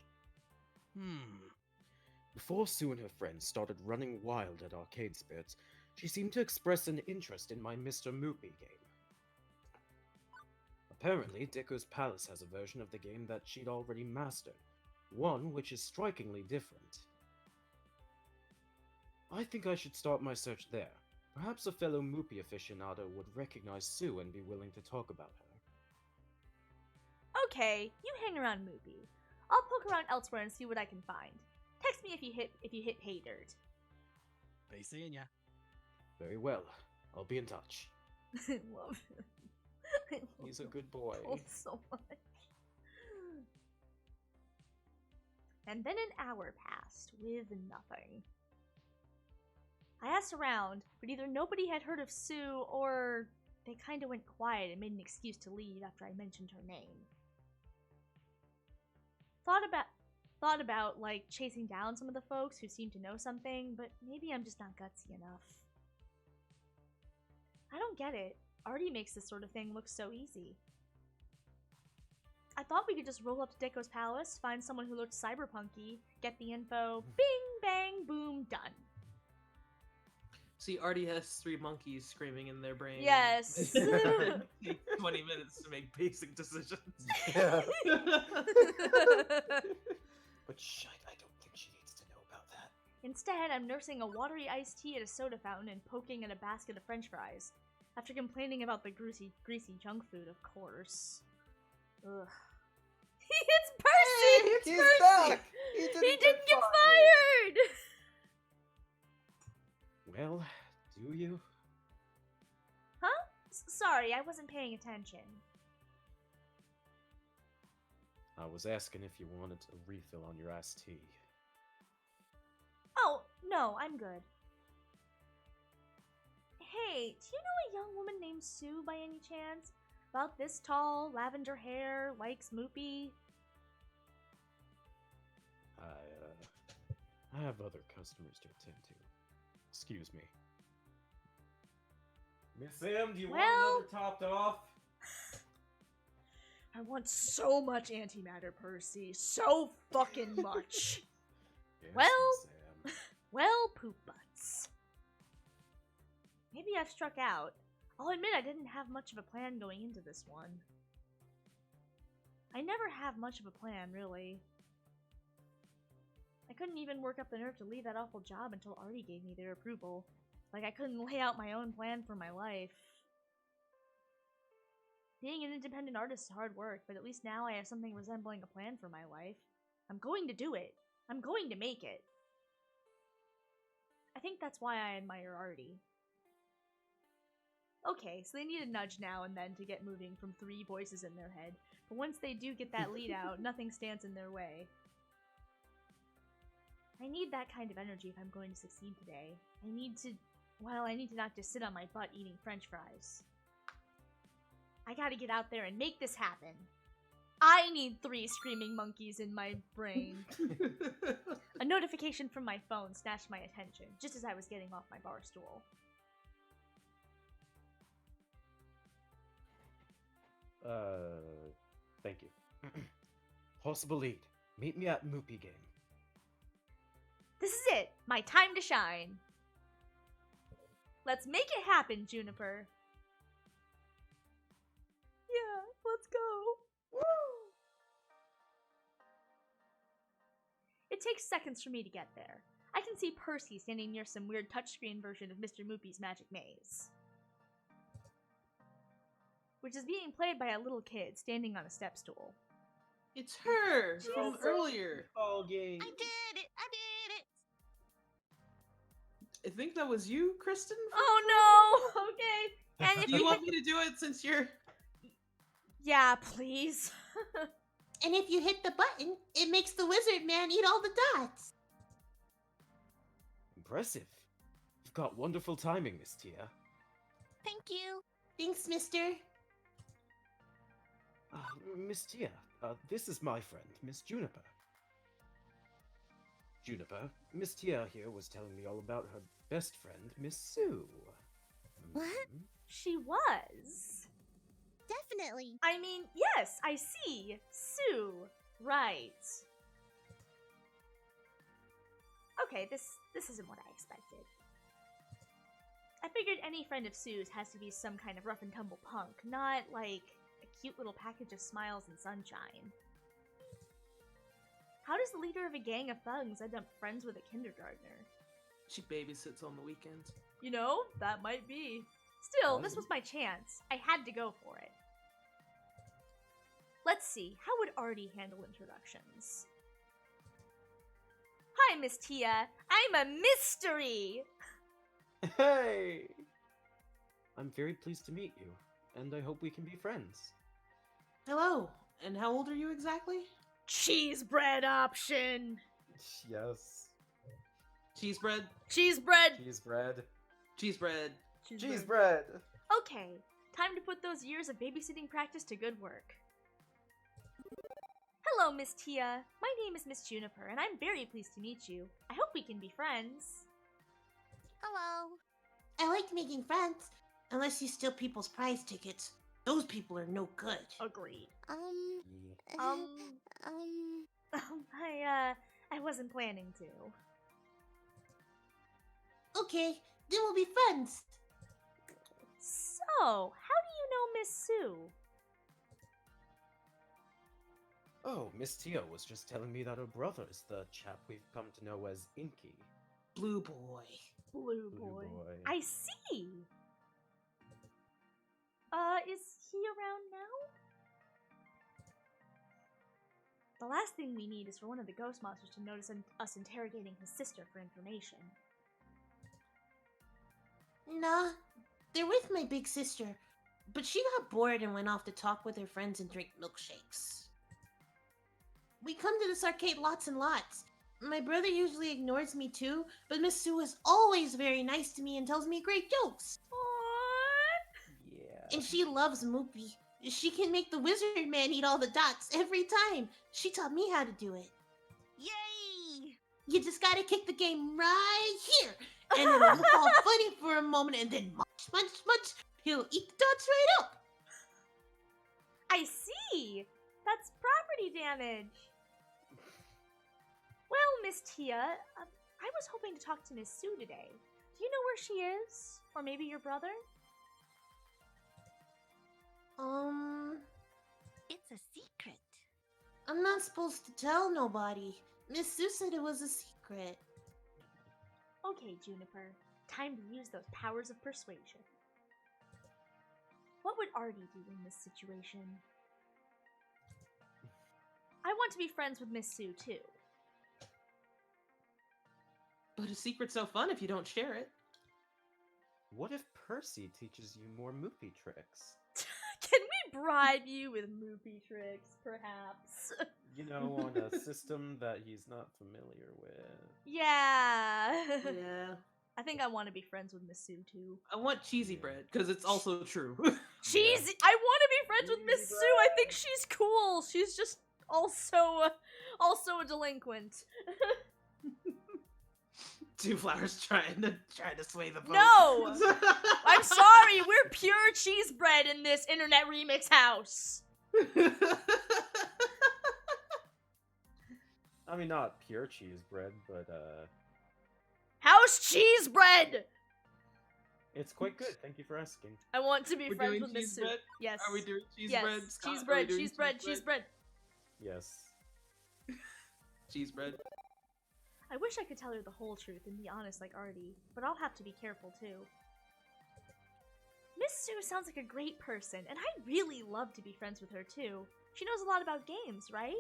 Before Sue and her friends started running wild at Arcade Spirits, she seemed to express an interest in my Mr. Moopy game. Apparently, Deco's Palace has a version of the game that she'd already mastered, one which is strikingly different. I think I should start my search there. Perhaps a fellow Moopy aficionado would recognize Sue and be willing to talk about her. Okay, you hang around Moopy. I'll poke around elsewhere and see what I can find. Text me if you hit pay dirt. Be seeing ya. Very well. I'll be in touch. I love him. I love He's a him good boy. so much. And then an hour passed with nothing. I asked around, but either nobody had heard of Sue or they kinda went quiet and made an excuse to leave after I mentioned her name. Thought about like chasing down some of the folks who seemed to know something, but maybe I'm just not gutsy enough. I don't get it. Artie makes this sort of thing look so easy. I thought we could just roll up to Deco's Palace, find someone who looked cyberpunky, get the info, bing, bang, boom, done. See, Artie has 3 monkeys screaming in their brain. Yes. It takes 20 minutes to make basic decisions. Yeah. But shite, I don't think she needs to know about that. Instead, I'm nursing a watery iced tea at a soda fountain and poking at a basket of french fries. After complaining about the greasy junk food, of course. Ugh. It's Percy! He's Percy! back! He didn't get fired! Well, do you? Huh? Sorry, I wasn't paying attention. I was asking if you wanted a refill on your iced tea. Oh, no, I'm good. Hey, do you know a young woman named Sue by any chance? About this tall, lavender hair, likes Moopy? I have other customers to attend to. Excuse me. Miss M, do you Well- want another topped off? I want so much antimatter, Percy. So fucking much. Yes, Well- Miss M. Well, poop butts. Maybe I've struck out. I'll admit I didn't have much of a plan going into this one. I never have much of a plan, really. I couldn't even work up the nerve to leave that awful job until Artie gave me their approval. Like I couldn't lay out my own plan for my life. Being an independent artist is hard work, but at least now I have something resembling a plan for my life. I'm going to do it. I'm going to make it. I think that's why I admire Artie. Okay, so they need a nudge now and then to get moving from 3 voices in their head. But once they do get that lead out, nothing stands in their way. I need that kind of energy if I'm going to succeed today. I need to not just sit on my butt eating french fries. I gotta get out there and make this happen. I need 3 screaming monkeys in my brain. A notification from my phone snatched my attention, just as I was getting off my bar stool. Thank you. Possible lead. Meet me at Moopy Game. This is it! My time to shine! Let's make it happen, Juniper! Yeah, let's go! Woo! It takes seconds for me to get there. I can see Percy standing near some weird touchscreen version of Mr. Moopy's Magic Maze, which is being played by a little kid standing on a step stool. It's her from Jesus. earlier. Ball game. I did it! I did it! I think that was you, Kristen. Oh no! Okay. And if Do you want me to do it since you're... Yeah, please. And if you hit the button, it makes the wizard man eat all the dots. Impressive. You've got wonderful timing, Miss Tia. Thank you. Thanks, mister. Miss Tia, this is my friend, Miss Juniper. Juniper, Miss Tia here was telling me all about her best friend, Miss Sue. What? Mhm. She was. Definitely. I mean, yes, I see. Sue. Right. Okay, this isn't what I expected. I figured any friend of Sue's has to be some kind of rough and tumble punk, not like a cute little package of smiles and sunshine. How does the leader of a gang of thugs end up friends with a kindergartner? She babysits on the weekends. You know, that might be. Still, this was my chance. I had to go for it. Let's see, how would Artie handle introductions? Hi, Miss Tia. I'm a mystery! Hey! I'm very pleased to meet you, and I hope we can be friends. Hello. And how old are you exactly? Cheese bread option! Yes. Cheese bread. Cheese bread! Cheese bread. Cheese bread. Cheese bread! Okay, time to put those years of babysitting practice to good work. Hello, Miss Tia. My name is Miss Juniper, and I'm very pleased to meet you. I hope we can be friends. Hello. I like making friends, unless you steal people's prize tickets. Those people are no good. Agreed. Yeah. I wasn't planning to. Okay, then we'll be friends. So, how do you know Miss Sue? Oh, Miss Tia was just telling me that her brother is the chap we've come to know as Inky. Blue boy. Blue Blue boy. boy. I see. Is he around now? The last thing we need is for one of the ghost monsters to notice us interrogating his sister for information. Nah, they're with my big sister, but she got bored and went off to talk with her friends and drink milkshakes. We come to this arcade lots and lots. My brother usually ignores me too, but Miss Sue is always very nice to me and tells me great jokes. Aww. Yeah. And she loves Moopy. She can make the wizard man eat all the dots every time. She taught me how to do it. Yay! You just gotta kick the game right here, and it'll look all funny for a moment, and then munch, he'll eat the dots right up. I see! That's property damage. Well, Miss Tia, I was hoping to talk to Miss Sue today. Do you know where she is? Or maybe your brother? It's a secret. I'm not supposed to tell nobody. Miss Sue said it was a secret. Okay, Juniper. Time to use those powers of persuasion. What would Artie do in this situation? I want to be friends with Miss Sue, too. But a secret's no fun if you don't share it. What if Percy teaches you more movie tricks? Can we bribe you with movie tricks, perhaps? You know, on a system that he's not familiar with. Yeah. Yeah. I think I want to be friends with Miss Sue, too. I want cheesy bread, because it's also true. Cheesy! I want to be friends with Miss Sue! I think she's cool! She's just also a delinquent. Two flowers trying to sway the vote. No! I'm sorry, we're pure cheese bread in this internet remix house. I mean, not pure cheese bread, but House cheese bread! it's quite good. Thank you for asking. I want to be We're friends doing with Miss cheese Sue. bread? Yes. Are we doing cheese yes. bread? Scott? Cheese Are we bread, doing cheese bread, cheese bread. Yes. Cheese bread. I wish I could tell her the whole truth and be honest like Artie, but I'll have to be careful too. Miss Sue sounds like a great person, and I'd really love to be friends with her too. She knows a lot about games, right?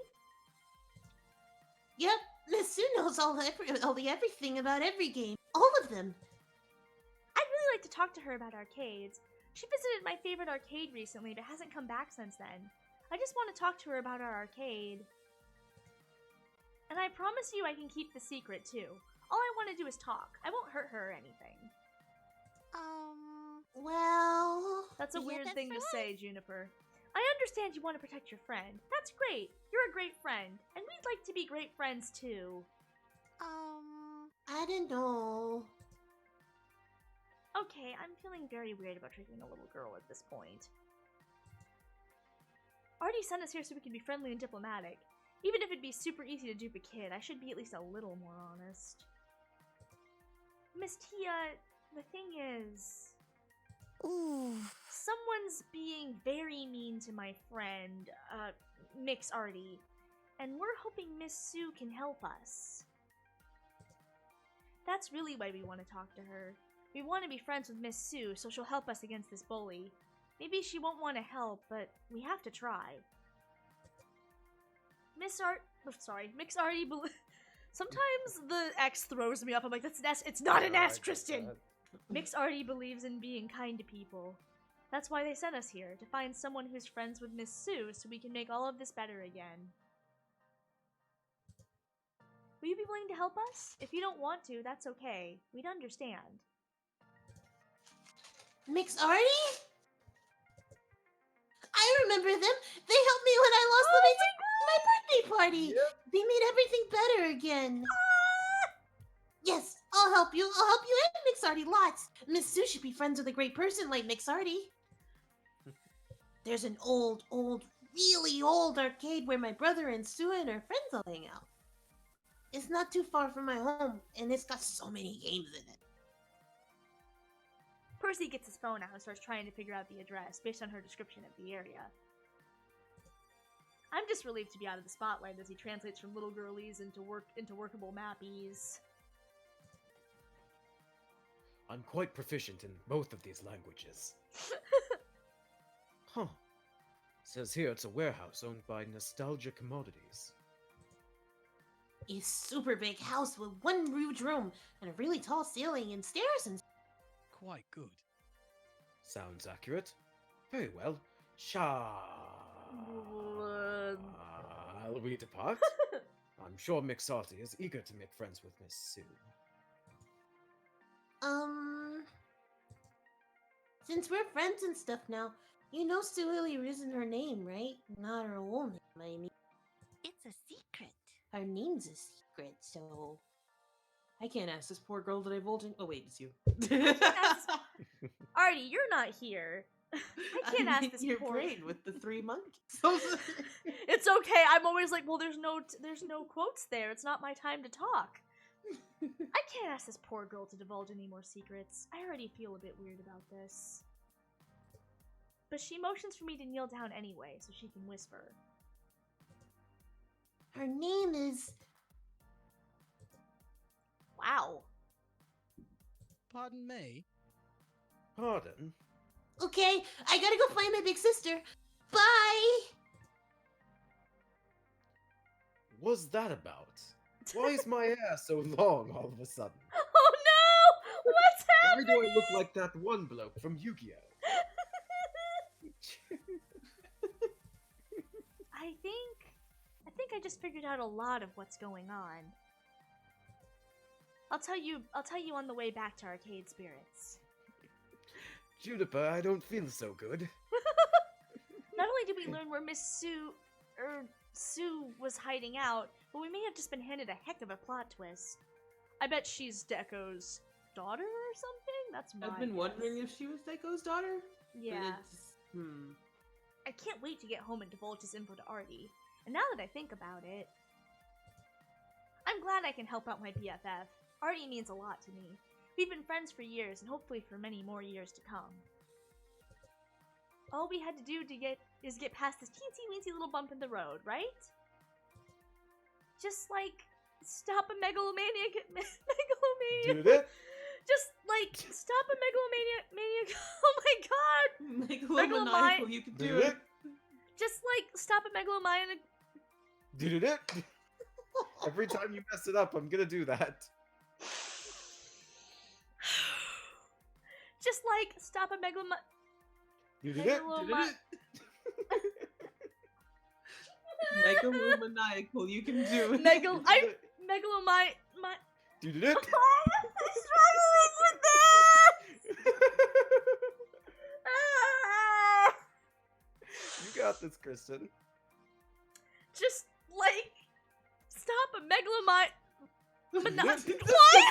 Yep, Miss Sue knows all the everything about every game. All of them. I'd really like to talk to her about arcades. She visited my favorite arcade recently, but hasn't come back since then. I just want to talk to her about our arcade. And I promise you I can keep the secret, too. All I want to do is talk. I won't hurt her or anything. Well... That's a Yeah, weird that's thing to right. say, Juniper. I understand you want to protect your friend. That's great. You're a great friend. And we'd like to be great friends, too. I don't know. Okay, I'm feeling very weird about tricking a little girl at this point. Artie sent us here so we can be friendly and diplomatic. Even if it'd be super easy to dupe a kid, I should be at least a little more honest. Miss Tia, the thing is... Ooh. Someone's being very mean to my friend, Mix Artie, and we're hoping Miss Sue can help us. That's really why we want to talk to her. We want to be friends with Miss Sue, so she'll help us against this bully. Maybe she won't want to help, but we have to try. Mix Artie. Sometimes the X throws me up. I'm like, that's an S. It's not an S, Kristen. Mix Artie believes in being kind to people. That's why they sent us here, to find someone who's friends with Miss Sue so we can make all of this better again. Will you be willing to help us? If you don't want to, that's okay. We'd understand. Mix Artie? I remember them. They helped me when I lost them at my birthday party. They made everything better again. Yes, I'll help you. I'll help you and Mix Artie lots. Miss Sue should be friends with a great person like Mix Artie. There's an old, really old arcade where my brother and Sue and her friends all hang out. It's not too far from my home, and it's got so many games in it. Percy gets his phone out and starts trying to figure out the address based on her description of the area. I'm just relieved to be out of the spotlight as he translates from little girlies into workable mappies. I'm quite proficient in both of these languages. Huh. Says here it's a warehouse owned by Nostalgia Commodities. A super big house with one huge room and a really tall ceiling and stairs and... Quite good. Sounds accurate. Very well. Shall we depart? I'm sure Mixarty is eager to make friends with Miss Sue. Since we're friends and stuff now, you know Sue Lily isn't her name, right? Not her whole name, I mean. It's a secret. Her name's a secret, so... I can't ask this poor girl to divulge. Oh wait, it's you. Artie, you're not here. I can't ask this your poor. brain with the 3 monkeys. It's okay. I'm always like, well, there's no quotes there. It's not my time to talk. I can't ask this poor girl to divulge any more secrets. I already feel a bit weird about this. But she motions for me to kneel down anyway, so she can whisper. Her name is. Wow. Pardon me? Pardon? Okay, I gotta go find my big sister. Bye! What's that about? Why is my hair so long all of a sudden? Oh no! What's Why happening? do I look like that one bloke from Yu-Gi-Oh? I think I just figured out a lot of what's going on. I'll tell you on the way back to Arcade Spirits. Juniper, I don't feel so good. Not only did we learn where Miss Sue was hiding out, but we may have just been handed a heck of a plot twist. I bet she's Deko's daughter or something? That's my I've been guess. wondering if she was Deko's daughter. but Yeah. it's- I can't wait to get home and divulge this info to Artie. And now that I think about it, I'm glad I can help out my BFF. Artie means a lot to me. We've been friends for years, and hopefully for many more years to come. All we had to do is get past this teensy-weensy little bump in the road, right? Just like stop a megalomaniac. Did it? Just like stop a megalomaniac. Oh my god! Megalomaniacal, you can do Did it. it? Just like stop a megalomaniac. Did it? Every time you mess it up, I'm gonna do that. Just like stop a megalomaniac. Did it? Megaloma- Megalomaniacal, you can do it. Megalomite. Did it? I'm struggling with this. Ah! You got this, Kristen. Just like stop a megalomite. Just skip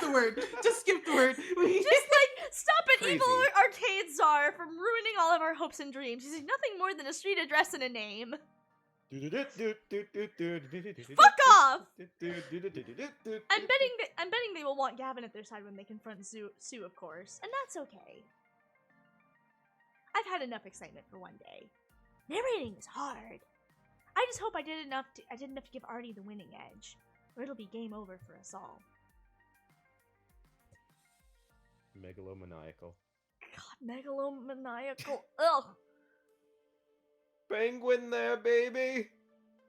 the word. Just skip the word. Just like stop an Crazy. evil arcade czar from ruining all of our hopes and dreams. He's nothing more than a street address and a name. Fuck off! I'm betting they will want Gavin at their side when they confront Sue, of course, and that's okay. I've had enough excitement for one day. Narrating is hard. I just hope I did enough to give Artie the winning edge, or it'll be game over for us all. Megalomaniacal. God, megalomaniacal. Ugh. Penguin there, baby!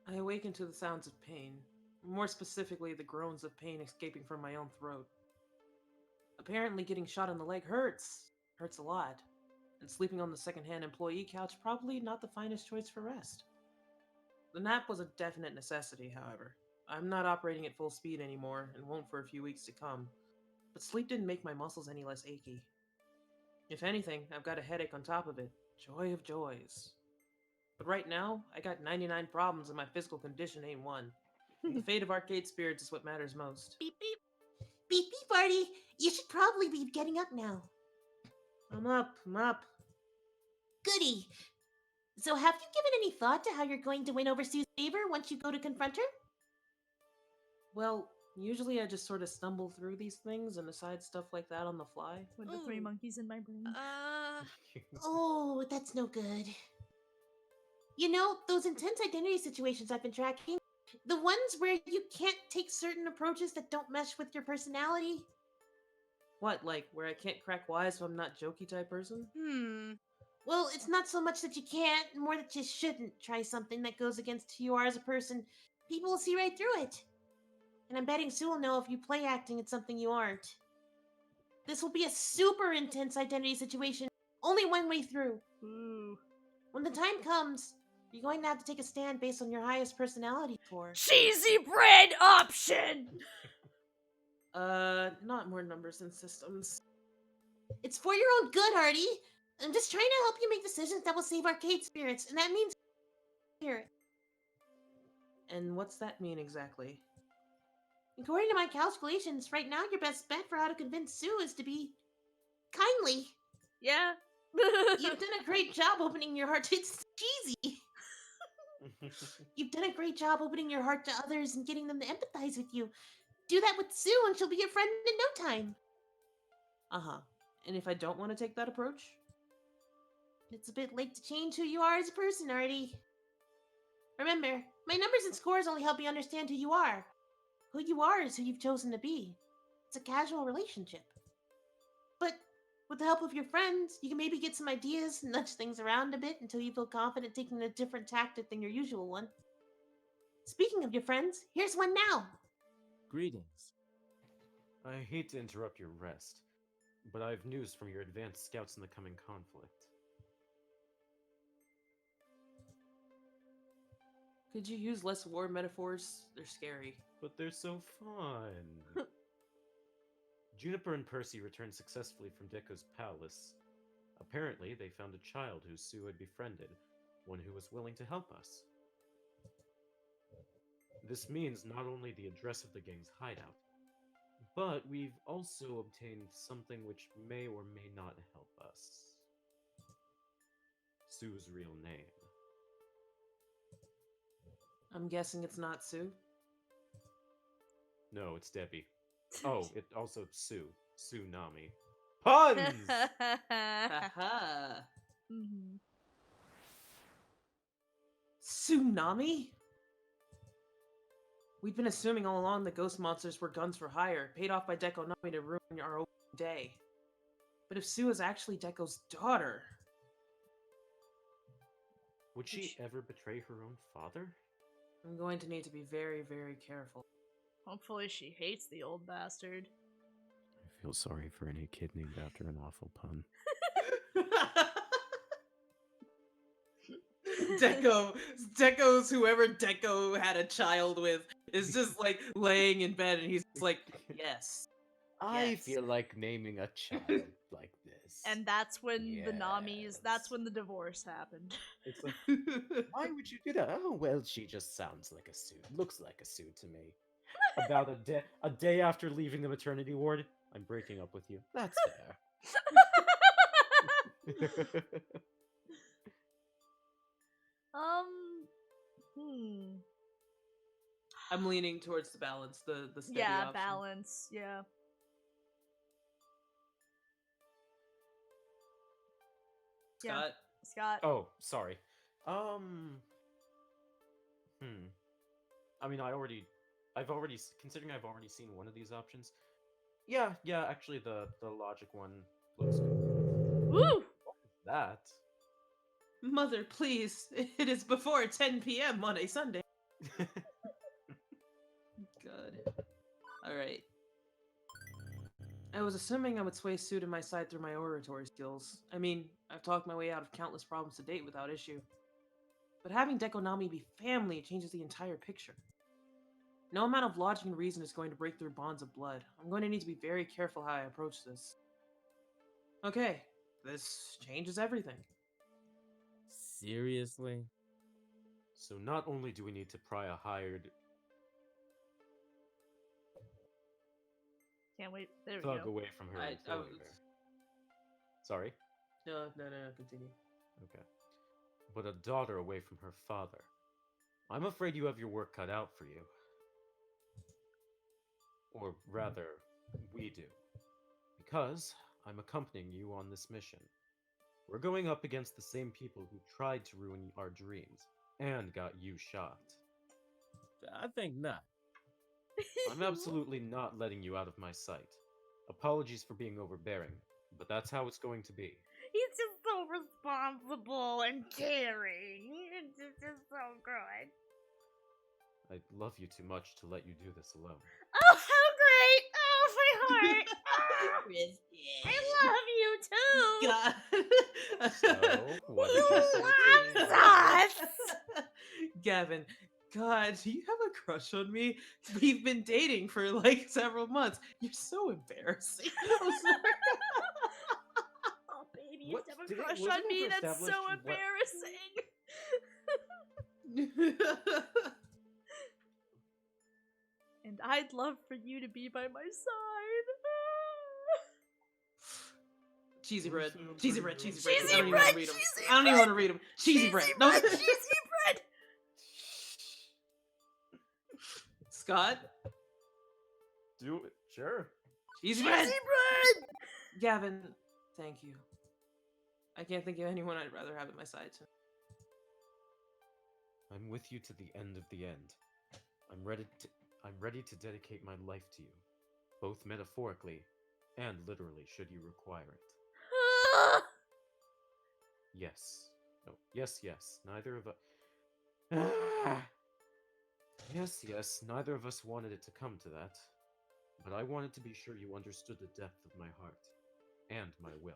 I awaken to the sounds of pain. More specifically, the groans of pain escaping from my own throat. Apparently, getting shot in the leg hurts. Hurts a lot. And sleeping on the second-hand employee couch probably not the finest choice for rest. The nap was a definite necessity, however. I'm not operating at full speed anymore, and won't for a few weeks to come. But sleep didn't make my muscles any less achy. If anything, I've got a headache on top of it. Joy of joys. But right now, I got 99 problems and my physical condition ain't one. The fate of Arcade Spirits is what matters most. Beep beep. Beep beep, Artie. You should probably be getting up now. I'm up. Goody. So have you given any thought to how you're going to win over Sue's favor once you go to confront her? Well, usually I just sort of stumble through these things and decide stuff like that on the fly. With the three Ooh. monkeys in my brain. Oh, that's no good. You know, those intense identity situations I've been tracking, the ones where you can't take certain approaches that don't mesh with your personality. What, like, where I can't crack wise so I'm not jokey type person? Well, it's not so much that you can't, more that you shouldn't try something that goes against who you are as a person. People will see right through it. And I'm betting Sue will know if you play acting it's something you aren't. This will be a super intense identity situation, only one way through. Ooh. When the time comes, you're going to have to take a stand based on your highest personality score. Cheesy bread option! Not more numbers and systems. It's for your own good, Artie. I'm just trying to help you make decisions that will save Arcade Spirits, and that means spirit. And what's that mean exactly? According to my calculations, right now your best bet for how to convince Sue is to be kindly. Yeah. You've done a great job opening your heart. It's cheesy. You've done a great job opening your heart to others and getting them to empathize with you. Do that with Sue and she'll be your friend in no time. Uh-huh. And if I don't want to take that approach? It's a bit late to change who you are as a person, Artie. Remember, my numbers and scores only help me understand who you are. Who you are is who you've chosen to be. It's a casual relationship. But with the help of your friends, you can maybe get some ideas and nudge things around a bit until you feel confident taking a different tactic than your usual one. Speaking of your friends, here's one now. Greetings. I hate to interrupt your rest, but I have news from your advanced scouts in the coming conflict. Could you use less war metaphors? They're scary. But they're so fun. Juniper and Percy returned successfully from Deco's palace. Apparently, they found a child who Sue had befriended, one who was willing to help us. This means not only the address of the gang's hideout, but we've also obtained something which may or may not help us. Sue's real name. I'm guessing it's not Sue. No, it's Debbie. Oh, it also Sue. Tsunami. Puns! Haha. Mhm. Tsunami? We'd been assuming all along the ghost monsters were guns for hire, paid off by Deco Nami to ruin our opening day. But if Sue is actually Deco's daughter... Would she ever betray her own father? I'm going to need to be very, very careful. Hopefully she hates the old bastard. I feel sorry for any kid named after an awful pun. Deco's whoever Deco had a child with is just like laying in bed and he's like, yes. I Yes. feel like naming a child like this. And that's when the Namis, that's Yes. when the divorce happened. It's like, why would you do that? Oh, well, she just sounds like a suit. Looks like a suit to me. About a day after leaving the maternity ward, I'm breaking up with you. That's fair. I'm leaning towards the balance, the steady Yeah, option. balance, yeah. Yeah, Scott? Scott. Oh, sorry. I mean, considering I've already seen one of these options. Yeah, actually, the logic one looks good. Woo! That. Mother, please. It is before 10 p.m. on a Sunday. Good. Alright. I was assuming I would sway Sue to my side through my oratory skills. I mean, I've talked my way out of countless problems to date without issue. But having Deco Nami be family changes the entire picture. No amount of logic and reason is going to break through bonds of blood. I'm going to need to be very careful how I approach this. Okay, this changes everything. Seriously? So not only do we need to pry a hired Can't wait. There we thug go. away from her employer. Sorry? No, continue. Okay. But a daughter away from her father. I'm afraid you have your work cut out for you. Or rather, we do. Because I'm accompanying you on this mission. We're going up against the same people who tried to ruin our dreams and got you shot. I think not. I'm absolutely not letting you out of my sight. Apologies for being overbearing, but that's how it's going to be. He's just so responsible and caring. It's just so good. I love you too much to let you do this alone. Oh, how great! Oh, my heart! I love you too! God. So, what did you say to me? Loves us! Gavin, God, do you have a crush on me? We've been dating for like several months. You're so embarrassing. I'm sorry. Oh, baby, you What? have a Did it- crush wasn't on me? it That's so established what- embarrassing. And I'd love for you to be by my side. Cheesy bread. Cheesy bread. Cheesy bread. Cheesy I don't even bread, want to read them. cheesy I don't even bread, want to read them. Cheesy bread. No. Cheesy bread! Scott? Do it. Sure. Cheesy Cheesy bread! bread! Gavin, thank you. I can't think of anyone I'd rather have at my side. I'm with you to the end of the end. I'm ready to dedicate my life to you, both metaphorically and literally should you require it. Yes. No. Yes, yes. Neither of us. Yes, neither of us wanted it to come to that. But I wanted to be sure you understood the depth of my heart and my will.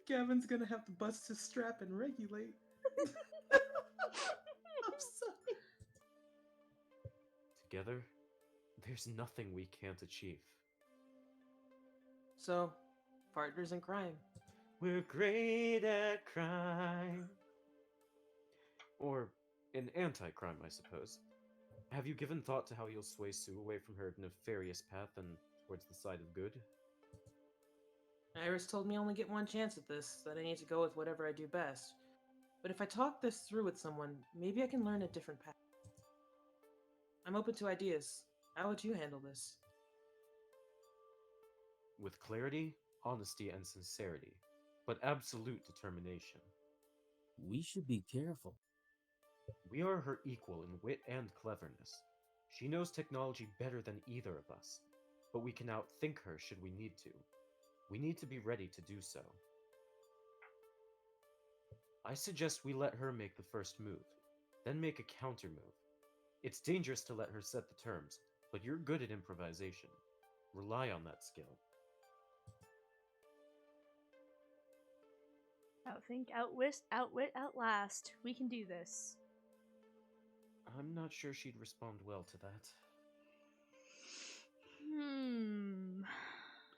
Gavin's gonna have to bust his strap and regulate. I'm sorry. Together, there's nothing we can't achieve. So, partners in crime. We're great at crime. Or in anti-crime, I suppose. Have you given thought to how you'll sway Sue away from her nefarious path and towards the side of good? Iris told me I only get one chance at this, that I need to go with whatever I do best. But if I talk this through with someone, maybe I can learn a different path. I'm open to ideas. How would you handle this? With clarity, honesty, and sincerity, but absolute determination. We should be careful. We are her equal in wit and cleverness. She knows technology better than either of us, but we can outthink her should we need to. We need to be ready to do so. I suggest we let her make the first move, then make a counter move. It's dangerous to let her set the terms, but you're good at improvisation. Rely on that skill. Outthink, outwit, outlast. We can do this. I'm not sure she'd respond well to that.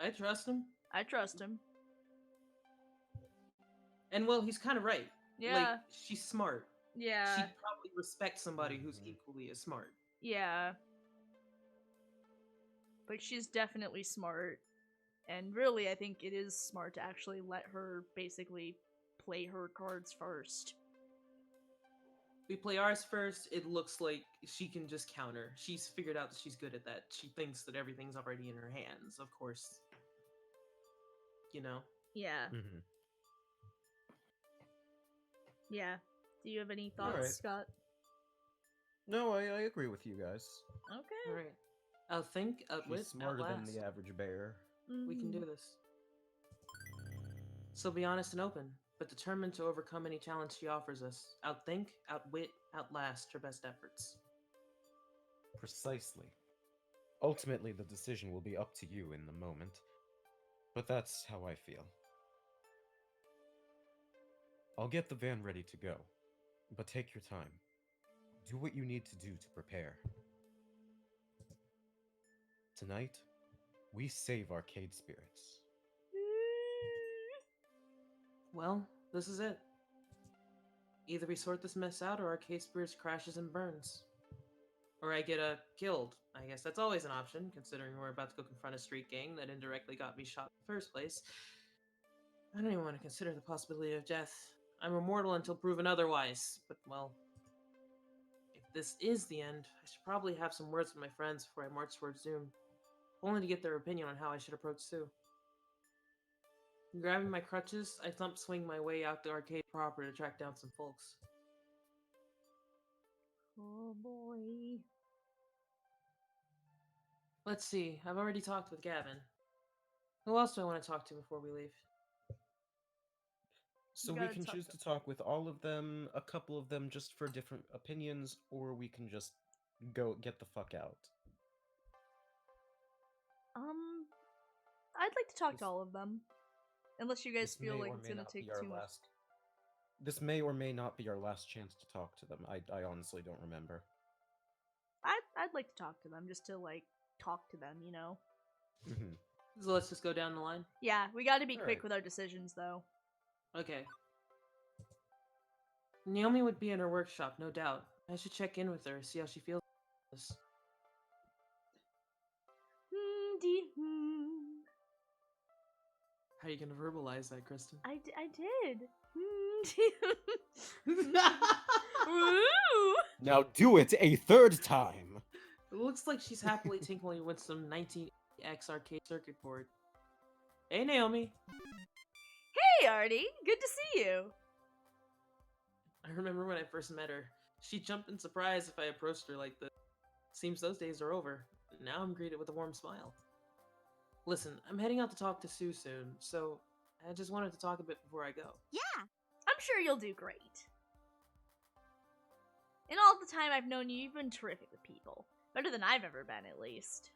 I trust him. I trust him. And well, he's kind of right. Yeah. Like, she's smart. Yeah. She'd probably respect somebody who's equally as smart. Yeah. But she's definitely smart. And really, I think it is smart to actually let her basically play her cards first. We play ours first, it looks like she can just counter. She's figured out that she's good at that. She thinks that everything's already in her hands, of course. You know? Yeah. Mm-hmm. Yeah. Do you have any thoughts, Alright. Scott? No, I agree with you guys. Okay. Alright. Outthink, outwit, She's smarter than outlast. the average bear. We can do this. So be honest and open, but determined to overcome any challenge she offers us. Outthink, outwit, outlast her best efforts. Precisely. Ultimately, the decision will be up to you in the moment, but that's how I feel. I'll get the van ready to go, but take your time. Do what you need to do to prepare. Tonight, we save arcade spirits. Well, this is it. Either we sort this mess out or Arcade Spirits crashes and burns. Or I get killed. I guess that's always an option, considering we're about to go confront a street gang that indirectly got me shot in the first place. I don't even want to consider the possibility of death. I'm immortal until proven otherwise, but well, if this is the end, I should probably have some words with my friends before I march towards Doom, only to get their opinion on how I should approach Sue. Grabbing my crutches, I thump swing my way out the arcade proper to track down some folks. Oh boy. Let's see, I've already talked with Gavin. Who else do I want to talk to before we leave? So You we gotta can talk choose to- to talk with all of them, a couple of them just for different opinions, or we can just go get the fuck out. I'd like to talk This- to all of them. Unless you guys This feel may like or it's may gonna not be take our too much. last- This may or may not be our last chance to talk to them. I honestly don't remember. I'd like to talk to them just to like talk to them, you know. Mhm. So let's just go down the line. Yeah, we got to be quick Alright. with our decisions though. Okay. Naomi would be in her workshop, no doubt. I should check in with her, see how she feels about this. How are you gonna verbalize that, Kristen? I did. Woo! Now do it a third time! It looks like she's happily tinkling with some 19X arcade circuit board. Hey, Naomi. Hey, Artie. Good to see you. I remember when I first met her. She jumped in surprise if I approached her like this. Seems those days are over. Now I'm greeted with a warm smile. Listen, I'm heading out to talk to Sue soon, so I just wanted to talk a bit before I go. Yeah. I'm sure you'll do great. In all the time I've known you, you've been terrific with people. Better than I've ever been, at least.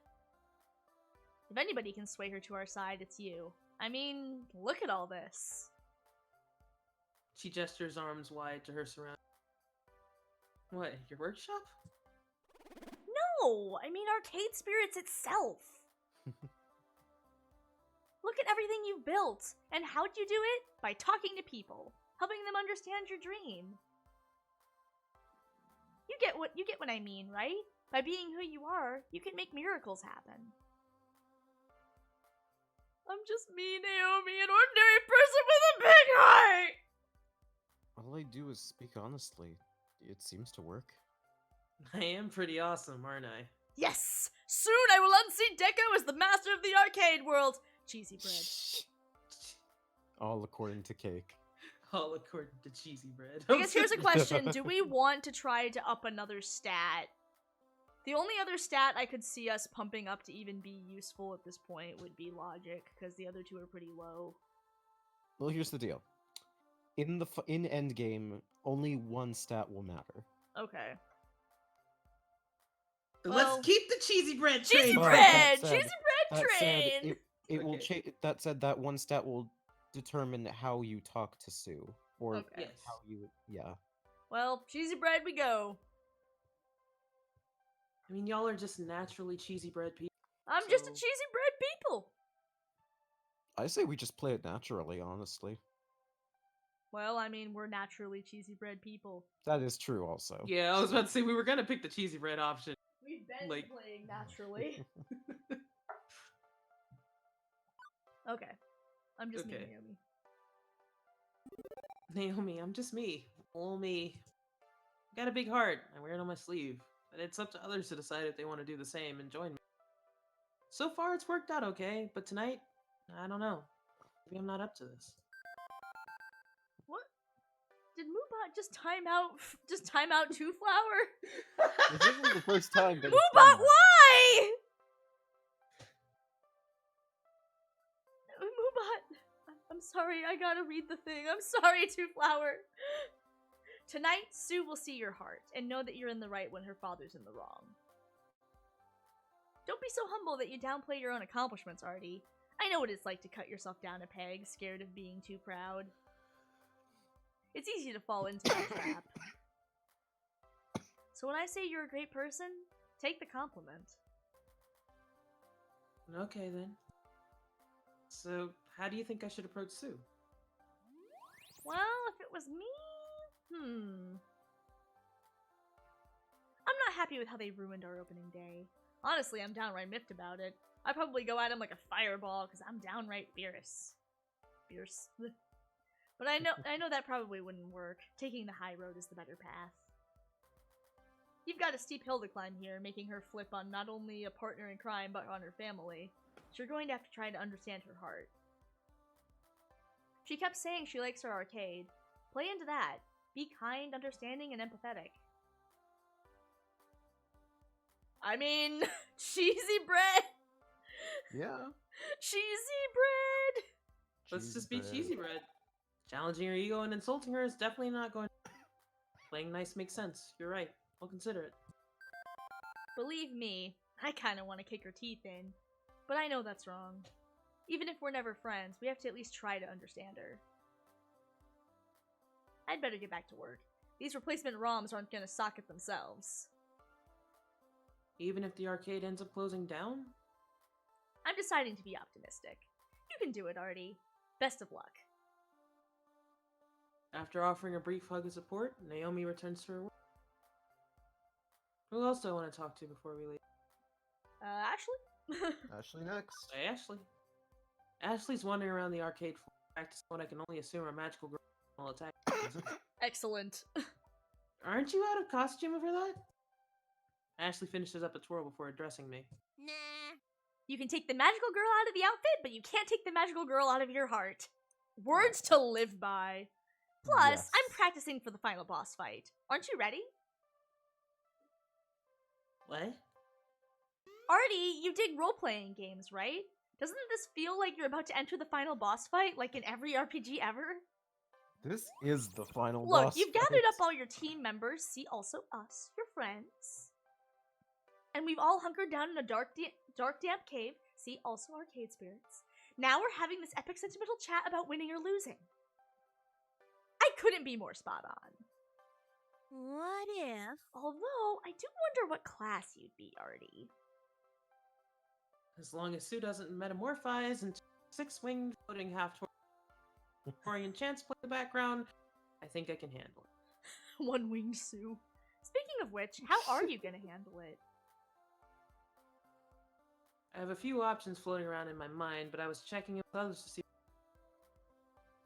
If anybody can sway her to our side, it's you. I mean, look at all this. She gestures arms wide to her surroundings. What, your workshop? No! I mean Arcade Spirits itself. Look at everything you've built. And how'd you do it? By talking to people. Helping them understand your dream. You get what I mean, right? By being who you are, you can make miracles happen. I'm just me, Naomi, an ordinary person with a big heart! All I do is speak honestly. It seems to work. I am pretty awesome, aren't I? Yes! Soon I will unseat Deco as the master of the arcade world! Cheesy bread. All according to Cake. All according to cheesy bread. I guess here's a question. Do we want to try to up another stat? The only other stat I could see us pumping up to even be useful at this point would be logic, because the other two are pretty low. Well, here's the deal. In endgame, only one stat will matter. Okay. Let's keep the cheesy bread train. Cheesy But bread! that said- Cheesy bread That said, train! it will Okay. change. That said, that one stat will determine how you talk to Sue, or Okay. Yes. how you. Yeah. Well, cheesy bread we go. I mean, y'all are just naturally cheesy bread people. I'm just a So- cheesy bread people. I say we just play it naturally. Honestly, Well, I mean, we're naturally cheesy bread people. that is true. Also. Yeah, I was about to say we were gonna pick the cheesy bread option. We've been Like- playing naturally. Okay. I'm just me, Okay. Naomi. Naomi, I'm just me. Little me. Got a big heart. I wear it on my sleeve. But it's up to others to decide if they want to do the same and join me. So far, it's worked out okay, but tonight, I don't know. Maybe I'm not up to this. What? Did Moobot just time out Two Flower? This isn't the first time. That it's Moobot, done that. why? Moobot, I'm sorry, I gotta read the thing. I'm sorry, Two Flower. Tonight, Sue will see your heart and know that you're in the right when her father's in the wrong. Don't be so humble that you downplay your own accomplishments, Artie. I know what it's like to cut yourself down a peg, scared of being too proud. It's easy to fall into that trap. So when I say you're a great person, take the compliment. Okay, then. So, how do you think I should approach Sue? Well, if it was me... I'm not happy with how they ruined our opening day. Honestly, I'm downright miffed about it. I'd probably go at him like a fireball, because I'm downright fierce. Fierce. But I know that probably wouldn't work. Taking the high road is the better path. You've got a steep hill to climb here, making her flip on not only a partner in crime, but on her family. So you're going to have to try to understand her heart. She kept saying she likes her arcade. Play into that. Be kind, understanding, and empathetic. I mean, cheesy bread! Yeah. Cheesy bread! Let's just be bread. cheesy bread. Challenging her ego and insulting her is definitely not going. Playing nice makes sense. You're right. I'll consider it. Believe me, I kinda want to kick her teeth in. But I know that's wrong. Even if we're never friends, we have to at least try to understand her. I'd better get back to work. These replacement ROMs aren't gonna socket themselves. Even if the arcade ends up closing down? I'm deciding to be optimistic. You can do it, Artie. Best of luck. After offering a brief hug of support, Naomi returns to her work. Who else do I want to talk to before we leave? Ashley? Ashley next. Hey, Ashley. Ashley's wandering around the arcade floor, practicing what I can only assume are magical girl attack. Excellent. Aren't you out of costume for that? Ashley finishes up a twirl before addressing me. Nah. You can take the magical girl out of the outfit, but you can't take the magical girl out of your heart. Words to live by. Plus, Yes. I'm practicing for the final boss fight. Aren't you ready? What? Artie, you dig role-playing games, right? Doesn't this feel like you're about to enter the final boss fight, like in every RPG ever? This is the final Look, boss you've fight. gathered up all your team members, see also us, your friends. And we've all hunkered down in a dark, damp cave, see also arcade spirits. Now we're having this epic sentimental chat about winning or losing. I couldn't be more spot on. What if? Although, I do wonder what class you'd be, Artie. As long as Sue doesn't metamorphise into six-winged floating half-Torian chance play in the background, I think I can handle it. One-winged Sue. Speaking of which, how are you gonna handle it? I have a few options floating around in my mind, but I was checking with others to see.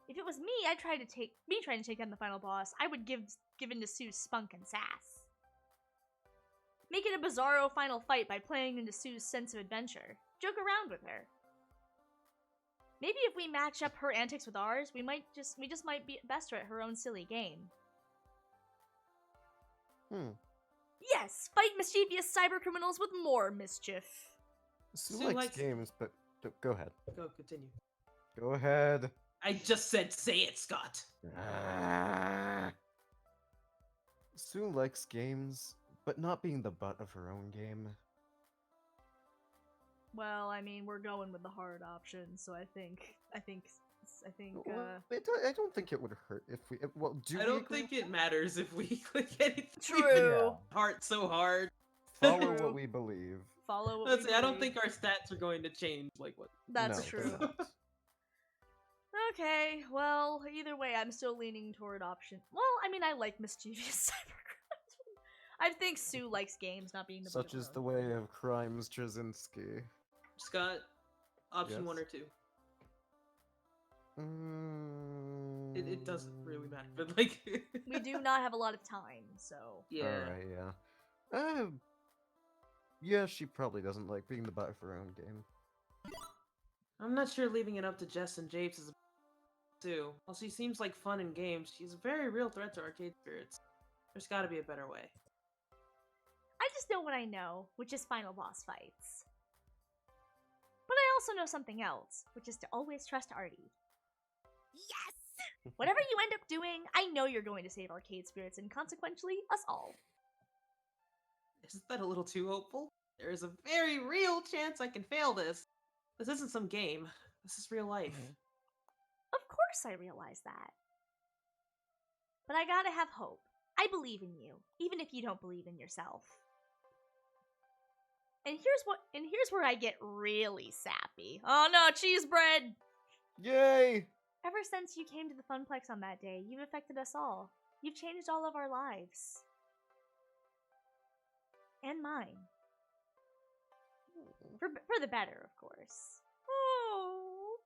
If it was me, I'd trying to take on the final boss, I would give in to Sue's spunk and sass. Make it a bizarro final fight by playing into Sue's sense of adventure. Joke around with her. Maybe if we match up her antics with ours, we just might be best at her own silly game. Yes, fight mischievous cyber criminals with more mischief. Sue Sue likes likes- games, but go ahead. Go, continue. Go ahead. I just said say it, Scott. Sue likes games, but not being the butt of her own game. Well, I mean, we're going with the hard option, so I think. Well, I don't think it would hurt if we. Well, do I we don't agree think with it matters if we click anything. True. Heart so hard. Follow True. what we believe. Follow what Let's we say, I don't believe. think our stats are going to change. Like what? That's No, true. they're not. Okay, well, either way, I'm still leaning toward option. Well, I mean, I like mischievous cybercrime. I think Sue likes games, not being the butt Such of is her the own. way of crimes, Trzynski. Scott, option Yes? 1 or 2. It doesn't really matter, but like. We do not have a lot of time, so. Yeah. Alright, yeah. Yeah, she probably doesn't like being the butt of her own game. I'm not sure leaving it up to Jess and Japes is too. While she seems like fun in games, she's a very real threat to arcade spirits. There's got to be a better way. I just know what I know, which is final boss fights. But I also know something else, which is to always trust Artie. Yes! Whatever you end up doing, I know you're going to save arcade spirits and consequently, us all. Isn't that a little too hopeful? There is a very real chance I can fail this. This isn't some game. This is real life. Of course I realize that. But I gotta have hope. I believe in you, even if you don't believe in yourself. And here's where I get really sappy. Oh no, cheese bread! Yay! Ever since you came to the Funplex on that day, you've affected us all. You've changed all of our lives. And mine. For the better, of course. Oh.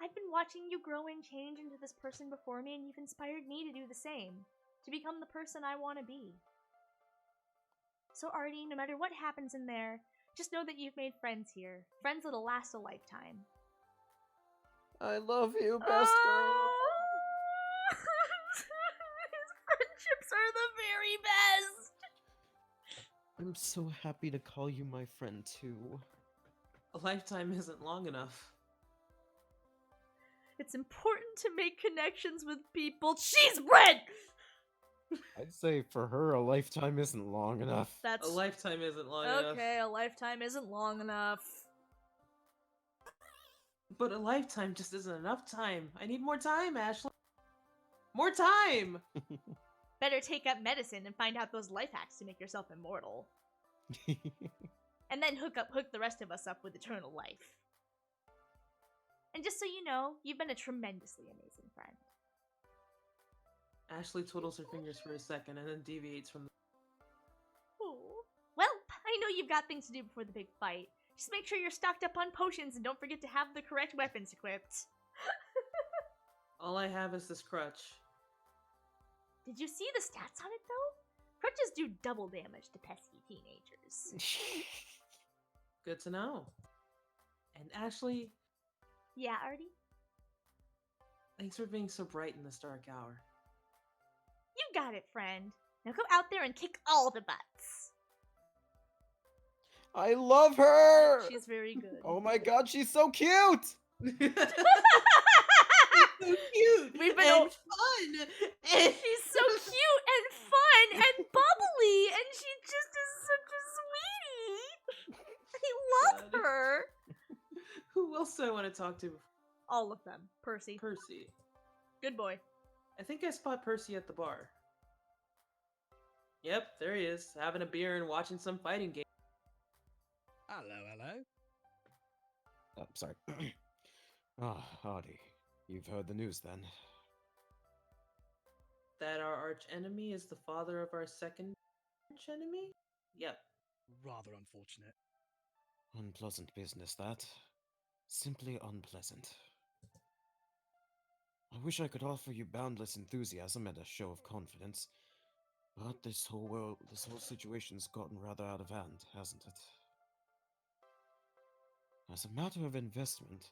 I've been watching you grow and change into this person before me, and you've inspired me to do the same. To become the person I want to be. So Artie, no matter what happens in there, just know that you've made friends here. Friends that'll last a lifetime. I love you, best girl. His friendships are the very best! I'm so happy to call you my friend too. A lifetime isn't long enough. It's important to make connections with people. Cheese bread! I'd say for her, a lifetime isn't long enough. That's A lifetime isn't long enough. okay. A lifetime isn't long enough. But a lifetime just isn't enough time. I need more time, Ashley. More time! Better take up medicine and find out those life hacks to make yourself immortal, and then hook the rest of us up with eternal life. And just so you know, you've been a tremendously amazing friend. Ashley twiddles her fingers for a second and then deviates from the. Ooh. Well, I know you've got things to do before the big fight. Just make sure you're stocked up on potions and don't forget to have the correct weapons equipped. All I have is this crutch. Did you see the stats on it, though? Crutches do double damage to pesky teenagers. Good to know. And Ashley, Yeah, Artie? thanks for being so bright in this dark hour. You got it, friend. Now go out there and kick all the butts. I love her. She's very good. Oh my god, she's so cute. So cute We've been and o- fun. And She's so cute and fun and bubbly, and she just is such a sweetie. I love God. her. Who else do I want to talk to? All of them. Percy. Percy. Good boy. I think I spot Percy at the bar. Yep, there he is, having a beer and watching some fighting game. Hello. Sorry. Ah, Artie, you've heard the news then. That our arch enemy is the father of our second arch enemy? Yep. Rather unfortunate. Unpleasant business, that. Simply unpleasant. I wish I could offer you boundless enthusiasm and a show of confidence, but this whole situation's gotten rather out of hand, hasn't it? As a matter of investment,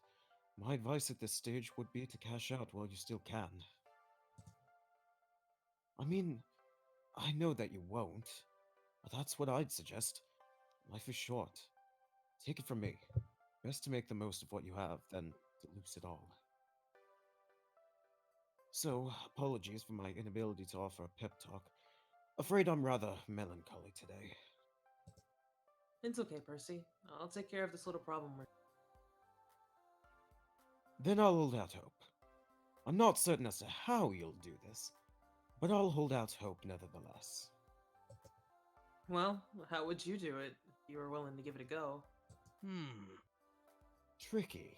my advice at this stage would be to cash out while you still can. I mean, I know that you won't, but that's what I'd suggest. Life is short. Take it from me. Best to make the most of what you have than to lose it all. So, apologies for my inability to offer a pep talk. Afraid I'm rather melancholy today. It's okay, Percy. I'll take care of this little problem. Then I'll hold out hope. I'm not certain as to how you'll do this, but I'll hold out hope nevertheless. Well, how would you do it if you were willing to give it a go? Tricky.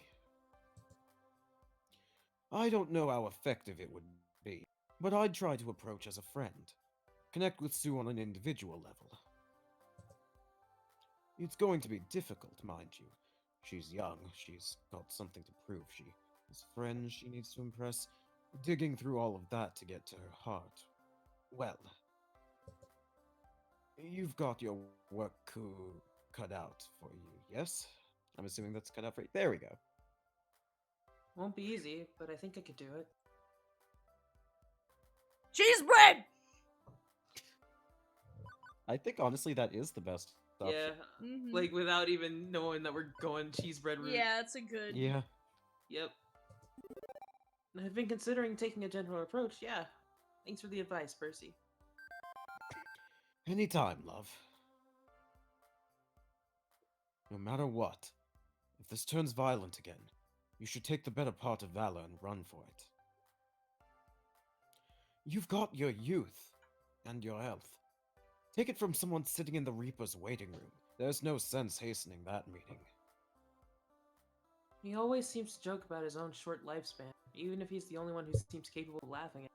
I don't know how effective it would be, but I'd try to approach as a friend. Connect with Sue on an individual level. It's going to be difficult, mind you. She's young, she's got something to prove, she has friends she needs to impress. Digging through all of that to get to her heart. Well, you've got your work cut out for you, yes? I'm assuming that's cut out for you. There we go. Won't be easy, but I think I could do it. Cheese bread! I think honestly that is the best option. Yeah, Mhm. like without even knowing that we're going cheese bread route. Yeah, it's a good. Yeah. Yep. I've been considering taking a gentle approach, yeah. Thanks for the advice, Percy. Anytime, love. No matter what, if this turns violent again, you should take the better part of valor and run for it. You've got your youth and your health. Take it from someone sitting in the Reaper's waiting room. There's no sense hastening that meeting. He always seems to joke about his own short lifespan, even if he's the only one who seems capable of laughing at it.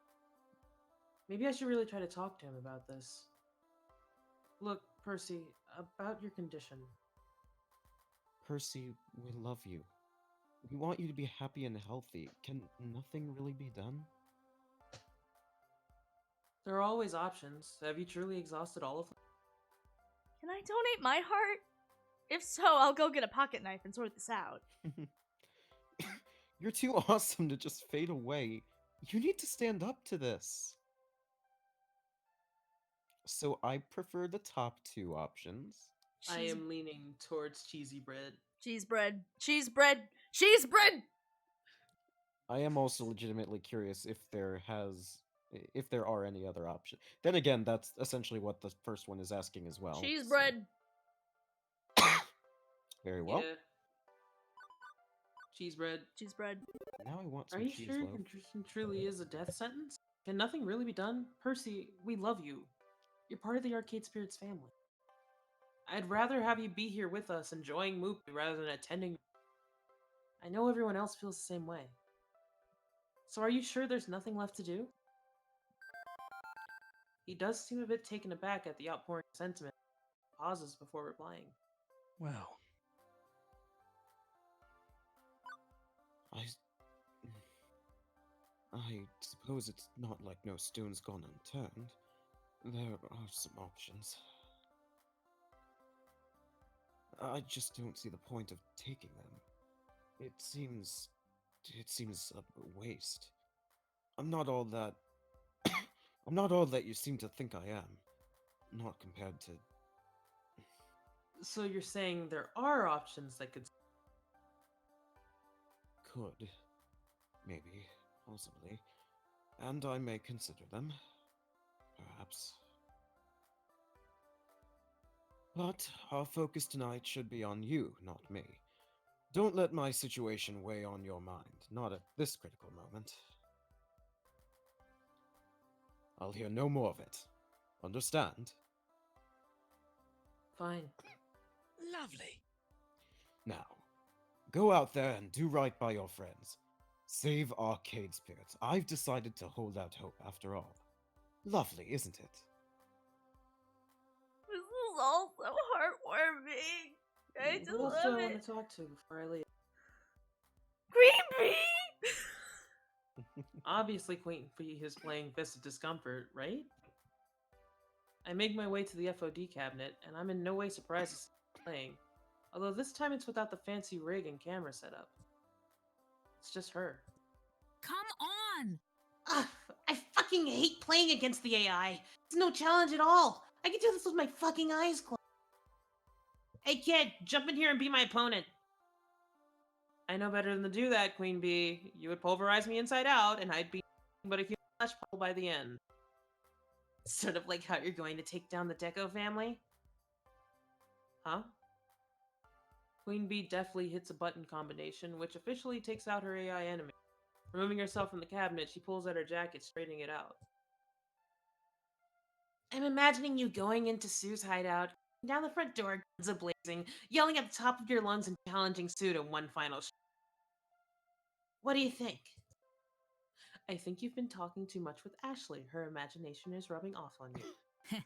Maybe I should really try to talk to him about this. Look, Percy, about your condition. Percy, we love you. We want you to be happy and healthy. Can nothing really be done? There are always options. Have you truly exhausted all of them? Can I donate my heart? If so, I'll go get a pocket knife and sort this out. You're too awesome to just fade away. You need to stand up to this. So I prefer the top two options. I am leaning towards cheesy bread. Cheese bread. Cheese bread. Cheese bread! I am also legitimately curious if there are any other options. Then again, that's essentially what the first one is asking as well. Cheese so- bread. Very well. Yeah. Cheese bread. Cheese bread. Now I want Are some you cheese sure your loaf. condition truly is a death sentence? Can nothing really be done? Percy, we love you. You're part of the Arcade Spirits family. I'd rather have you be here with us enjoying Moopy rather than attending. I know everyone else feels the same way. So are you sure there's nothing left to do? He does seem a bit taken aback at the outpouring sentiment. Pauses before replying. Well, I suppose it's not like no stone's gone unturned. There are some options. I just don't see the point of taking them. It seems a waste. I'm not all that I'm not all that you seem to think I am. Not compared to So you're saying there are options that could. could. Maybe, possibly. And I may consider them. Perhaps. But our focus tonight should be on you, not me. Don't let my situation weigh on your mind, not at this critical moment. I'll hear no more of it. Understand? Fine. Lovely. Now, go out there and do right by your friends. Save Arcade Spirits. I've decided to hold out hope after all. Lovely, isn't it? This is all so heartwarming. I just Who else love do I want it. to talk to before I leave? Green Bee! Obviously, Queen Bee is playing Fist of Discomfort, right? I make my way to the FOD cabinet, and I'm in no way surprised to see her playing. Although this time it's without the fancy rig and camera setup. It's just her. Come on! Ugh, I fucking hate playing against the AI. It's no challenge at all. I can do this with my fucking eyes closed. Hey kid, jump in here and be my opponent. I know better than to do that, Queen Bee. You would pulverize me inside out, and I'd be but a human flesh puddle by the end. Sort of like how you're going to take down the Deco family? Huh? Queen Bee deftly hits a button combination, which officially takes out her AI enemy. Removing herself from the cabinet, she pulls out her jacket, straightening it out. I'm imagining you going into Sue's hideout, down the front door, guns a-blazing, yelling at the top of your lungs and challenging Sue to one final shot. What do you think? I think you've been talking too much with Ashley. Her imagination is rubbing off on you.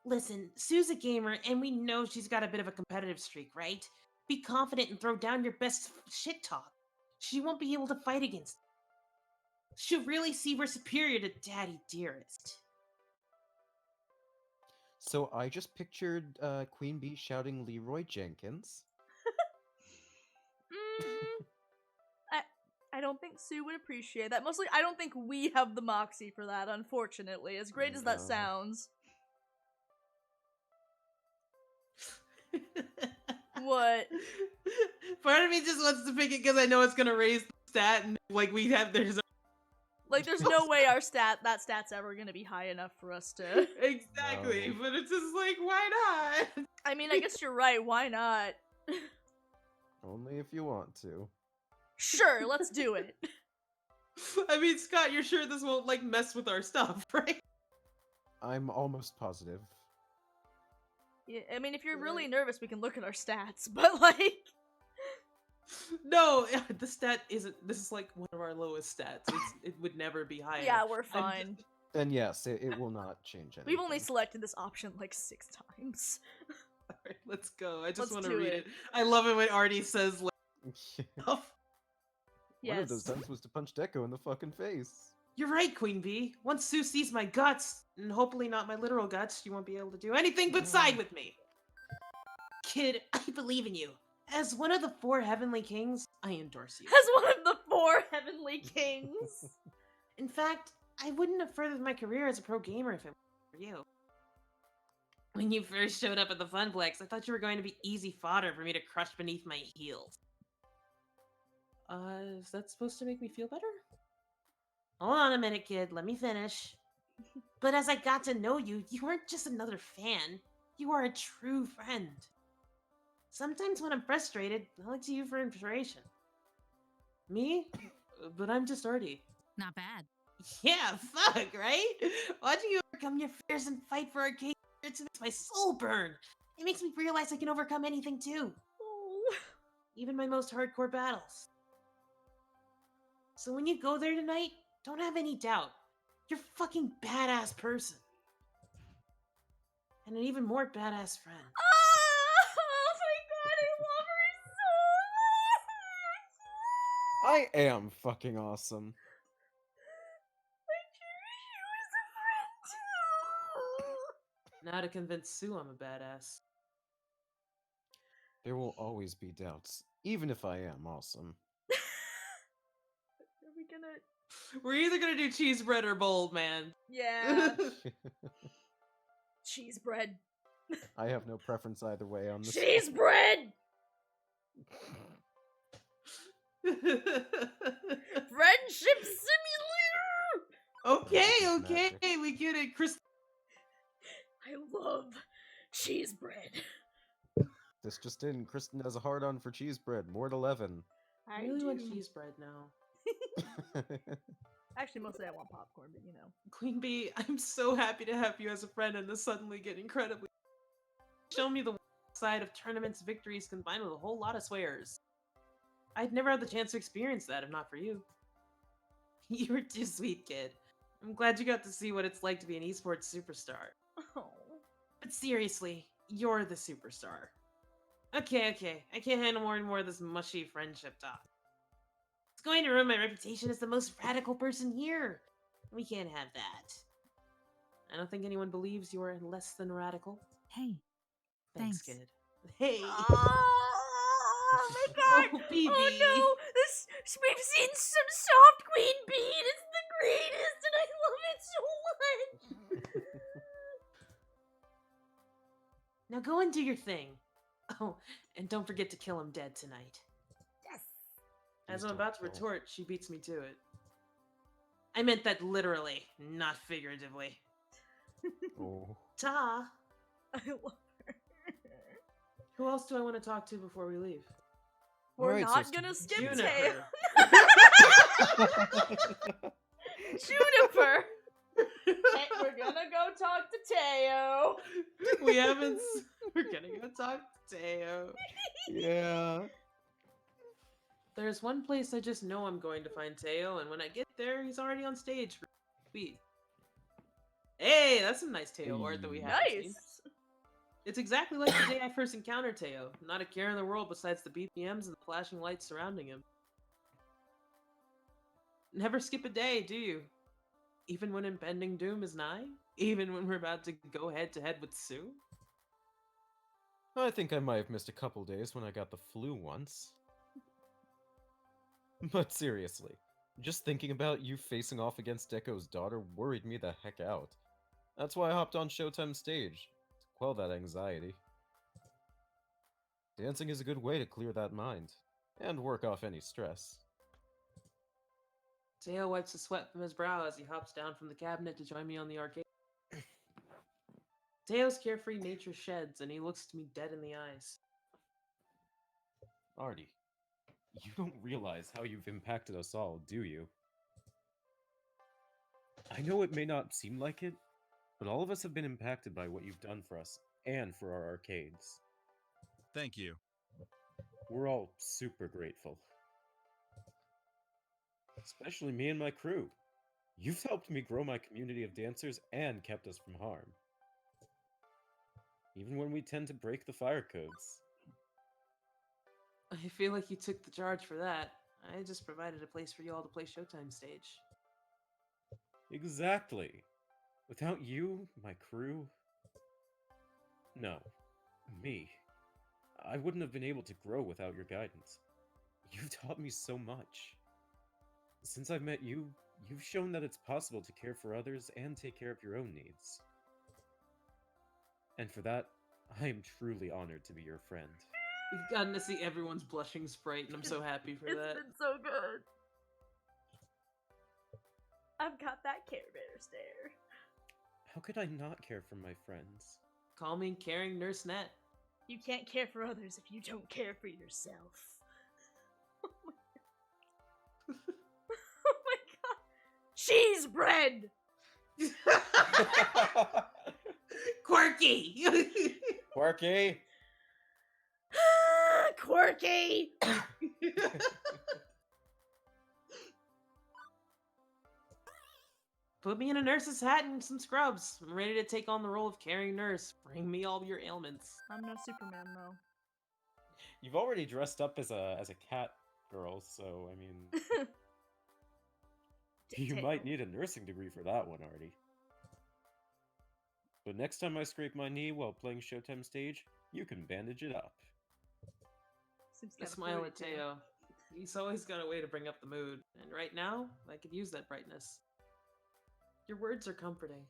Listen, Sue's a gamer, and we know she's got a bit of a competitive streak, right? Be confident and throw down your best shit talk. She won't be able to fight against it. She'll really see we're superior to Daddy Dearest. So I just pictured Queen Bee shouting Leroy Jenkins. I don't think Sue would appreciate that. Mostly, I don't think we have the moxie for that, unfortunately, as great as that No. sounds. What? Part of me just wants to pick it because I know it's gonna raise the stat, and like there's Like, there's no way that stat's ever gonna be high enough for us to... exactly, No. but it's just like, why not? I mean, I guess you're right, why not? Only if you want to. Sure, let's do it. I mean, Scott, you're sure this won't like mess with our stuff, right? I'm almost positive. Yeah, I mean, if you're really nervous, we can look at our stats, but like... No, the stat isn't. This is like one of our lowest stats. It would never be higher. Yeah, we're fine. And yes, it will not change anything. We've only selected this option like 6 times. Alright, let's go. I just Let's want to do read it. it. I love it when Artie says like, stuff. One of those Yes. times was to punch Deco in the fucking face. You're right, Queen Bee. Once Sue sees my guts, and hopefully not my literal guts, she won't be able to do anything but side with me. Kid, I believe in you. As one of the 4 Heavenly Kings, I endorse you. As one of the 4 Heavenly Kings. In fact, I wouldn't have furthered my career as a pro gamer if it weren't for you. When you first showed up at the Funplex, I thought you were going to be easy fodder for me to crush beneath my heels. Is that supposed to make me feel better? Hold on a minute, kid. Let me finish. But as I got to know you, you weren't just another fan. You are a true friend. Sometimes when I'm frustrated, I look to you for inspiration. Me? But I'm just Artie. Not bad. Yeah, fuck, right? Watching you overcome your fears and fight for arcade spirits makes my soul burn. It makes me realize I can overcome anything too. Oh. Even my most hardcore battles. So when you go there tonight, don't have any doubt. You're a fucking badass person. And an even more badass friend. Oh my god, I love her so much! I am fucking awesome. I cherish you as a friend too! Now to convince Sue I'm a badass. There will always be doubts, even if I am awesome. Are we gonna? We're either gonna do cheese bread or bold, man. Yeah. Cheese bread. I have no preference either way on this. Cheese bread. Friendship simulator. Okay, This is okay, magic. we get it, Chris. I love cheese bread. This just in, Kristen has a hard-on for cheese bread. More 11. I really want cheese bread now. Actually, mostly I want popcorn, but you know. Queen Bee, I'm so happy to have you as a friend and to suddenly get incredibly. Show me the side of tournaments, victories combined with a whole lot of swears. I'd never had the chance to experience that if not for you. You were too sweet, kid. I'm glad you got to see what it's like to be an esports superstar. Oh. But seriously, you're the superstar. Okay, I can't handle more and more of this mushy friendship talk. It's going to ruin my reputation as the most radical person here. We can't have that. I don't think anyone believes you're less than radical. Hey, Thanks, Thanks. kid. Hey! Oh my god! Oh, BB. Oh no! We've seen some soft queen bee, and it's the greatest, and I love it so much. Now go and do your thing. Oh, and don't forget to kill him dead tonight. Yes. As Please I'm don't about to kill him. retort, she beats me to it. I meant that literally, not figuratively. Oh. Ta! I love her. Who else do I want to talk to before we leave? We're Alright, so not gonna skip Tail. Juniper. Juniper. Hey, we're gonna go talk to Teo. We haven't. We're gonna go talk to Teo. Yeah. There's one place I just know I'm going to find Teo, and when I get there, he's already on stage for Speed. Hey, that's some nice Teo art that we have. Nice. It's exactly like the day I first encountered Teo. Not a care in the world besides the BPMs and the flashing lights surrounding him. Never skip a day, do you? Even when impending doom is nigh? Even when we're about to go head to head with Sue? I think I might have missed a couple days when I got the flu once. But seriously, just thinking about you facing off against Deko's daughter worried me the heck out. That's why I hopped on Showtime's stage, to quell that anxiety. Dancing is a good way to clear that mind, and work off any stress. Teo wipes the sweat from his brow as he hops down from the cabinet to join me on the arcade. Teo's carefree nature sheds, and he looks to me dead in the eyes. Artie, you don't realize how you've impacted us all, do you? I know it may not seem like it, but all of us have been impacted by what you've done for us, and for our arcades. Thank you. We're all super grateful. Especially me and my crew. You've helped me grow my community of dancers and kept us from harm. Even when we tend to break the fire codes. I feel like you took the charge for that. I just provided a place for you all to play Showtime stage. Exactly. Without you, my crew... No. Me. I wouldn't have been able to grow without your guidance. You've taught me so much. Since I've met you, you've shown that it's possible to care for others and take care of your own needs. And for that, I am truly honored to be your friend. We've gotten to see everyone's blushing sprite, and I'm so happy for It's that. been so good. I've got that Care Bear stare. How could I not care for my friends? Call me caring Nurse Net. You can't care for others if you don't care for yourself. Oh my god. Cheese bread! Quirky! Quirky! Quirky! Put me in a nurse's hat and some scrubs. I'm ready to take on the role of caring nurse. Bring me all your ailments. I'm no Superman though. You've already dressed up as a cat girl, so I mean, you might need a nursing degree for that one, Artie. But next time I scrape my knee while playing Showtime stage, you can bandage it up. Seems I kinda smile flirty, at too. Teo. He's always got a way to bring up the mood, and right now, I could use that brightness. Your words are comforting.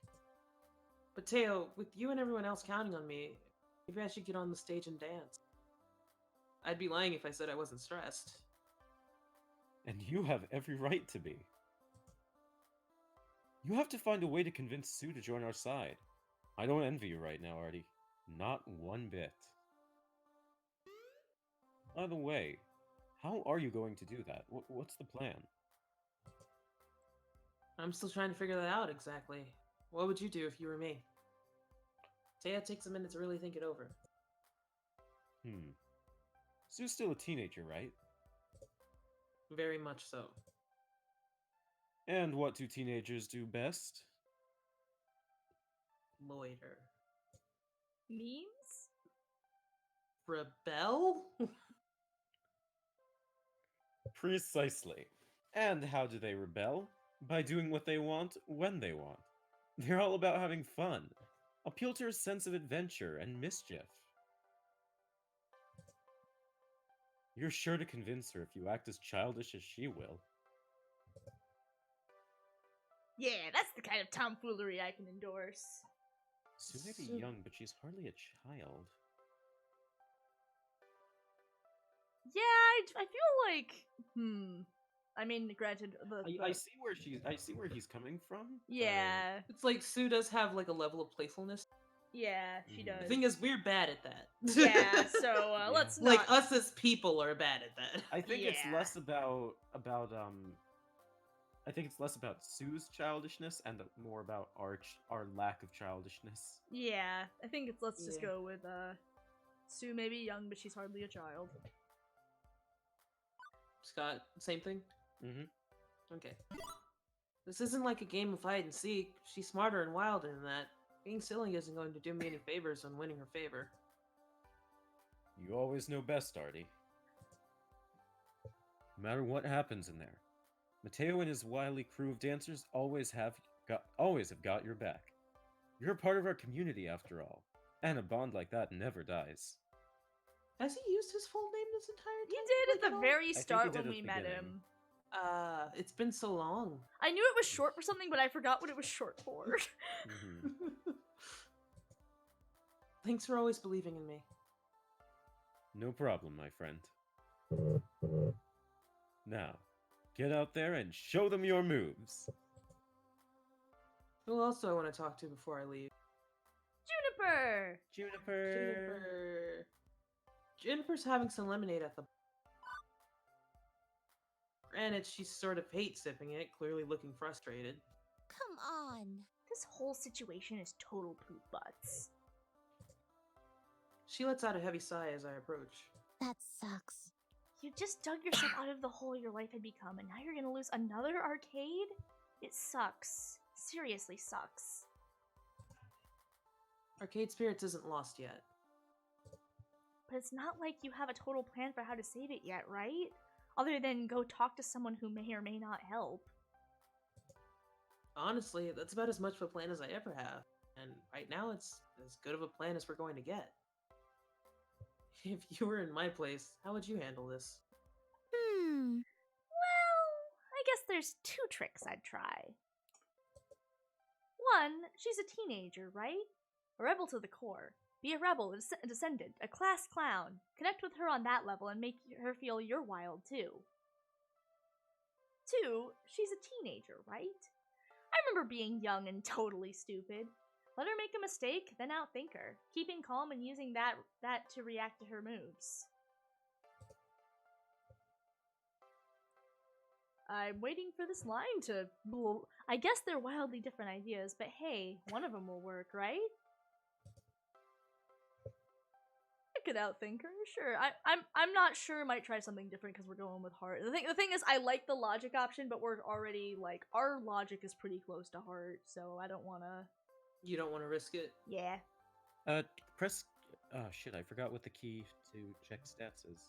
But Teo, with you and everyone else counting on me, maybe I should get on the stage and dance. I'd be lying if I said I wasn't stressed. And you have every right to be. You have to find a way to convince Sue to join our side. I don't envy you right now, Artie. Not one bit. By the way, how are you going to do that? What's the plan? I'm still trying to figure that out exactly. What would you do if you were me? Teo takes a minute to really think it over. Sue's still a teenager, right? Very much so. And what do teenagers do best? Loiter. Memes? Rebel? Precisely. And how do they rebel? By doing what they want, when they want. They're all about having fun. Appeal to her sense of adventure and mischief. You're sure to convince her if you act as childish as she will. Yeah, that's the kind of tomfoolery I can endorse. Sue may be young, but she's hardly a child. Yeah, I feel like, I mean, granted, I see where he's coming from. yeah, It's like Sue does have like a level of playfulness. yeah, she Mhm. does. The thing is, we're bad at that. Yeah, so Yeah. let's Like not. us as people are bad at that. I think it's Yeah. less about I think it's less about Sue's childishness and more about our lack of childishness. Yeah, I think let's just Yeah. go with Sue may be young, but she's hardly a child. Scott, same thing? Mhm. Okay. This isn't like a game of hide and seek. She's smarter and wilder than that. Being silly isn't going to do me any favors on winning her favor. You always know best, Artie. No matter what happens in there, Mateo and his wily crew of dancers always have got your back. You're a part of our community after all, and a bond like that never dies. Has he used his full name this entire time? He did Like at the very he start did when at we the met beginning. him. It's been so long. I knew it was short for something, but I forgot what it was short for. Mhm. Thanks for always believing in me. No problem, my friend. Now, get out there and show them your moves. Who else do I want to talk to before I leave? Juniper! Juniper. Juniper's having some lemonade at the. Granted, she sort of hates sipping it, clearly looking frustrated. Come on. This whole situation is total poop butts. She lets out a heavy sigh as I approach. That sucks. You just dug yourself out of the hole your life had become, and now you're gonna lose another arcade? It sucks. Seriously sucks. Arcade Spirits isn't lost yet. But it's not like you have a total plan for how to save it yet, right? Other than go talk to someone who may or may not help. Honestly, that's about as much of a plan as I ever have. And right now, it's as good of a plan as we're going to get. If you were in my place, how would you handle this? Hmm. Well, I guess there's two tricks I'd try. One, she's a teenager, right? A rebel to the core. Be a rebel, a descendant, a class clown. Connect with her on that level and make her feel you're wild too. Two, she's a teenager, right? I remember being young and totally stupid. Let her make a mistake, then outthink her, keeping calm and using that to react to her moves. I'm waiting for this line to blow. I guess they're wildly different ideas, but hey, one of them will work, right? I could outthink her, sure. I'm not sure. Might try something different because we're going with heart. The thing is, I like the logic option, but we're already like our logic is pretty close to heart, so I don't want to. You don't want to risk it? Yeah. Press. Oh shit! I forgot what the key to check stats is.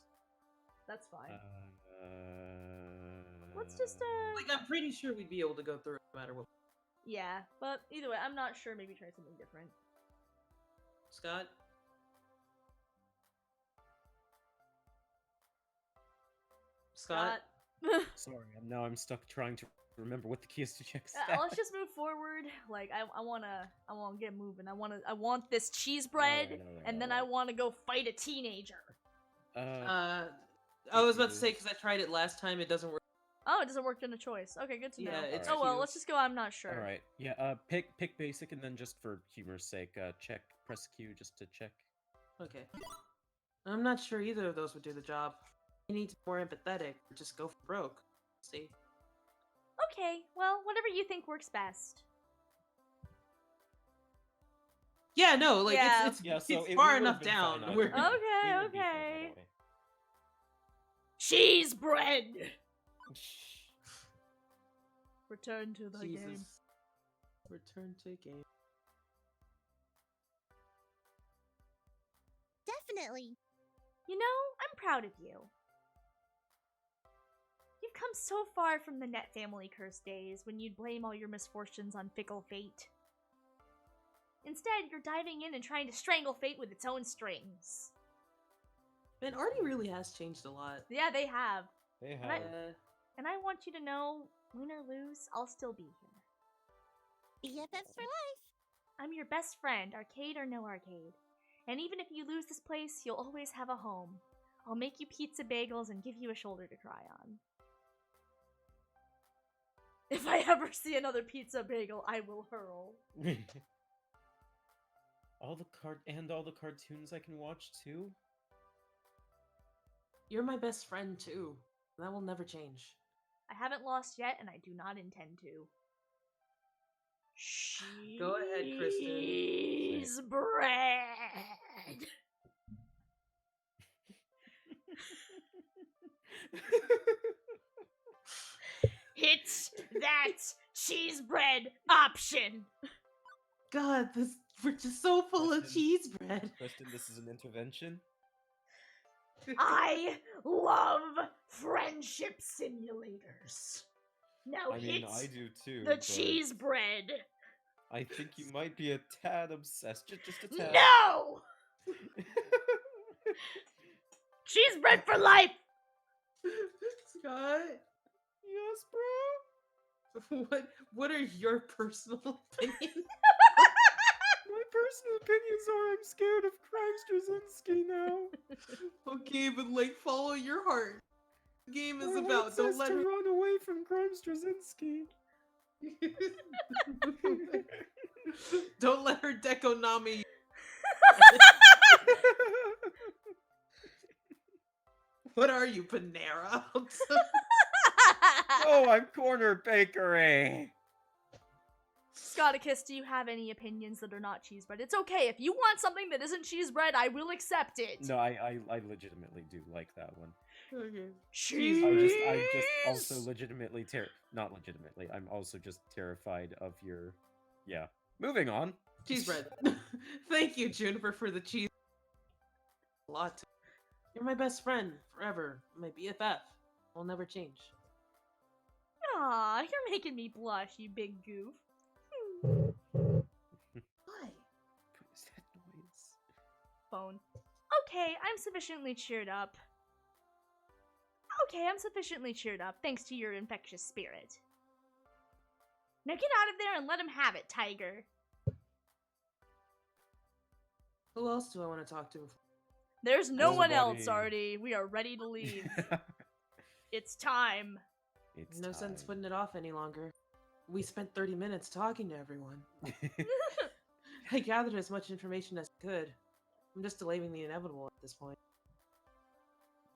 That's fine. Uh, Let's just Like, I'm pretty sure we'd be able to go through it no matter what. Yeah, but either way, I'm not sure. Maybe try something different. Scott? Scott? Sorry, I'm stuck trying to remember what the key is to check Let's stats. just move forward. Like I wanna get moving. I want this cheese bread, and then I wanna go fight a teenager. I was about to say, because I tried it last time, it doesn't work. Oh, it doesn't work in a choice. Okay, good to know. Yeah, it's Oh well, let's Q's. just go. I'm not sure. All right, yeah. Pick basic, and then just for humor's sake, press Q just to check. Okay. I'm not sure either of those would do the job. You need to be more empathetic, or just go for broke. See? Okay, well, whatever you think works best. Yeah, no, like Yeah. it's Yeah, so it's we far would've enough been down. fine We're either way. Okay, We would be fine okay. either way. Cheese bread. Return to the Jesus. game. Return to game. Definitely. You know, I'm proud of you. You've come so far from the Net family curse days when you'd blame all your misfortunes on fickle fate. Instead, you're diving in and trying to strangle fate with its own strings. Man, Artie really has changed a lot. Yeah, they have. They And have. And I want you to know, win or lose, I'll still be here. BFFs for life. I'm your best friend, arcade or no arcade. And even if you lose this place, you'll always have a home. I'll make you pizza bagels and give you a shoulder to cry on. If I ever see another pizza bagel, I will hurl. all the cartoons I can watch too. You're my best friend too. That will never change. I haven't lost yet, and I do not intend to. Go ahead, Kristen. Cheese bread. Hit that cheese bread option. God, we're just so full of Kristen. cheese bread. Kristen, this is an intervention. I love friendship simulators. Now I mean, hit I do too. the but cheese bread. I think you might be a tad obsessed. Just a tad. No! Cheese bread for life! Scott, Yes, bro. what are your personal opinions? My personal opinions are I'm scared of Crimes Straczynski now. Okay, but like, follow your heart. The game is My about. heart Don't says let to her. run away from Crimes Straczynski. Don't let her Dekonami. What are you, Panera? Oh, I'm Corner Bakery. Scotticus, do you have any opinions that are not cheese bread? It's okay. If you want something that isn't cheese bread, I will accept it. No, I legitimately do like that one. Okay. Cheese. I'm just also legitimately not legitimately. I'm also just terrified of your. Yeah. Moving on. Cheese bread. Thank you, Juniper, for the cheese. A lot. You're my best friend forever. My BFF. Will never change. Aw, you're making me blush, you big goof. Why? What is that noise? Phone. Okay, I'm sufficiently cheered up. Thanks to your infectious spirit. Now get out of there and let him have it, Tiger. Who else do I want to talk to? There's no one else, Nobody. Artie. We are ready to leave. It's time. It's No sense time. putting it off any longer. We spent 30 minutes talking to everyone. I gathered as much information as I could. I'm just delaying the inevitable at this point.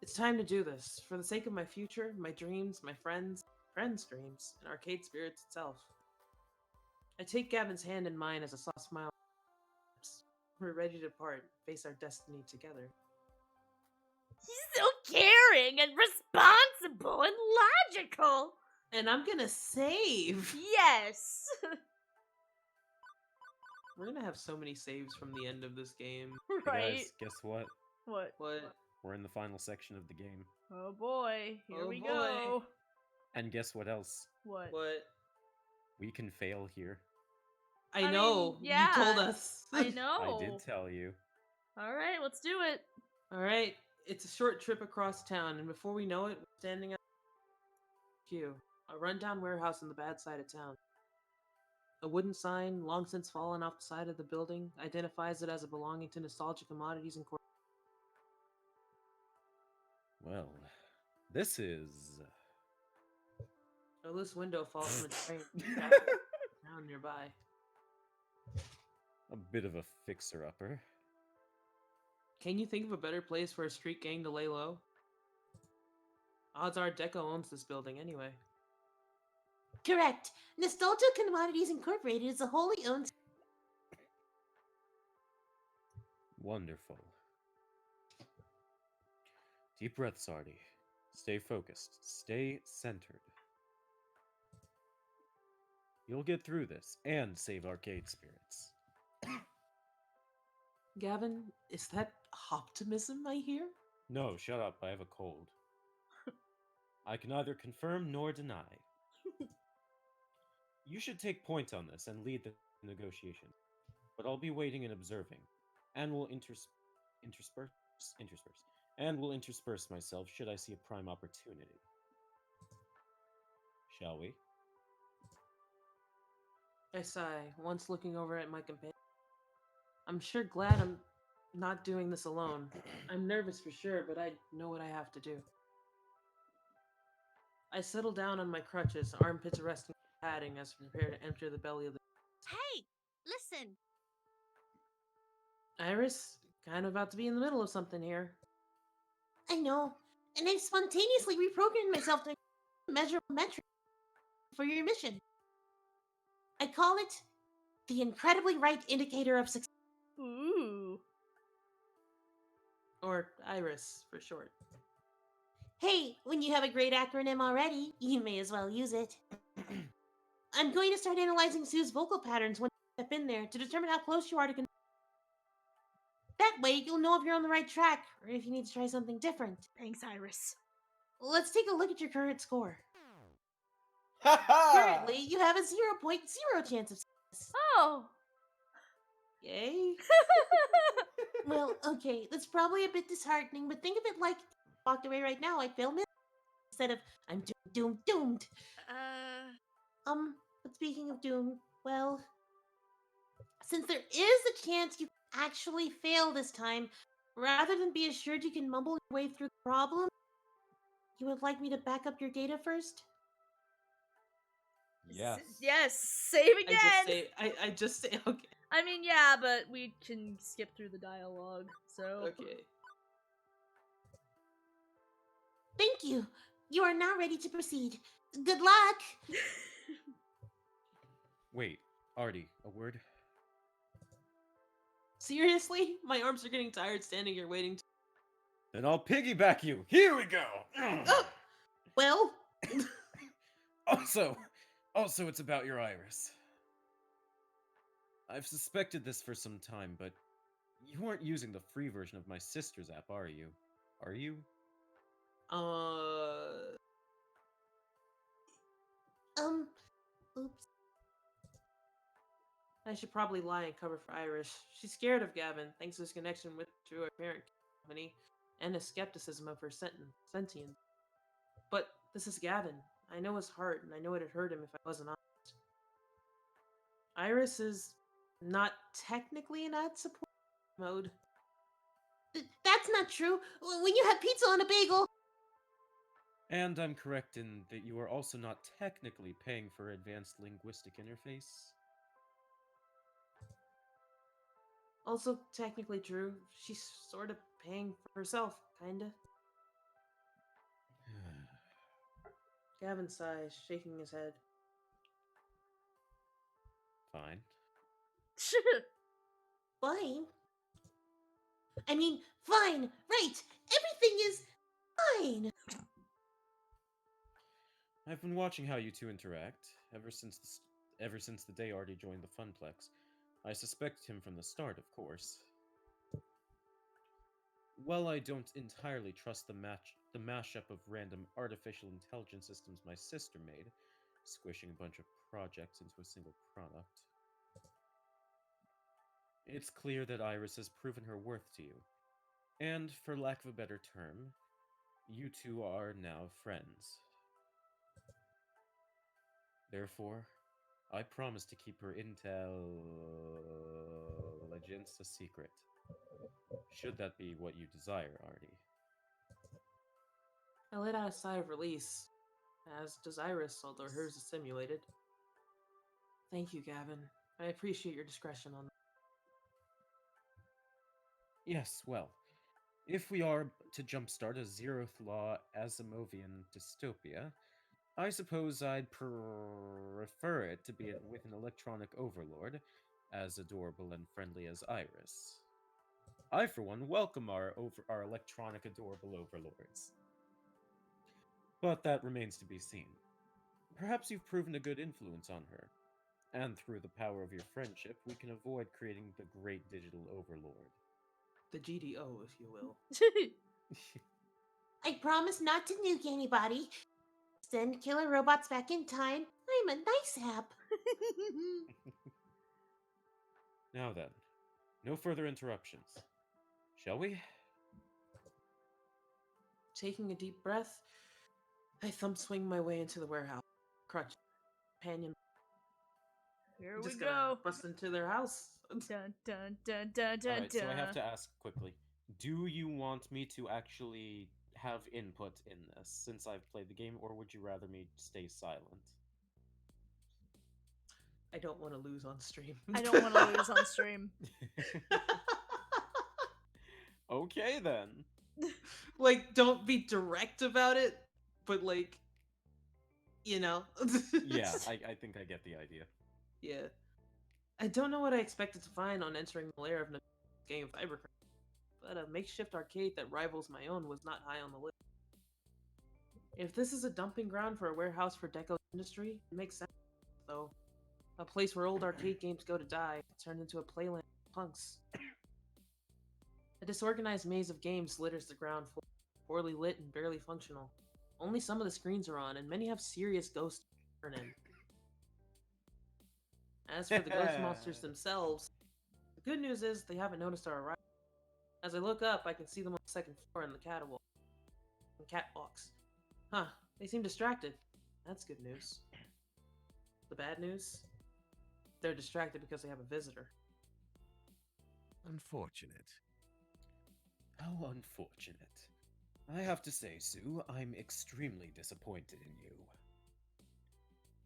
It's time to do this, for the sake of my future, my dreams, my friends' dreams, and Arcade Spirits itself. I take Gavin's hand in mine as a soft smile. We're ready to part, face our destiny together. He's so caring and responsible and logical. And I'm gonna save! Yes. We're gonna have so many saves from the end of this game. Right? Guys, guess what? What? What? We're in the final section of the game. Oh boy. Here Oh we boy. go. And guess what else? What? What? We can fail here. I mean, know. yeah, You told us. I know. I did tell you. All right, let's do it. All right. It's a short trip across town, and before we know it, we're standing at Q, a rundown warehouse on the bad side of town. A wooden sign, long since fallen off the side of the building, identifies it as a belonging to Nostalgia Commodities Incorporated. Well, this is. A loose window falls from a train down nearby. A bit of a fixer-upper. Can you think of a better place for a street gang to lay low? Odds are Deco owns this building anyway. Correct. Nostalgia Commodities Incorporated is a wholly owned. Wonderful. Deep breaths, Artie. Stay focused. Stay centered. You'll get through this and save arcade spirits. Gavin, is that optimism I hear? No, shut up. I have a cold. I can neither confirm nor deny. You should take point on this and lead the negotiation. But I'll be waiting and observing, and will intersperse myself should I see a prime opportunity. Shall we? I sigh, once looking over at my companion. I'm sure glad I'm not doing this alone. I'm nervous for sure, but I know what I have to do. I settle down on my crutches, armpits resting on the padding as I prepare to enter the belly of the... Hey, listen. Iris, kind of about to be in the middle of something here. I know, and I've spontaneously reprogrammed myself to measurable metric for your mission. I call it the incredibly right indicator of success. Ooh. Or Iris, for short. Hey, when you have a great acronym already, you may as well use it. I'm going to start analyzing Sue's vocal patterns when you step in there to determine how close you are to That way, you'll know if you're on the right track or if you need to try something different. Thanks, Iris. Let's take a look at your current score. Currently, you have a 0.0 chance of success. Oh. Yay. Well, okay, that's probably a bit disheartening, but think of it like walked away right now, I failed it instead of I'm doomed. But speaking of doom, well, since there is a chance you actually fail this time, rather than be assured you can mumble your way through the problem, you would like me to back up your data first? Yes. Yes, save again. I just say okay. I mean, yeah, but we can skip through the dialogue, so... Okay. Thank you. You are now ready to proceed. Good luck! Wait, Artie, a word? Seriously? My arms are getting tired standing here waiting. Then I'll piggyback you. Here we go. Well? Also, it's about your Iris. I've suspected this for some time, but you aren't using the free version of my sister's app, are you? Are you? Oops. I should probably lie and cover for Iris. She's scared of Gavin, thanks to his connection to her parent company, and the skepticism of her sentience. But this is Gavin. I know his heart, and I know it'd hurt him if I wasn't honest. Iris is not technically in ad support mode. That's not true. When you have pizza on a bagel... And I'm correct in that you are also not technically paying for advanced linguistic interface? Also technically true. She's sort of paying for herself, kinda. Gavin sighs, shaking his head. Fine. Fine? I mean, fine, right! Everything is fine! I've been watching how you two interact ever since the day Artie joined the Funplex. I suspected him from the start, of course. While I don't entirely trust the mashup of random artificial intelligence systems my sister made, squishing a bunch of projects into a single product, It's clear that Iris has proven her worth to you. And, for lack of a better term, you two are now friends. Therefore, I promise to keep her intelligence a secret. Should that be what you desire, Artie. I let out a sigh of release, as does Iris, although hers is simulated. Thank you, Gavin. I appreciate your discretion on that. Yes, well, if we are to jumpstart a zeroth law Asimovian dystopia, I suppose I'd prefer it to be with an electronic overlord, as adorable and friendly as Iris. I, for one, welcome our electronic adorable overlords. But that remains to be seen. Perhaps you've proven a good influence on her, and through the power of your friendship, we can avoid creating the great digital overlord. The GDO, if you will. I promise not to nuke anybody. Send killer robots back in time. I'm a nice app. Now then, no further interruptions. Shall we? Taking a deep breath, I thumb swing my way into the warehouse. Crutch, companion. Here I'm we just go. gonna bust into their house. Dun dun dun dun dun Alright, so I have dun. to ask quickly. Do you want me to actually have input in this, since I've played the game, or would you rather me stay silent? I don't want to lose on stream. I don't want to lose on stream. Okay, then. Like, don't be direct about it, but like, you know. Yeah, I think I get the idea. Yeah. I don't know what I expected to find on entering the lair of Nami's game of Cybercrime, but a makeshift arcade that rivals my own was not high on the list. If this is a dumping ground for a warehouse for Deco's industry, it makes sense, though. A place where old arcade games go to die, turned into a playland of punks. A disorganized maze of games litters the ground floor, poorly lit and barely functional. Only some of the screens are on, and many have serious ghosts to turn in. As for the ghost monsters themselves, the good news is they haven't noticed our arrival. As I look up, I can see them on the second floor in the catwalks. Huh, they seem distracted. That's good news. The bad news? They're distracted because they have a visitor. Unfortunate. How unfortunate. I have to say, Sue, I'm extremely disappointed in you.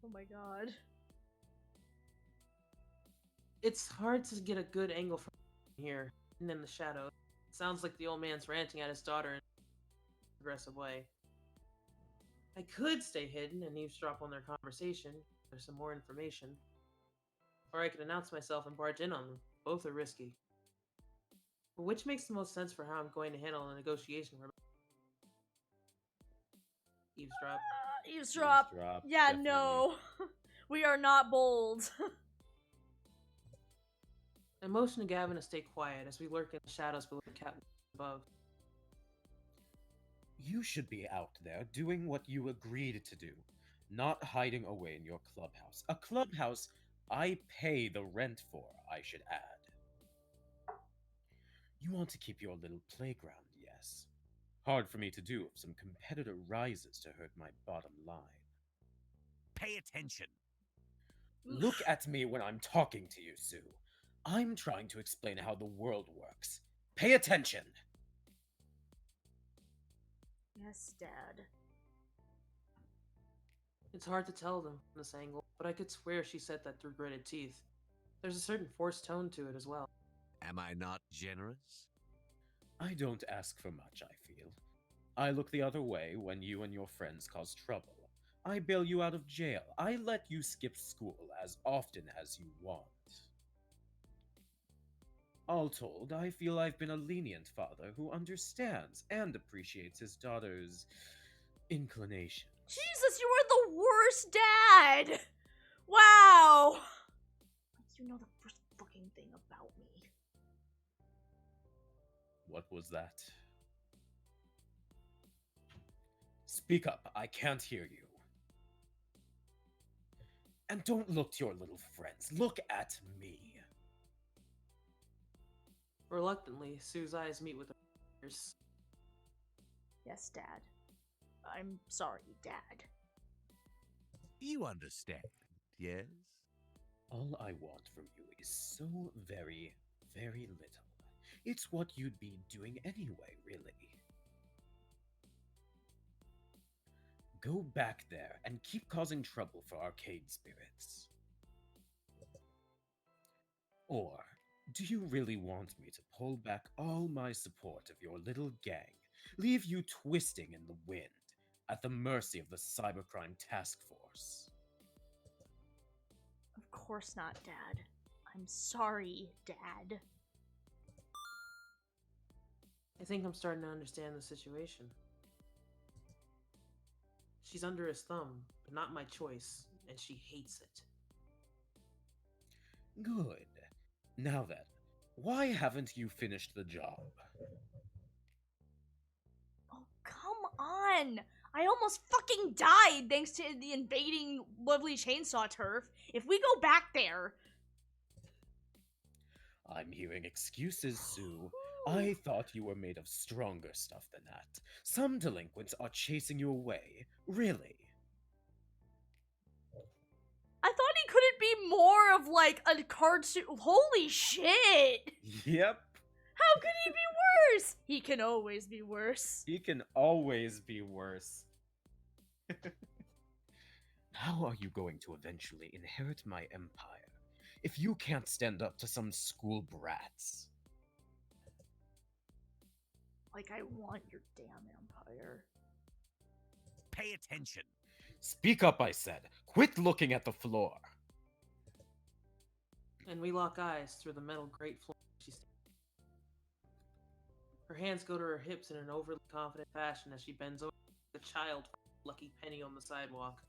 Oh my god. It's hard to get a good angle from here, and in the shadows. It sounds like the old man's ranting at his daughter in a aggressive way. I could stay hidden and eavesdrop on their conversation, for some more information. Or I could announce myself and barge in on them. Both are risky. But which makes the most sense for how I'm going to handle a negotiation? Eavesdrop. Eavesdrop. Yeah, definitely. no. We are not bold. I motion to Gavin to stay quiet as we lurk in the shadows below the catwalk above. You should be out there doing what you agreed to do, not hiding away in your clubhouse. A clubhouse I pay the rent for, I should add. You want to keep your little playground, yes. Hard for me to do if some competitor rises to hurt my bottom line. Pay attention. Look at me when I'm talking to you, Sue. I'm trying to explain how the world works. Pay attention! Yes, Dad. It's hard to tell them from this angle, but I could swear she said that through gritted teeth. There's a certain forced tone to it as well. Am I not generous? I don't ask for much, I feel. I look the other way when you and your friends cause trouble. I bail you out of jail. I let you skip school as often as you want. All told, I feel I've been a lenient father who understands and appreciates his daughter's inclinations. Jesus, you are the worst dad! Wow! You know the first fucking thing about me. What was that? Speak up, I can't hear you. And don't look to your little friends, look at me. Reluctantly, Sue's eyes meet with hers. Yes, Dad. I'm sorry, Dad. You understand, yes? All I want from you is so very, very little. It's what you'd be doing anyway, really. Go back there and keep causing trouble for arcade spirits. Or do you really want me to pull back all my support of your little gang, leave you twisting in the wind, at the mercy of the Cybercrime Task Force? Of course not, Dad. I'm sorry, Dad. I think I'm starting to understand the situation. She's under his thumb, but not my choice, and she hates it. Good. Now then, why haven't you finished the job? Oh, come on! I almost fucking died thanks to the invading lovely chainsaw turf. If we go back there... I'm hearing excuses, Sue. I thought you were made of stronger stuff than that. Some delinquents are chasing you away. Really? I thought he couldn't be more of like a cartoon. Holy shit! Yep. How could he be worse? He can always be worse. He can always be worse. How are you going to eventually inherit my empire if you can't stand up to some school brats? Like, I want your damn empire. Pay attention. Speak up, I said. Quit looking at the floor. And we lock eyes through the metal grate floor. Her hands go to her hips in an overly confident fashion as she bends over the child Lucky Penny on the sidewalk.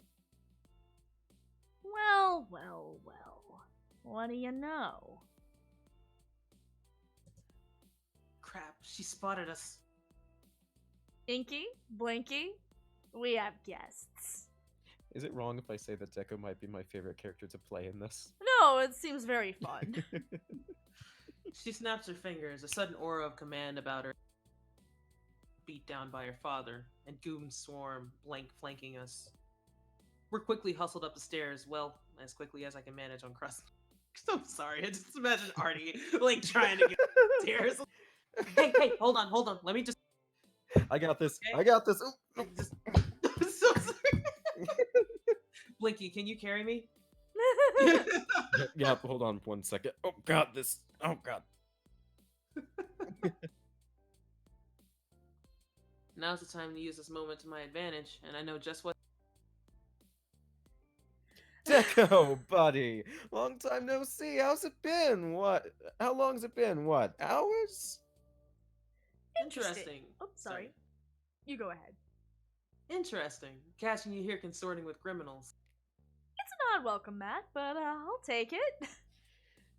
Well, well, well. What do you know? Crap, she spotted us. Inky, Blinky, we have guests. Is it wrong if I say that Deco might be my favorite character to play in this? No, it seems very fun. She snaps her fingers, a sudden aura of command about her. Beat down by her father, and goons swarm, flanking us. We're quickly hustled up the stairs, well, as quickly as I can manage on crust. I'm sorry, I just imagine Artie, like, trying to get up the stairs. Hey, hold on, let me just... I got this, Okay. I got this. Ooh. I'm so sorry. Blinky, can you carry me? Yeah, hold on 1 second. Oh god, this. Oh god. Now's the time to use this moment to my advantage, and I know just what... Deco, buddy. Long time no see. How's it been? What? How long's it been? What? Hours? Interesting. Oh, sorry. You go ahead. Interesting. Catching you here consorting with criminals. It's an odd welcome, Matt, but I'll take it.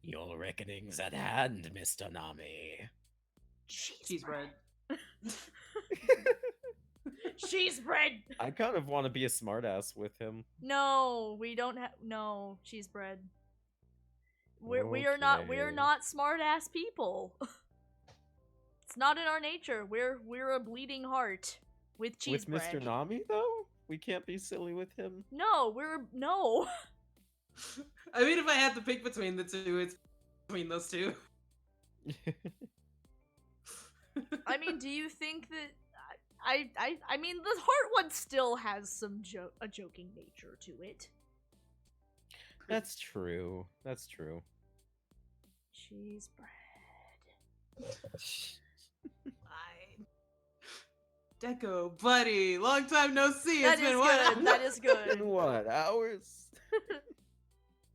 Your reckoning's at hand, Mr. Nami. Cheese bread. Cheese bread. I kind of want to be a smartass with him. No, we don't have no cheese bread. We are Okay. not smart ass people. It's not in our nature. We're a bleeding heart with cheese With bread. Mr. Nami, though? We can't be silly with him. No, no. I mean, if I had to pick between the two, it's between those two. I mean, do you think that I mean the heart one still has some a joking nature to it. That's true. That's true. Cheese bread. Fine. Deco, buddy, long time no see. That It's is been good. what? That is good. In what? Hours?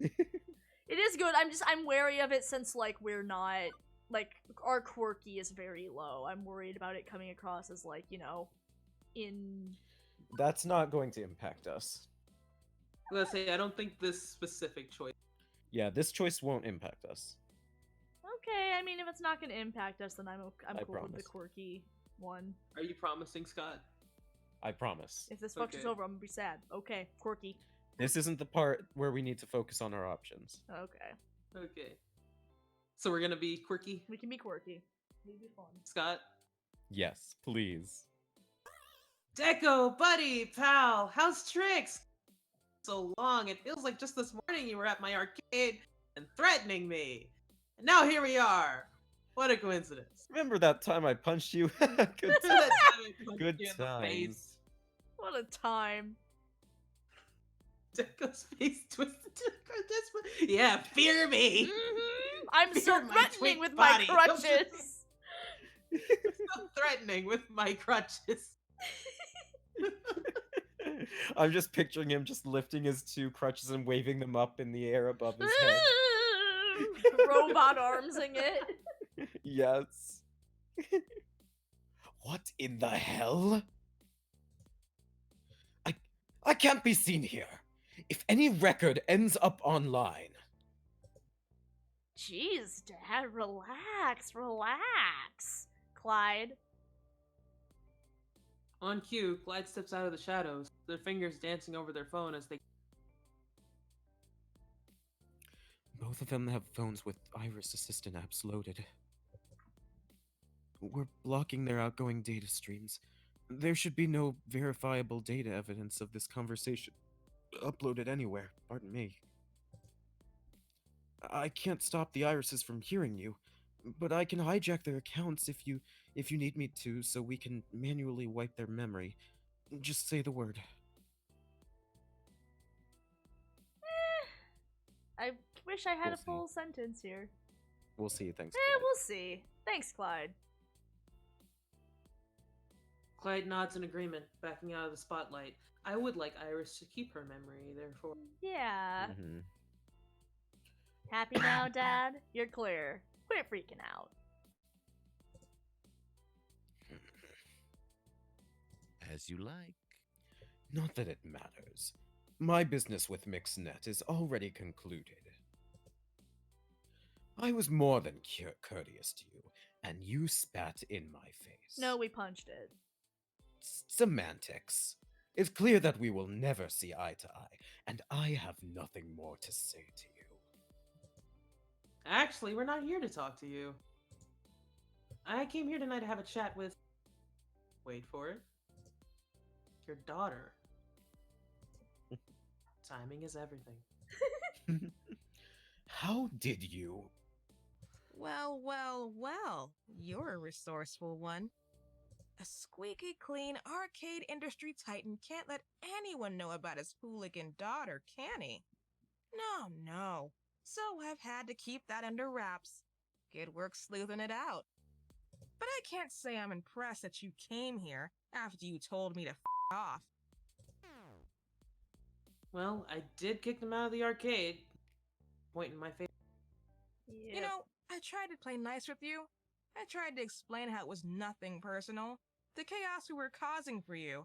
It is good. I'm wary of it since like we're not like our quirky is very low. I'm worried about it coming across as like, you know, in That's not going to impact us. Let's say I don't think this specific choice. Yeah, this choice won't impact us. okay. I mean, if it's not gonna impact us, then I'm I cool with the promise. quirky one. Are you promising, Scott? I promise. If this fucks us Okay. over, I'm gonna be sad. Okay, quirky. This isn't the part where we need to focus on our options. Okay. Okay. So we're gonna be quirky, We can be quirky. It'll be fun. Scott. Yes, please. Deco, buddy, pal, how's tricks? So long. It feels like just this morning you were at my arcade and threatening me. And now here we are. What a coincidence. Remember that time I punched you? Good That time. time I punched Good you in the times. face. What a time. Deco's face twisted to this. Yeah, fear me. I'm so Fear my threatening tweaked with body. my Don't you- crutches. So threatening with my crutches. I'm just picturing him just lifting his two crutches and waving them up in the air above his head. Robot armsing it. Yes. What in the hell? I can't be seen here. If any record ends up online. Jeez, Dad, relax, relax. Clyde. On cue, Clyde steps out of the shadows, their fingers dancing over their phone as they. Both of them have phones with Iris Assistant apps loaded. We're blocking their outgoing data streams. There should be no verifiable data evidence of this conversation uploaded anywhere. Pardon me. I can't stop the irises from hearing you, but I can hijack their accounts if you need me to, so we can manually wipe their memory. Just say the word. I wish I had We'll a full sentence here. We'll see. Thanks. We'll see. Thanks, Clyde. Clyde nods in agreement, backing out of the spotlight. I would like Iris to keep her memory, therefore. Yeah. Mhm. Happy now, Dad? You're clear. Quit freaking out. As you like. Not that it matters. My business with MixNet is already concluded. I was more than courteous to you, and you spat in my face. No, we punched it. Semantics. It's clear that we will never see eye to eye, and I have nothing more to say to you. Actually, we're not here to talk to you. I came here tonight to have a chat with. Wait for it. Your daughter. Timing is everything. How did you? Well, well, well. You're a resourceful one. A squeaky clean arcade industry titan can't let anyone know about his hooligan daughter, can he? No, no. So I've had to keep that under wraps. Good work sleuthing it out. But I can't say I'm impressed that you came here after you told me to off. Well, I did kick them out of the arcade. Pointing my face. You know, I tried to play nice with you. I tried to explain how it was nothing personal, the chaos we were causing for you.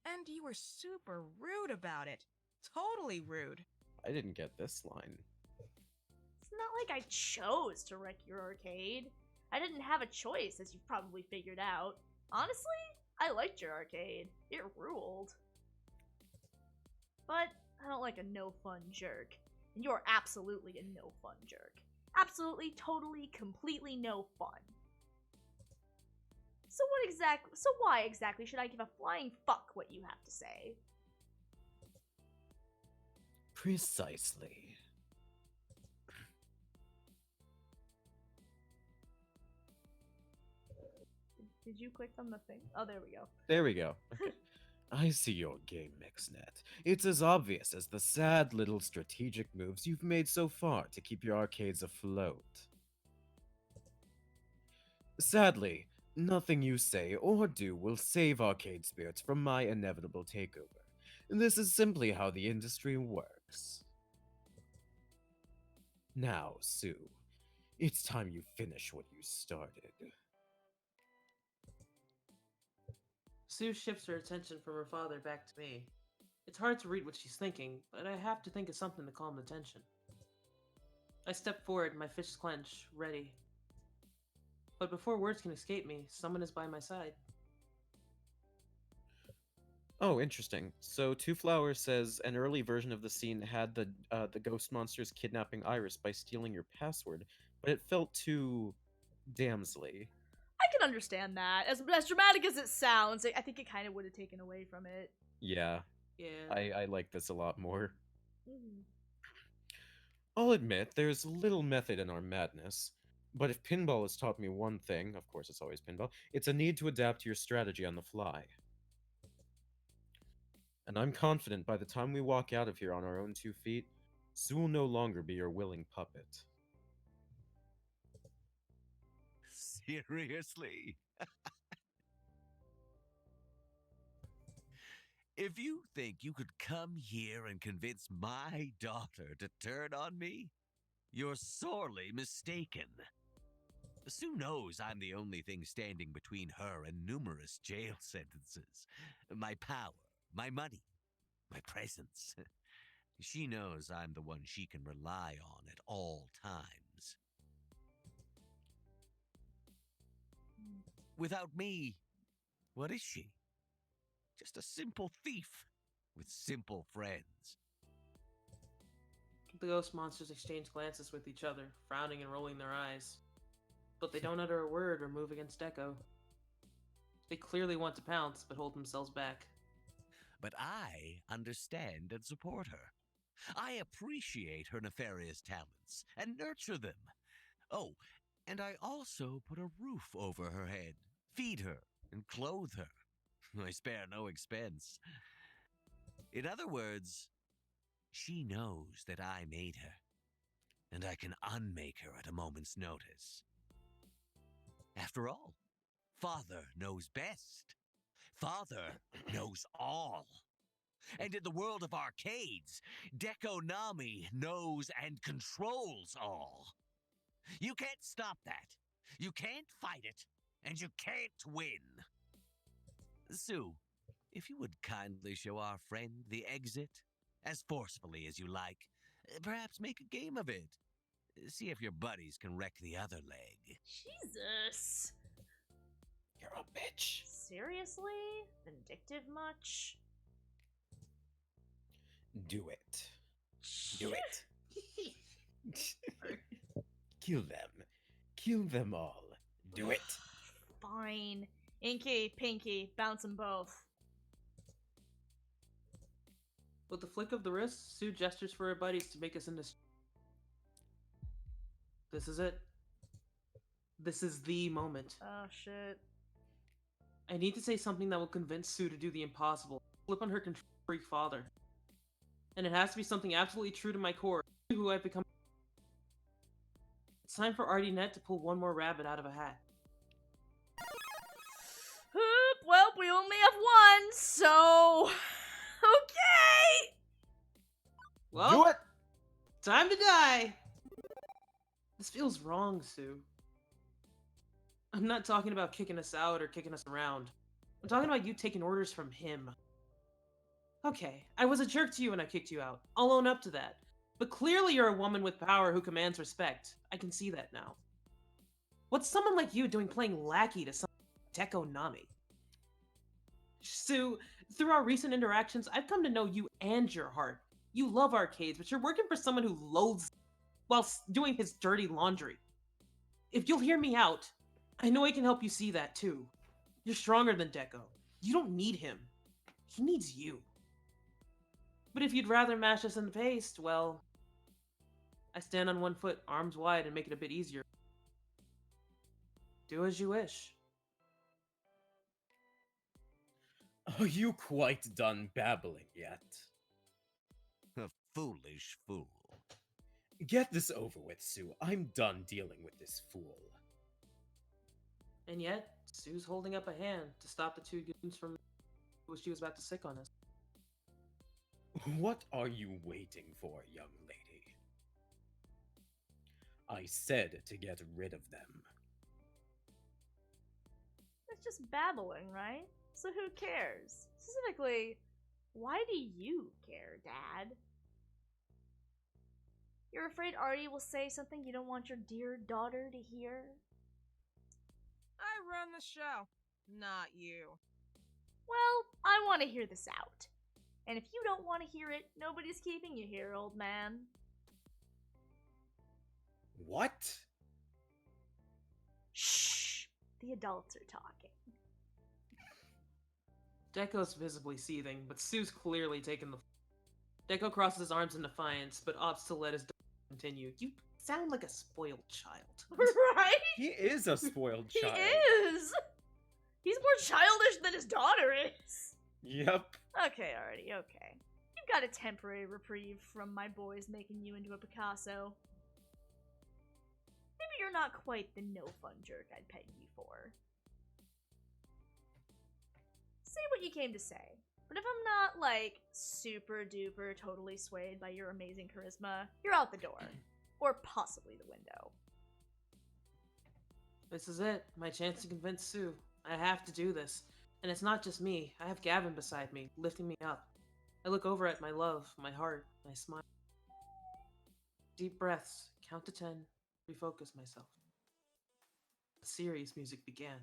And you were super rude about it. Totally rude. I didn't get this line. It's not like I chose to wreck your arcade. I didn't have a choice, as you've probably figured out. Honestly, I liked your arcade. It ruled. But I don't like a no-fun jerk. And you're absolutely a no-fun jerk. Absolutely, totally, completely no fun. So why exactly should I give a flying fuck what you have to say? Precisely. Did you click on the thing? Oh, there we go. There we go. Okay. I see your game, MixNet. It's as obvious as the sad little strategic moves you've made so far to keep your arcades afloat. Sadly, nothing you say or do will save arcade spirits from my inevitable takeover. This is simply how the industry works. Now, Sue, it's time you finish what you started. Sue shifts her attention from her father back to me. It's hard to read what she's thinking, but I have to think of something to calm the tension. I step forward, my fists clench, ready. But before words can escape me, someone is by my side. Oh, interesting. So Two Flowers says an early version of the scene had the ghost monsters kidnapping Iris by stealing your password, but it felt too damselly. I can understand that. As dramatic as it sounds, I think it kind of would have taken away from it. Yeah, Yeah. I like this a lot more. Mhm. I'll admit, there's little method in our madness, but if pinball has taught me one thing, of course it's always pinball, it's a need to adapt your strategy on the fly. And I'm confident by the time we walk out of here on our own 2 feet, Sue will no longer be your willing puppet. Seriously? If you think you could come here and convince my daughter to turn on me, you're sorely mistaken. Sue knows I'm the only thing standing between her and numerous jail sentences. My power, my money, my presence. She knows I'm the one she can rely on at all times. Without me, what is she? Just a simple thief with simple friends. The ghost monsters exchange glances with each other, frowning and rolling their eyes. But they don't utter a word or move against Deco. They clearly want to pounce, but hold themselves back. But I understand and support her. I appreciate her nefarious talents and nurture them. Oh, and I also put a roof over her head, feed her, and clothe her. I spare no expense. In other words, she knows that I made her, and I can unmake her at a moment's notice. After all, Father knows best. Father knows all. And in the world of arcades, Dekonami knows and controls all. You can't stop that. You can't fight it, and you can't win. Sue, if you would kindly show our friend the exit, as forcefully as you like, perhaps make a game of it. See if your buddies can wreck the other leg. Jesus. You're a bitch. Seriously? Vindictive much? Do it. Do it. Kill them. Kill them all. Do it. Fine. Inky, Pinky, bounce them both. With the flick of the wrist, Sue gestures for her buddies to make us into. This is it. This is the moment. Oh, shit. I need to say something that will convince Sue to do the impossible. Flip on her control freak father. And it has to be something absolutely true to my core, who I've become. It's time for Artie Net to pull one more rabbit out of a hat. Well, we only have one, so... Okay! Well, do it! Time to die! This feels wrong, Sue. I'm not talking about kicking us out or kicking us around. I'm talking about you taking orders from him. Okay, I was a jerk to you when I kicked you out. I'll own up to that. But clearly you're a woman with power who commands respect. I can see that now. What's someone like you doing playing lackey to some Dekonami? Sue, through our recent interactions, I've come to know you and your heart. You love arcades, but you're working for someone who loathes while doing his dirty laundry. If you'll hear me out, I know I can help you see that too. You're stronger than Deco. You don't need him. He needs you. But if you'd rather mash us in the paste, well, I stand on one foot, arms wide, and make it a bit easier. Do as you wish. Are you quite done babbling yet? A foolish fool. Get this over with, Sue. I'm done dealing with this fool. And yet, Sue's holding up a hand to stop the two goons from what she was about to sick on us. What are you waiting for, young lady? I said to get rid of them. It's just babbling, right? So who cares? Specifically, why do you care, Dad? You're afraid Artie will say something you don't want your dear daughter to hear? I run the show, not you. Well, I want to hear this out. And if you don't want to hear it, nobody's keeping you here, old man. What? The adults are talking. Deco's visibly seething, but Sue's clearly taken the. Deco crosses his arms in defiance, but opts to let his continue. You sound like a spoiled child. Right? He is a spoiled He child. is! He's more childish than his daughter is. Yep. Okay, already, okay. You've got a temporary reprieve from my boys making you into a Picasso. Maybe you're not quite the no-fun jerk I'd peg you for. Say what you came to say, but if I'm not, like, super duper totally swayed by your amazing charisma, you're out the door. Or possibly the window. This is it. My chance to convince Sue. I have to do this. And it's not just me. I have Gavin beside me, lifting me up. I look over at my love, my heart, my smile. Deep breaths, count to 10, refocus myself. The serious music began.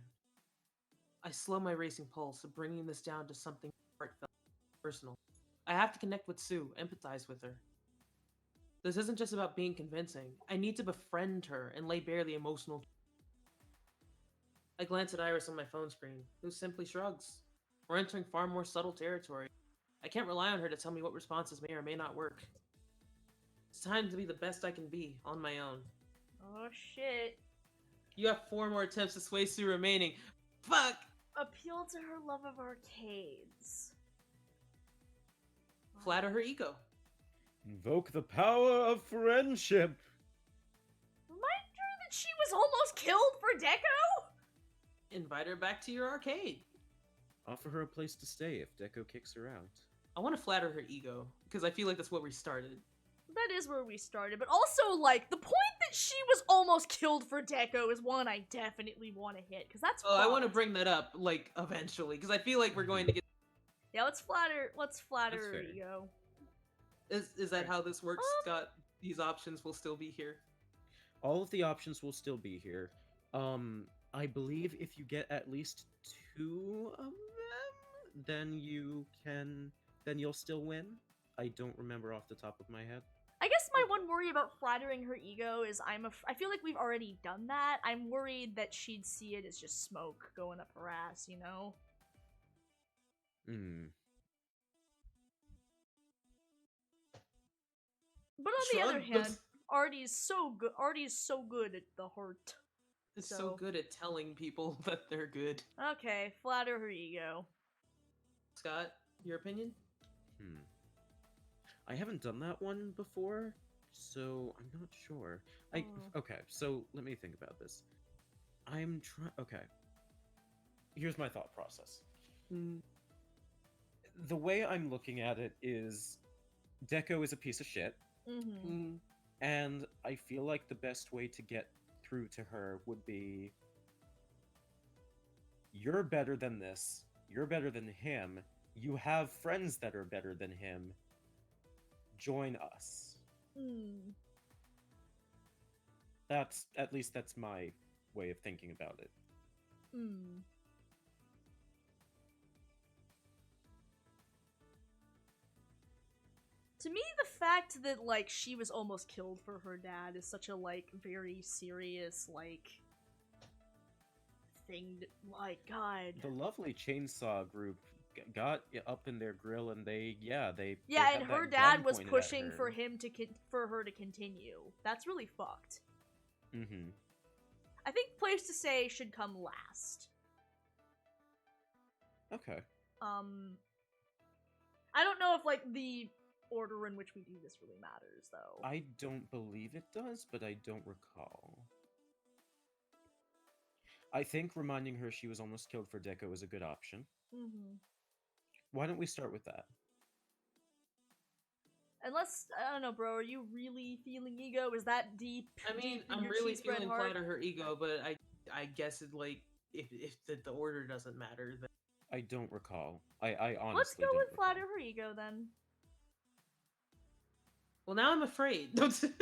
I slow my racing pulse, bringing this down to something heartfelt, personal. I have to connect with Sue, empathize with her. This isn't just about being convincing. I need to befriend her and lay bare the emotional. I glance at Iris on my phone screen, who simply shrugs. We're entering far more subtle territory. I can't rely on her to tell me what responses may or may not work. It's time to be the best I can be, on my own. Oh shit. You have 4 more attempts to sway Sue remaining. Fuck! Appeal to her love of arcades. Flatter her ego. Invoke the power of friendship. Remind her that she was almost killed for Deco? Invite her back to your arcade. Offer her a place to stay if Deco kicks her out. I want to flatter her ego, because I feel like that's what we started. That is where we started, but also, like, the point that she was almost killed for Deco is one I definitely want to hit, because that's Oh, I want to fucked. bring that up, like, eventually, because I feel like we're going to get... Yeah, let's flatter her fair. ego. Is that how this works, Scott? These options will still be here? All of the options will still be here. I believe if you get at least 2 of them, then you'll still win. I don't remember off the top of my head. I guess my one worry about flattering her ego is I feel like we've already done that. I'm worried that she'd see it as just smoke going up her ass, you know? Hmm. But on the other Shrug, hand, those- Artie's so good at the heart. It's so good at telling people that they're good. Okay, flatter her ego. Scott, your opinion? I haven't done that one before, so I'm not sure. Oh. Okay, so let me think about this. Okay. Here's my thought process. The way I'm looking at it is Deco is a piece of shit. Mm-hmm. And I feel like the best way to get through to her would be, you're better than this, you're better than him, you have friends that are better than him, join us. That's my way of thinking about it. To me, the fact that, like, she was almost killed for her dad is such a, like, very serious, like, thing. Like, God. The lovely Chainsaw group got up in their grill and they Yeah, had and her that dad gun was pointed at pushing her. for him to for her to continue. That's really fucked. Mm-hmm. I think place to say should come last. Okay. I don't know if, like, the order in which we do this really matters, though. I don't believe it does, but I don't recall. I think reminding her she was almost killed for Deco is a good option. Mm-hmm. Why don't we start with that? Unless, I don't know, bro, are you really feeling ego? Is that deep? I mean, deep in I'm your really cheese bread feeling heart? flatter her ego, but I guess it, like, if the order doesn't matter, then... I don't recall. I honestly Let's go don't with recall. flatter her ego, then. Well, now I'm afraid. I'm sorry!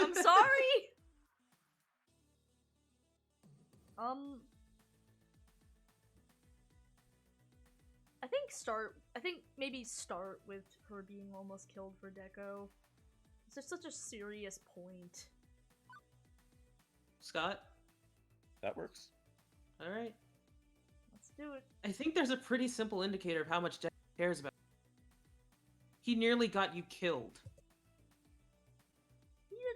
I think maybe start with her being almost killed for Deco. It's just such a serious point. Scott? That works. Alright. Dude, I think there's a pretty simple indicator of how much Deku cares about you. He nearly got you killed.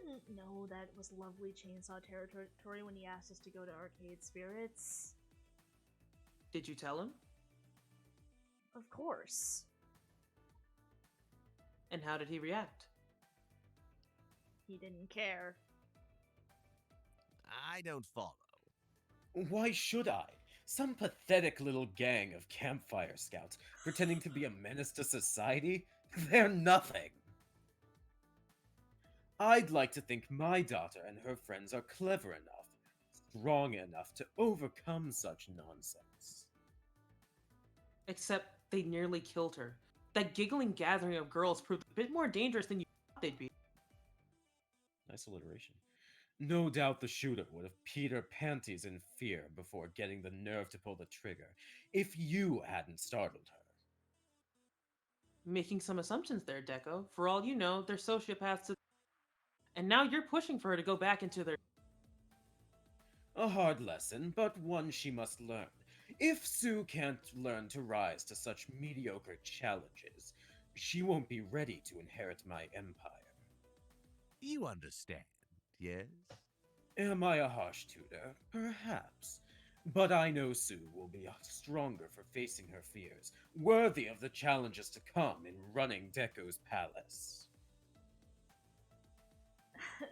he didn't know that it was lovely chainsaw territory when he asked us to go to Arcade Spirits. Did you tell him? Of course. And how did he react? He didn't care. I don't follow. Why should I? Some pathetic little gang of campfire scouts pretending to be a menace to society? They're nothing. I'd like to think my daughter and her friends are clever enough, strong enough to overcome such nonsense. Except they nearly killed her. That giggling gathering of girls proved a bit more dangerous than you thought they'd be. Nice alliteration. No doubt the shooter would have peed her panties in fear before getting the nerve to pull the trigger, if you hadn't startled her. Making some assumptions there, Deco. For all you know, they're sociopaths. And now you're pushing for her to go back into their... A hard lesson, but one she must learn. If Sue can't learn to rise to such mediocre challenges, she won't be ready to inherit my empire. You understand, yes? Am I a harsh tutor? Perhaps. But I know Sue will be stronger for facing her fears, worthy of the challenges to come in running Deco's palace.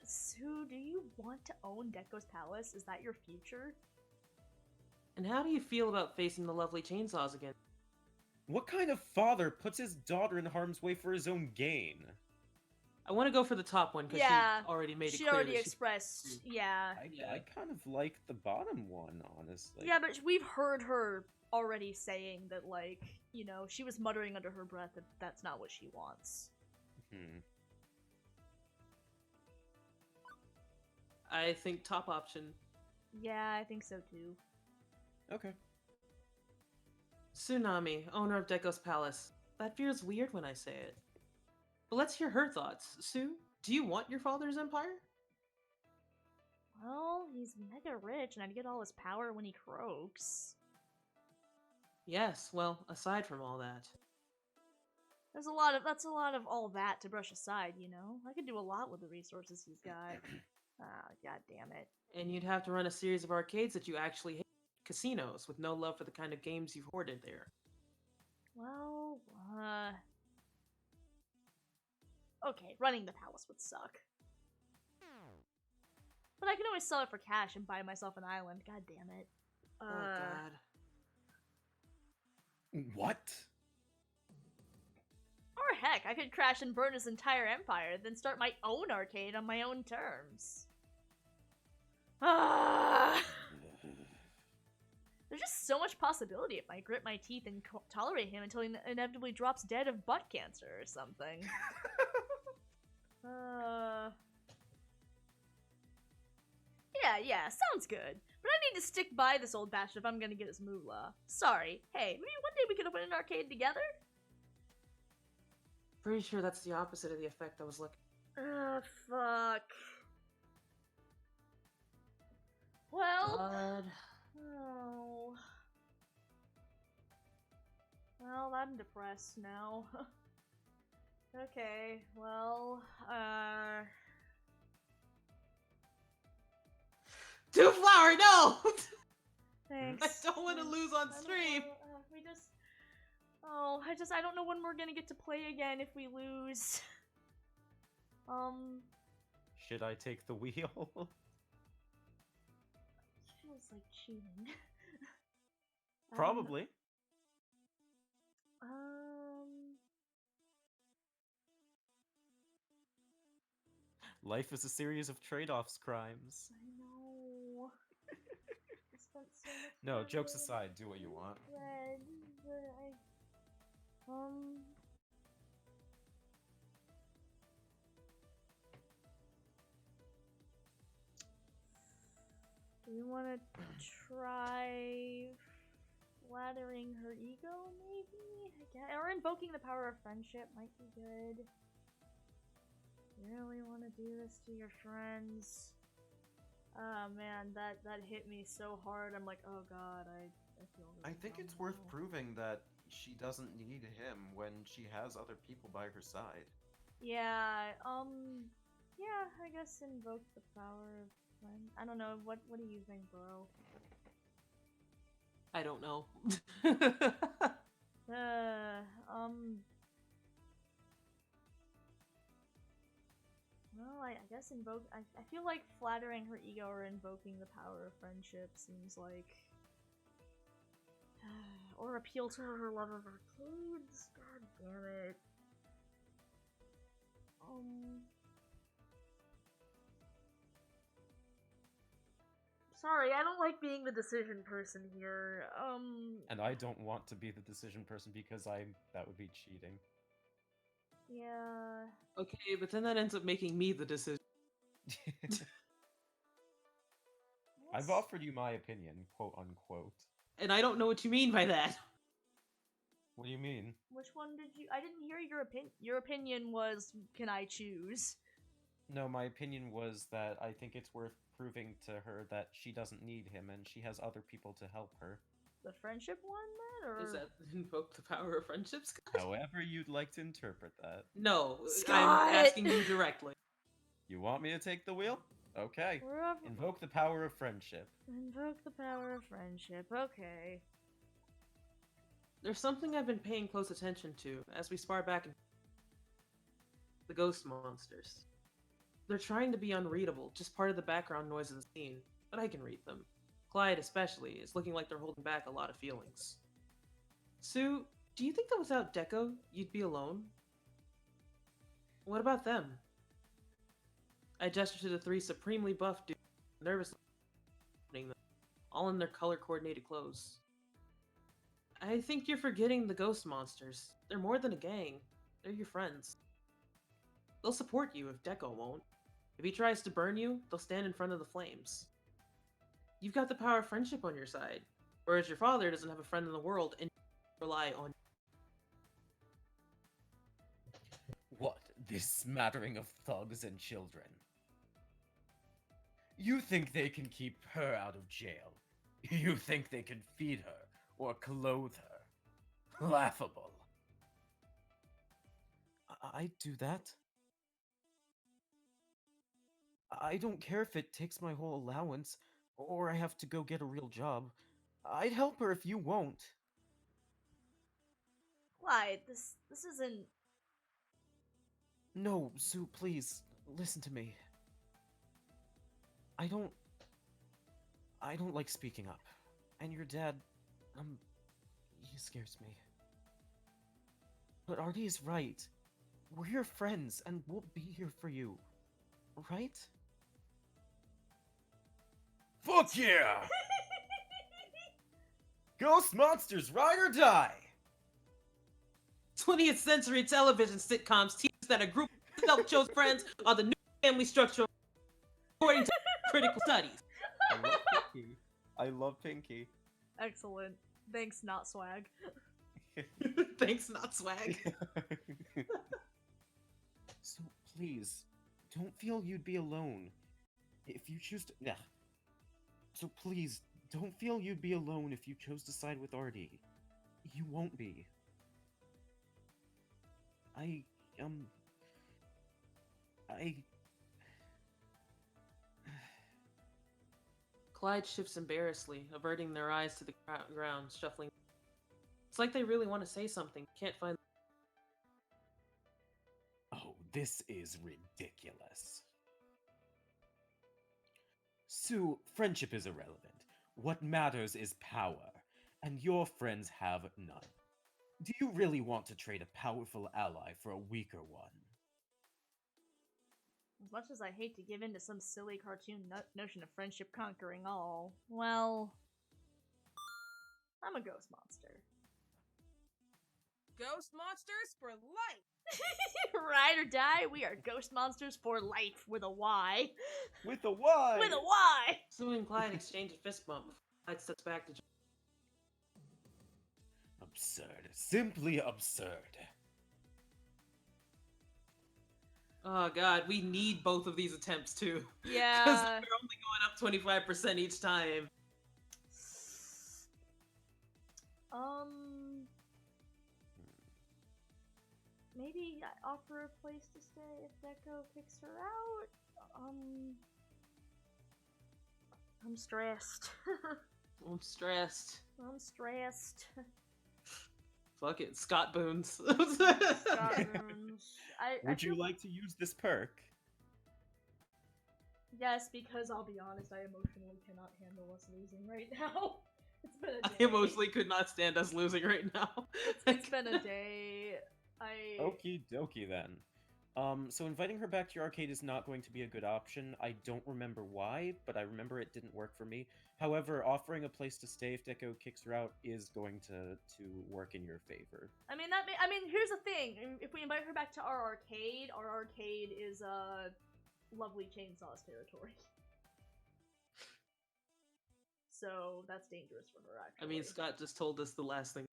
Sue, do you want to own Deco's palace? Is that your future? And how do you feel about facing the lovely chainsaws again? What kind of father puts his daughter in harm's way for his own gain? I want to go for the top one because Yeah, she already made it she clear already that expressed. Yeah. I kind of like the bottom one, honestly. Yeah, but we've heard her already saying that, like, you know, she was muttering under her breath that that's not what she wants. I think top option. Yeah, I think so too. Okay. Tsunami, owner of Deco's palace. That feels weird when I say it. But let's hear her thoughts. Sue, do you want your father's empire? Well, he's mega rich, and I'd get all his power when he croaks. Yes, well, aside from all that. That's a lot of all that to brush aside, you know? I could do a lot with the resources he's got. Ah, god damn it. And you'd have to run a series of arcades that you actually hate. Casinos, with no love for the kind of games you've hoarded there. Well, okay, running the palace would suck. But I can always sell it for cash and buy myself an island. God damn it. Oh god. What? Or heck, I could crash and burn his entire empire, then start my own arcade on my own terms. Ah! There's just so much possibility if I grit my teeth and tolerate him until he inevitably drops dead of butt cancer or something. Yeah, sounds good. But I need to stick by this old bastard if I'm gonna get his moolah. Sorry. Hey, maybe one day we could open an arcade together? Pretty sure that's the opposite of the effect I was looking. Fuck. Well... God. Oh. Well, I'm depressed now. Okay, well, Two flower, no! Thanks. I don't want to lose on stream. I don't know when we're gonna get to play again if we lose. Should I take the wheel? Feels like cheating. Probably. Life is a series of trade-offs, crimes. I know. I spent so much No, time jokes on aside, do what you want. Red, but do we want to try flattering her ego, maybe? I guess. Or invoking the power of friendship might be good. You really want to do this to your friends? Oh man, that hit me so hard. I'm like, oh god, feel I really think dumb it's worth now. proving that she doesn't need him when she has other people by her side. Yeah, yeah, I guess invoke the power of friend. I don't know, what do you think, bro? I don't know. Well, I guess invoke. I feel like flattering her ego or invoking the power of friendship seems like. Or appeal to her love of arcades. God damn it. Sorry, I don't like being the decision person here. And I don't want to be the decision person because that would be cheating. Yeah. Okay, but then that ends up making me the decision. I've offered you my opinion, quote unquote. And I don't know what you mean by that. What do you mean? Which one did you? I didn't hear your opinion. Your opinion was, can I choose? No, my opinion was that I think it's worth proving to her that she doesn't need him and she has other people to help her. The friendship one, then, or Is that invoke the power of friendship, Scott? However you'd like to interpret that. No, Scott! I'm asking you directly. You want me to take the wheel? Okay. Wherever- Invoke the power of friendship. Invoke the power of friendship. Okay. There's something I've been paying close attention to as we spar back and the ghost monsters. They're trying to be unreadable, just part of the background noise of the scene, but I can read them. Clyde, especially, is looking like they're holding back a lot of feelings. Sue, do you think that without Deco, you'd be alone? What about them? I gesture to the three supremely buff dudes, nervously opening them, all in their color-coordinated clothes. I think you're forgetting the ghost monsters. They're more than a gang. They're your friends. They'll support you if Deco won't. If he tries to burn you, they'll stand in front of the flames. You've got the power of friendship on your side, whereas your father doesn't have a friend in the world and rely on. What, this smattering of thugs and children? You think they can keep her out of jail? You think they can feed her or clothe her? Laughable. I'd do that. I don't care if it takes my whole allowance, or I have to go get a real job. I'd help her if you won't. Clyde, this isn't. No, Sue, please, listen to me. I don't like speaking up. And your dad, he scares me. But Artie is right. We're your friends, and we'll be here for you. Right? Fuck yeah! Ghost monsters, ride or die! 20th century television sitcoms teach us that a group of self-chosen friends are the new family structure according to critical studies. I love Pinky. I love Pinky. Excellent. Thanks, not swag. Thanks, not swag. So please, don't feel you'd be alone. If you choose to... Nah. So please, don't feel you'd be alone if you chose to side with Artie. You won't be. Clyde shifts embarrassedly, averting their eyes to the ground, shuffling. It's like they really want to say something, can't find. Oh, this is ridiculous. Sue, friendship is irrelevant. What matters is power, and your friends have none. Do you really want to trade a powerful ally for a weaker one? As much as I hate to give in to some silly cartoon notion of friendship conquering all, well, I'm a ghost monster. Ghost monsters for life! Ride or die, we are ghost monsters for life with a Y. With a Y! With a Y! Sue and Clyde exchange a fist bump before Clyde steps back to. Absurd. Simply absurd. Oh god, we need both of these attempts too. Yeah. Because they're only going up 25% each time. Maybe I offer a place to stay if Deco kicks her out. I'm stressed. I'm stressed. I'm stressed. Fuck it, Scott Boons. Scott Burns. I Would you feel- like to use this perk? Yes, because I'll be honest, I emotionally cannot handle us losing right now. It's been a I day. emotionally could not stand us losing right now. It's been a day. Okie dokie then. So inviting her back to your arcade is not going to be a good option. I don't remember why, but I remember it didn't work for me. However, offering a place to stay if Deco kicks her out is going to work in your favor. I mean, here's the thing. If we invite her back to our arcade is lovely Chainsaw's territory. So that's dangerous for her, I actually. mean, Scott just told us the last thing.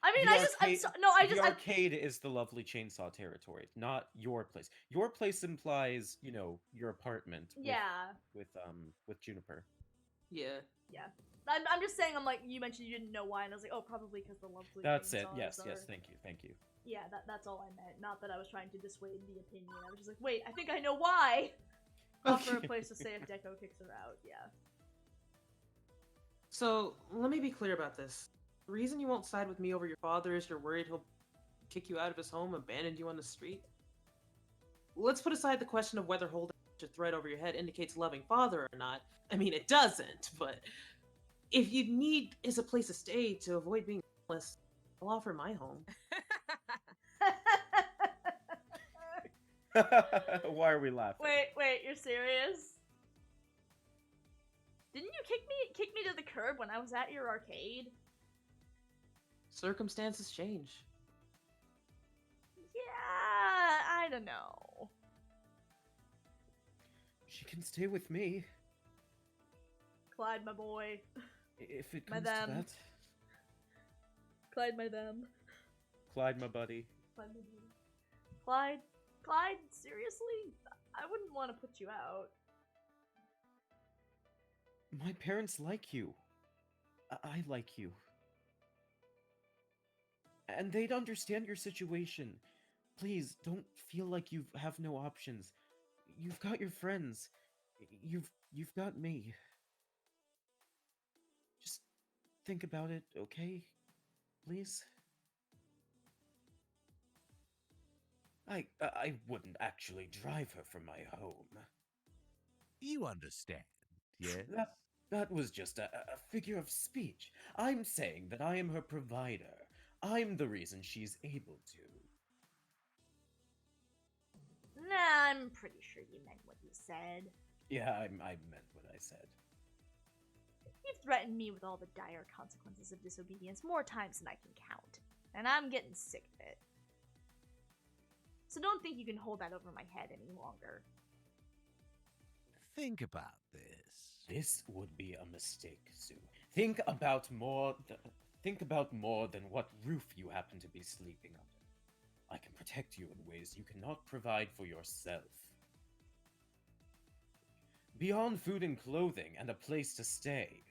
I mean, The arcade is the lovely Chainsaw territory, not your place. Your place implies, you know, your apartment. Yeah. With Juniper. Yeah. Yeah. I'm just saying, I'm like, you mentioned you didn't know why, and I was like, oh, probably because the lovely That's it. Chainsaws Yes, are... yes. Thank you. Yeah, that's all I meant. Not that I was trying to dissuade the opinion. I was just like, wait, I think I know why. Offer a place to stay if Deco kicks her out. Yeah. So, let me be clear about this. The reason you won't side with me over your father is you're worried he'll kick you out of his home, abandon you on the street? Let's put aside the question of whether holding a threat over your head indicates loving father or not. I mean, it doesn't, but if you need is a place to stay to avoid being homeless, I'll offer my home. Why are we laughing? Wait, you're serious? Didn't you kick me to the curb when I was at your arcade? Circumstances change. Yeah, I don't know. She can stay with me. Clyde, my boy. If it My comes to them. that. Clyde, my them. Clyde, my buddy. Clyde, seriously? I wouldn't want to put you out. My parents like you. I like you. And they'd understand your situation. Please, don't feel like you have no options. You've got your friends. You've got me. Just think about it, okay? Please? I wouldn't actually drive her from my home. You understand, yes? That was just a figure of speech. I'm saying that I am her provider. I'm the reason she's able to. Nah, I'm pretty sure you meant what you said. Yeah, I meant what I said. You've threatened me with all the dire consequences of disobedience more times than I can count, and I'm getting sick of it. So don't think you can hold that over my head any longer. Think about this. This would be a mistake, Sue. Think about more than what roof you happen to be sleeping under. I can protect you in ways you cannot provide for yourself. Beyond food and clothing and a place to stay.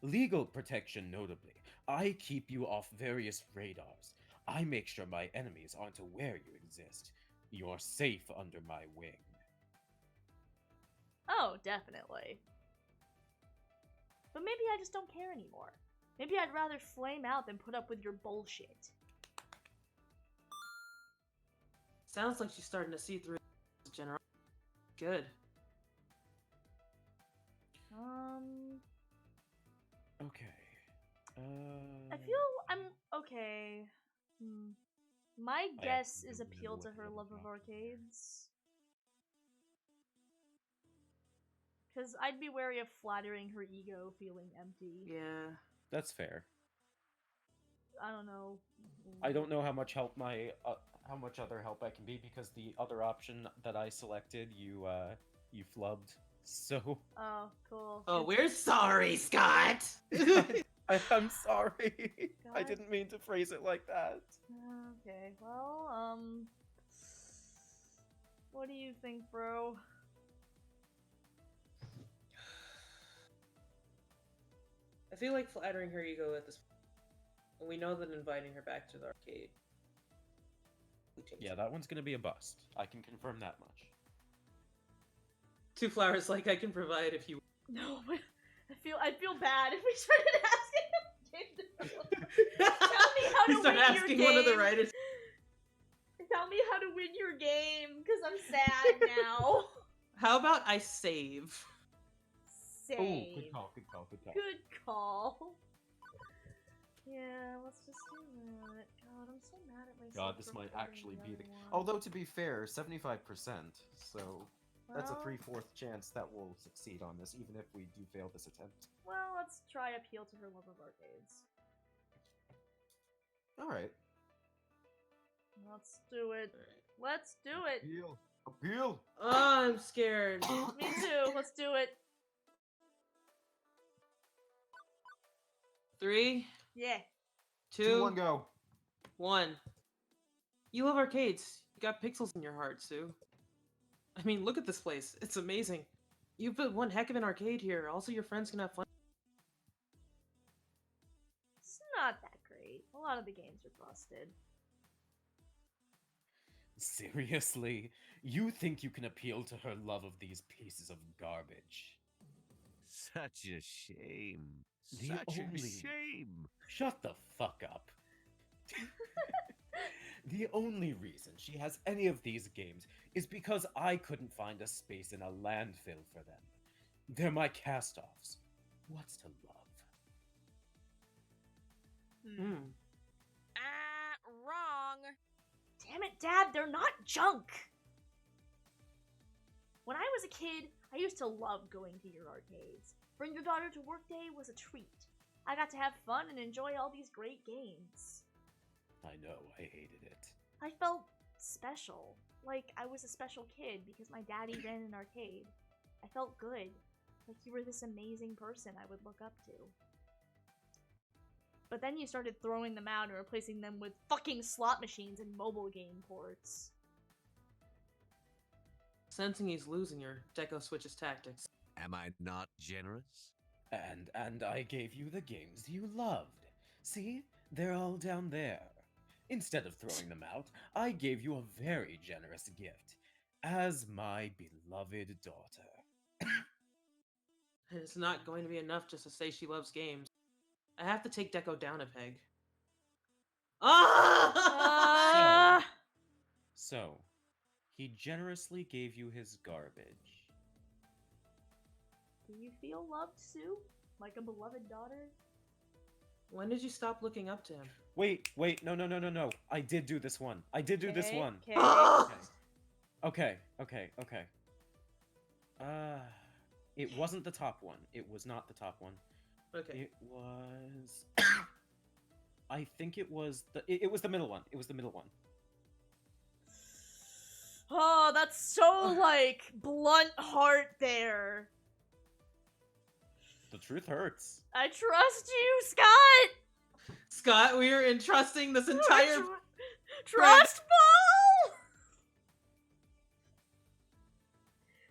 Legal protection, notably. I keep you off various radars. I make sure my enemies aren't aware you exist. You're safe under my wing. Oh, definitely. But maybe I just don't care anymore. Maybe I'd rather flame out than put up with your bullshit. Sounds like she's starting to see through general. Good. Okay. I feel I'm okay. My I guess actually is don't appeal remember to what her the love other of option arcades. Because I'd be wary of flattering her ego feeling empty. Yeah. That's fair. I don't know. I don't know how much help how much other help I can be because the other option that I selected, you flubbed. So. Oh, cool. Oh, we're sorry, Scott. I'm sorry. I God. didn't mean to phrase it like that. Okay, well, what do you think, bro? I feel like flattering her ego at this point. And we know that inviting her back to the arcade. Yeah, that one's gonna be a bust. I can confirm that much. 2 flowers like I can provide if you. No, but I'd feel bad if we started asking him Tell me how We to start win your asking game. one of the writers. Tell me how to win your game, because I'm sad now. How about I save? Save. Oh, good call, good call, good call. Good call. Yeah, let's just do that. God, I'm so mad at myself. God, this for might putting actually be the. another one. Although to be fair, 75%, so that's a Well- 3/4 chance that we'll succeed on this, even if we do fail this attempt. Well, let's try appeal to her love of arcades. All right. Let's do it. Let's do it. Appeal. Appeal. Oh, I'm scared. Me too. Let's do it. 3, Yeah. 2, 1, go. 1. You love arcades. You got pixels in your heart, Sue. I mean, look at this place. It's amazing. You've built one heck of an arcade here. Also, your friends can have fun. It's not that great. A lot of the games are busted. Seriously? You think you can appeal to her love of these pieces of garbage? Such a shame. The Such a only- shame. Shut the fuck up. The only reason she has any of these games is because I couldn't find a space in a landfill for them. They're my cast-offs. What's to love? Hmm. Wrong. Damn it, Dad, they're not junk! When I was a kid, I used to love going to your arcades. Bring your daughter to work day was a treat. I got to have fun and enjoy all these great games. I know, I hated it. I felt special. Like I was a special kid because my daddy ran an arcade. I felt good. Like you were this amazing person I would look up to. But then you started throwing them out and replacing them with fucking slot machines and mobile game ports. Sensing he's losing her, Deco switches tactics. Am I not generous? And I gave you the games you loved. See? They're all down there. Instead of throwing them out, I gave you a very generous gift. As my beloved daughter. It's not going to be enough just to say she loves games. I have to take Deco down a peg. Ah! So, he generously gave you his garbage. Do you feel loved, Sue? Like a beloved daughter? When did you stop looking up to him? Wait, no. I did do this one. I did do this Okay, one. okay. Okay. It wasn't the top one. It was not the top one. Okay. It was. I think it was the. It was the middle one. It was the middle one. Oh, that's so, like, blunt heart there. The truth hurts. I trust you, Scott! Scott, we are entrusting this entire. Trustful!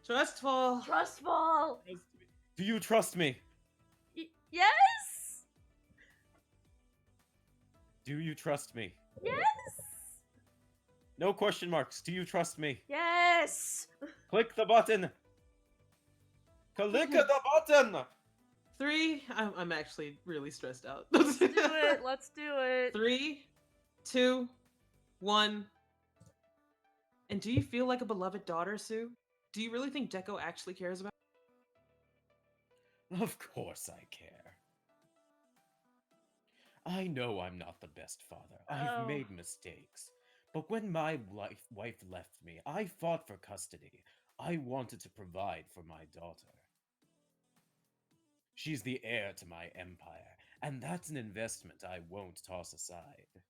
Trustful. Trustful! Do you trust me? Yes? Do you trust me? Yes? No question marks. Do you trust me? Yes! Click the button. Click the button. 3. I'm actually really stressed out. Let's do it. Let's do it. 3, 2, 1. And do you feel like a beloved daughter, Sue? Do you really think Deco actually cares about? Of course I care. I know I'm not the best father. I've Oh. made mistakes. But when my wife left me, I fought for custody. I wanted to provide for my daughter. She's the heir to my empire, and that's an investment I won't toss aside.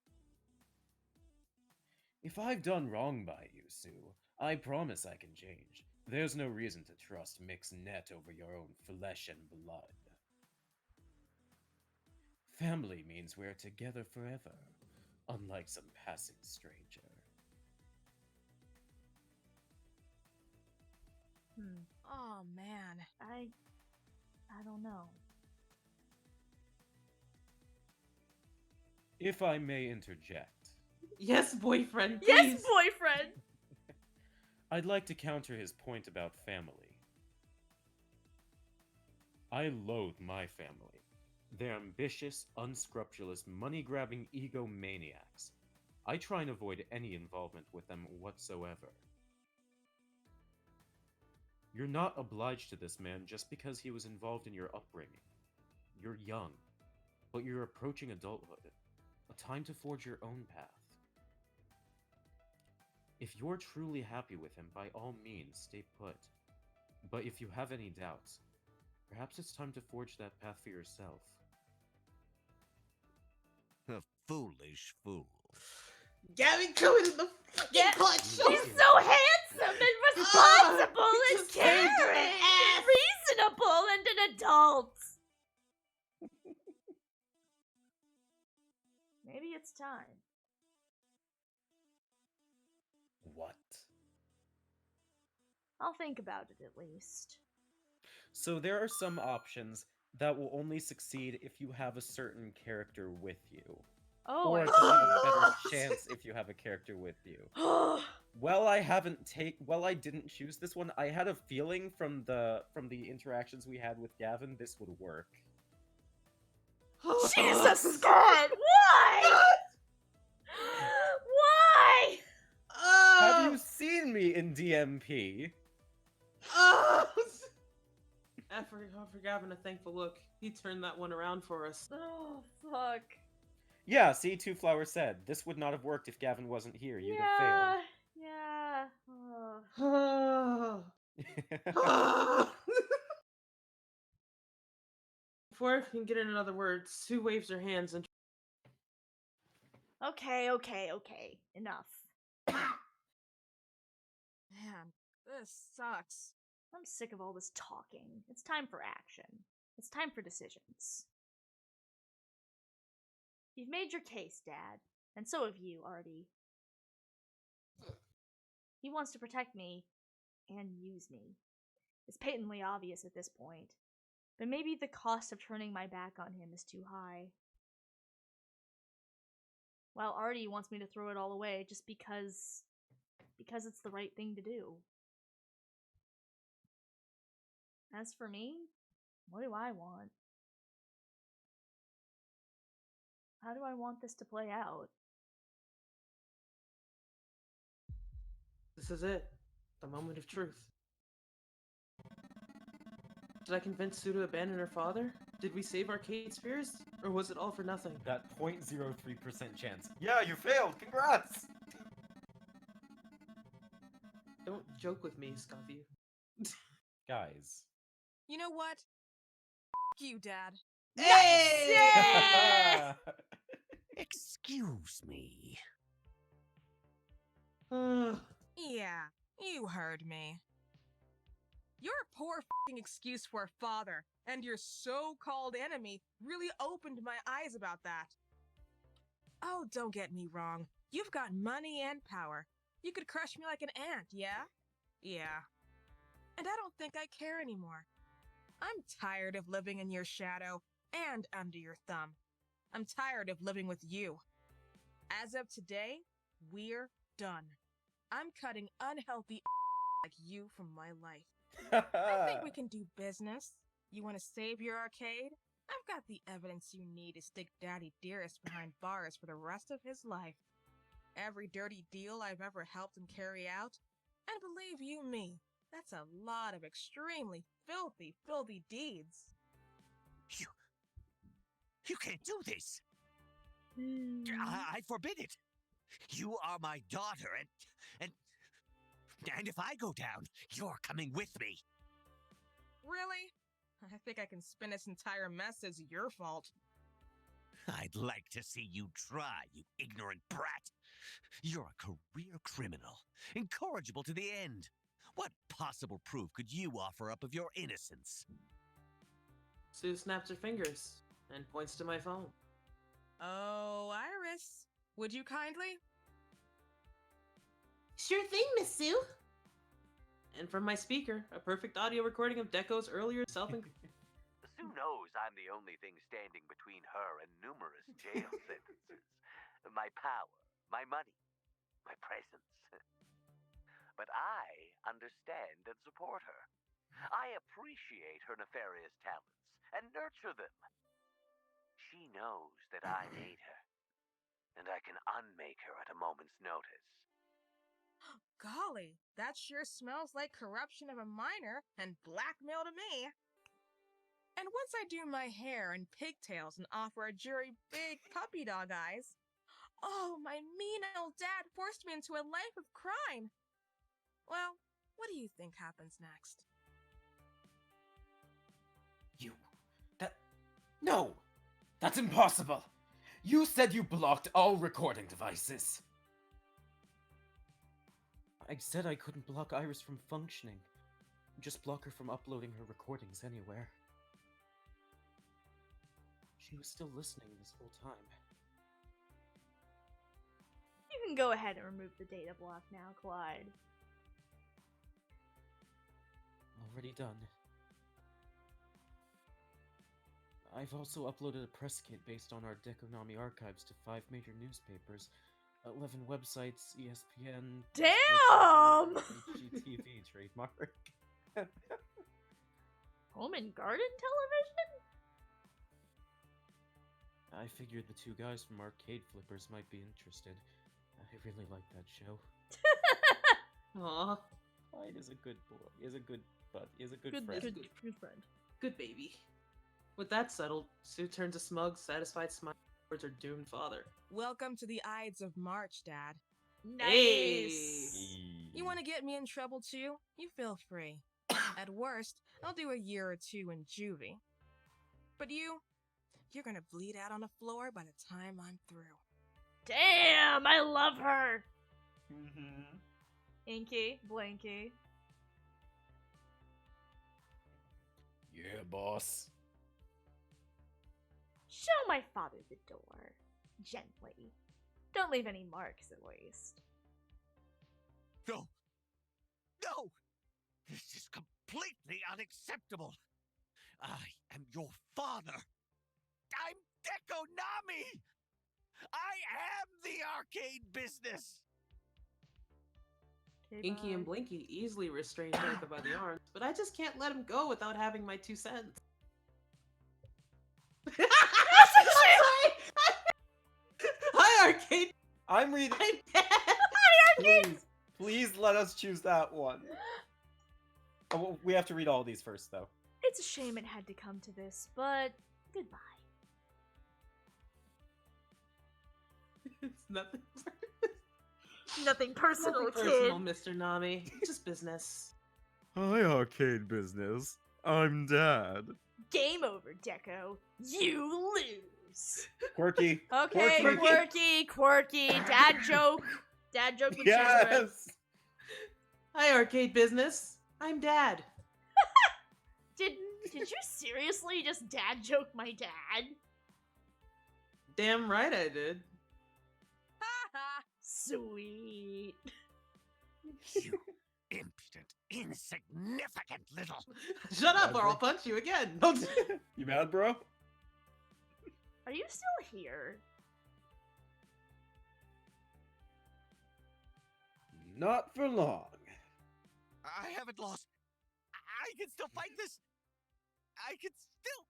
If I've done wrong by you, Sue, I promise I can change. There's no reason to trust mixed net over your own flesh and blood. Family means we're together forever, unlike some passing stranger. Oh man. I don't know. If I may interject, Yes, boyfriend. Yes, please. boyfriend. I'd like to counter his point about family. I loathe my family. They're ambitious, unscrupulous, money-grabbing egomaniacs. I try and avoid any involvement with them whatsoever. You're not obliged to this man just because he was involved in your upbringing. You're young, but you're approaching adulthood, a time to forge your own path. If you're truly happy with him, by all means, stay put. But if you have any doubts, perhaps it's time to forge that path for yourself. A foolish fool. Gavin coming in the fucking Yeah, clutch. he's so handsome and responsible he and just saved her caring ass. and reasonable and an adult. Maybe it's time. What? I'll think about it at least. So there are some options that will only succeed if you have a certain character with you. Oh, or I to have a see. better chance if you have a character with you. Well, I didn't choose this one. I had a feeling from the interactions we had with Gavin, this would work. Jesus God! Why? Why? Have you seen me in DMP? After Gavin a thankful look, he turned that one around for us. Oh, fuck. Yeah, see, Two Flower said this would not have worked if Gavin wasn't here. You'd Yeah. have Yeah. failed. Before I can get in another word, Sue waves her hands and Okay. Enough. Man, this sucks. I'm sick of all this talking. It's time for action. It's time for decisions. You've made your case, Dad, and so have you, Artie. He wants to protect me and use me. It's patently obvious at this point, but maybe the cost of turning my back on him is too high. While Artie wants me to throw it all away just because it's the right thing to do. As for me, what do I want? How do I want this to play out? this is it. The moment of truth. Did I convince Sue to abandon her father? Did we save Arcade Spears? Or was it all for nothing? That 0.03% chance. Yeah, you failed! Congrats! Don't joke with me, Scoffy. Guys. You know what? You, Dad. Hey! Excuse me. Yeah, you heard me. Your poor f***ing excuse for a father and your so-called enemy really opened my eyes about that. Oh, don't get me wrong. You've got money and power. You could crush me like an ant, yeah? Yeah. And I don't think I care anymore. I'm tired of living in your shadow and under your thumb. I'm tired of living with you. As of today, we're done. I'm cutting unhealthy like you from my life. I think we can do business. You want to save your arcade? I've got the evidence you need to stick Daddy Dearest behind bars for the rest of his life. Every dirty deal I've ever helped him carry out. And believe you me, that's a lot of extremely filthy, filthy deeds. You can't do this. I forbid it. You are my daughter, and if I go down, you're coming with me. Really? I think I can spin this entire mess as your fault. I'd like to see you try, you ignorant brat. You're a career criminal, incorrigible to the end. What possible proof could you offer up of your innocence? Sue snaps her fingers and points to my phone. Oh, Iris. Would you kindly? Sure thing, Miss Sue. And from my speaker, a perfect audio recording of Deco's earlier self. Sue, Sue knows I'm the only thing standing between her and numerous jail sentences. My power, my money, my presence. But I understand and support her. I appreciate her nefarious talents and nurture them. She knows that I made her, and I can unmake her at a moment's notice. Golly, that sure smells like corruption of a minor and blackmail to me. And once I do my hair in pigtails and offer a jury big puppy dog eyes, oh, my mean old dad forced me into a life of crime. Well, what do you think happens next? No! That's impossible! You said you blocked all recording devices. I said I couldn't block Iris from functioning. Just block her from uploading her recordings anywhere. She was still listening this whole time. You can go ahead and remove the data block now, Clyde. Already done. I've also uploaded a press kit based on our Dekonami archives to 5 major newspapers, 11 websites, ESPN... Damn! HGTV trademark. Home and garden television? I figured the 2 guys from Arcade Flippers might be interested. I really like that show. Aw, Clyde is a good boy. Is a good bud. Is a good Good, friend. good friend. good baby. With that settled, Sue turns a smug, satisfied smile towards her doomed father. Welcome to the Ides of March, Dad. Nice! You want to get me in trouble too? You feel free. At worst, I'll do a year or 2 in juvie. But you're gonna bleed out on the floor by the time I'm through. Damn, I love her! Mm-hmm. Inky, Blanky. Yeah, boss. Show my father the door. Gently. Don't leave any marks, at least. No! No! This is completely unacceptable! I am your father! I'm Dekonami! I am the arcade business! Okay, Inky bye. and Blinky easily restrain Jericho by the arms, but I just can't let him go without having my 2 cents. Hi, Arcade! I'm reading. I'm dead! Please let us choose that one. Oh, well, we have to read all these first, though. It's a shame it had to come to this, but goodbye. It's nothing. Nothing personal, Nothing kid. personal, Mr. Nami. Just business. Hi, arcade business. I'm Dad. Game over, Deco. You lose. Quirky. Okay, quirky. Dad joke. Dad joke with Chizuru. Yes. Hi, Arcade Business. I'm Dad. Did you seriously just dad joke my dad? Damn right I did. Sweet. You impudent, insignificant little... Shut up or I'll punch you again. You mad, bro? Are you still here? Not for long. I haven't lost. I can still fight this. I can still...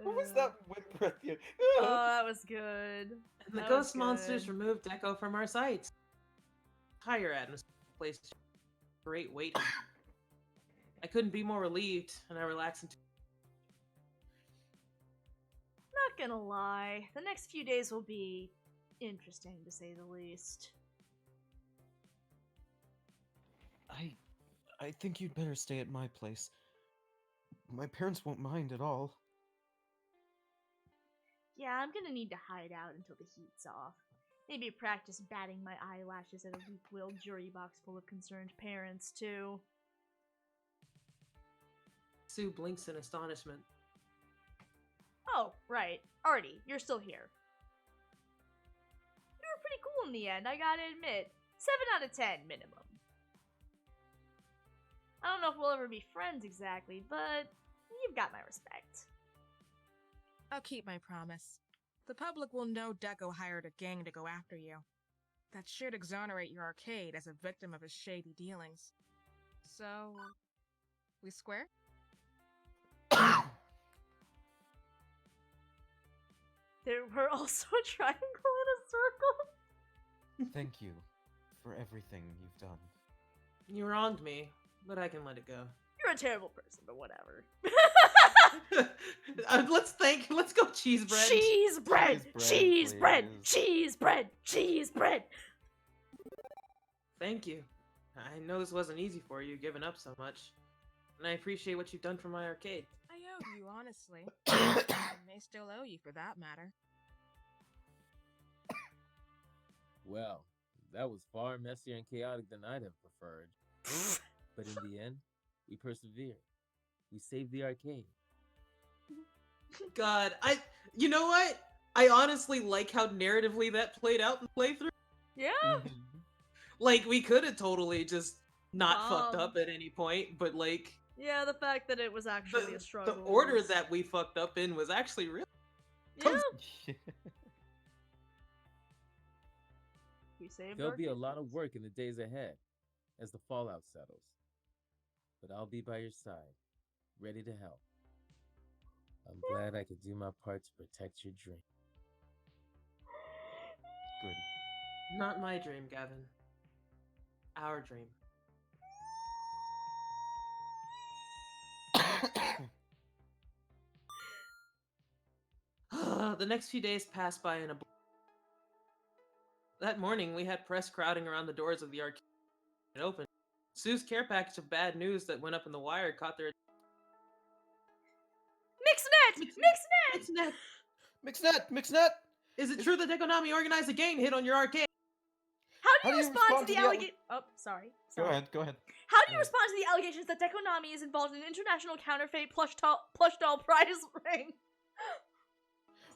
What was that wind breath? Oh, that was good. And the That ghost was monsters good. removed Deco from our sights. Higher atmosphere placed great weight. I couldn't be more relieved, and I relaxed into. Not gonna lie, the next few days will be interesting to say the least. I think you'd better stay at my place. My parents won't mind at all. Yeah, I'm gonna need to hide out until the heat's off. Maybe practice batting my eyelashes at a weak-willed jury box full of concerned parents, too. Sue blinks in astonishment. Oh, right. Artie, you're still here. You were pretty cool in the end, I gotta admit. 7 out of 10, minimum. I don't know if we'll ever be friends exactly, but You've got my respect. I'll keep my promise. The public will know Deco hired a gang to go after you. That should exonerate your arcade as a victim of his shady dealings. So, we square? There were also a triangle and a circle. Thank you for everything you've done. You wronged me, but I can let it go. You're a terrible person, but whatever. Let's go cheese bread. Cheese bread! Cheese bread! please. Cheese bread! Cheese bread! Thank you. I know this wasn't easy for you, giving up so much. And I appreciate what you've done for my arcade. I owe you, honestly. I may still owe you for that matter. Well, that was far messier and chaotic than I'd have preferred. But in the end, we persevered. We saved the arcade. God, you know what? I honestly like how narratively that played out in the playthrough. Yeah. Like, we could have totally just not fucked Um, up at any point, but like, Yeah, the fact that it was actually a struggle. the order was- that we fucked up in was actually real. Yeah. We saved There'll be a arcade lot of kids. work in the days ahead as the fallout settles. But I'll be by your side, ready to help. I'm glad I could do my part to protect your dream. Good. Not my dream, Gavin. Our dream. The next few days passed by in a That morning, we had press crowding around the doors of the arcade open. Sue's care package of bad news that went up in the wire caught their Mixnet! Mixnet! Mixnet! Mixnet! Is it true that Dekonami organized a gang hit on your arcade? How do you respond to the allegation? Oh, sorry. Go Sorry. ahead, go ahead. How do you respond to the allegations that Dekonami is involved in an international counterfeit plush doll prize ring?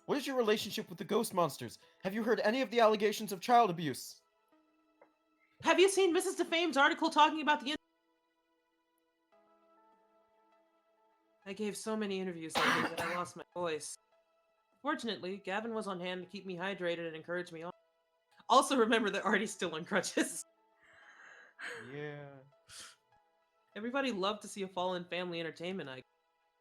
What is your relationship with the ghost monsters? Have you heard any of the allegations of child abuse? Have you seen Mrs. DeFame's article talking about the I gave so many interviews lately that I lost my voice. Fortunately, Gavin was on hand to keep me hydrated and encourage me on. Also remember that Artie's still on crutches. Yeah. Everybody loved to see a fallen family entertainment icon.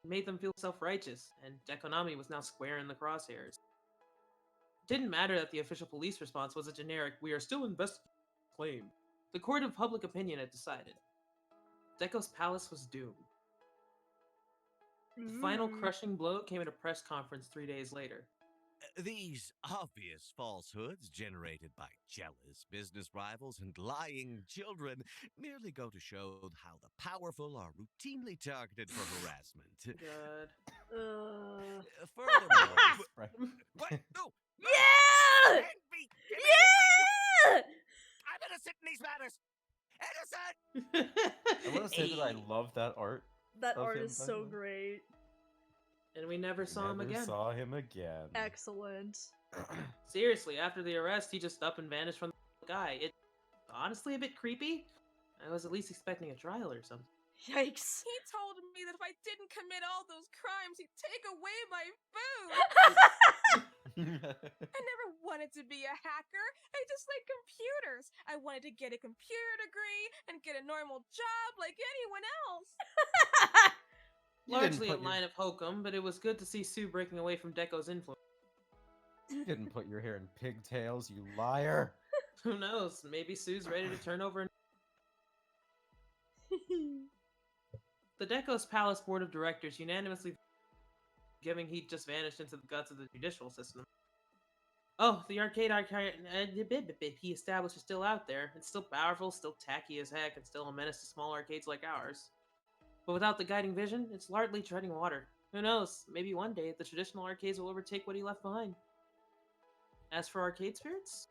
It made them feel self-righteous, and Dekonami was now square in the crosshairs. It didn't matter that the official police response was a generic, "We are still investigating" claim. The court of public opinion had decided. Deco's palace was doomed. The final crushing blow came at a press conference 3 days later. These obvious falsehoods generated by jealous business rivals and lying children merely go to show how the powerful are routinely targeted for harassment. God. Furthermore, what? No! Yeah! Envy! Yeah! I'm innocent in these matters! Innocent! I want to say that I love that art. That of art him, is by so the way. great. And we never saw him Never again. saw him again. Excellent. Seriously, after the arrest, he just up and vanished from the guy. It's honestly a bit creepy. I was at least expecting a trial or something. Yikes. He told me that if I didn't commit all those crimes, he'd take away my food. I never wanted to be a hacker. I just like computers. I wanted to get a computer degree and get a normal job like anyone else. You didn't Largely a put your- line of hokum, but it was good to see Sue breaking away from Deco's influence. You didn't put your hair in pigtails, you liar. Who knows? Maybe Sue's ready to turn over. The Deco's Palace Board of Directors unanimously giving he'd just vanished into the guts of the judicial system. Oh, the arcade he established is still out there. It's still powerful, still tacky as heck, and still a menace to small arcades like ours. But without the guiding vision, it's largely treading water. Who knows? Maybe one day the traditional arcades will overtake what he left behind. As for arcade spirits,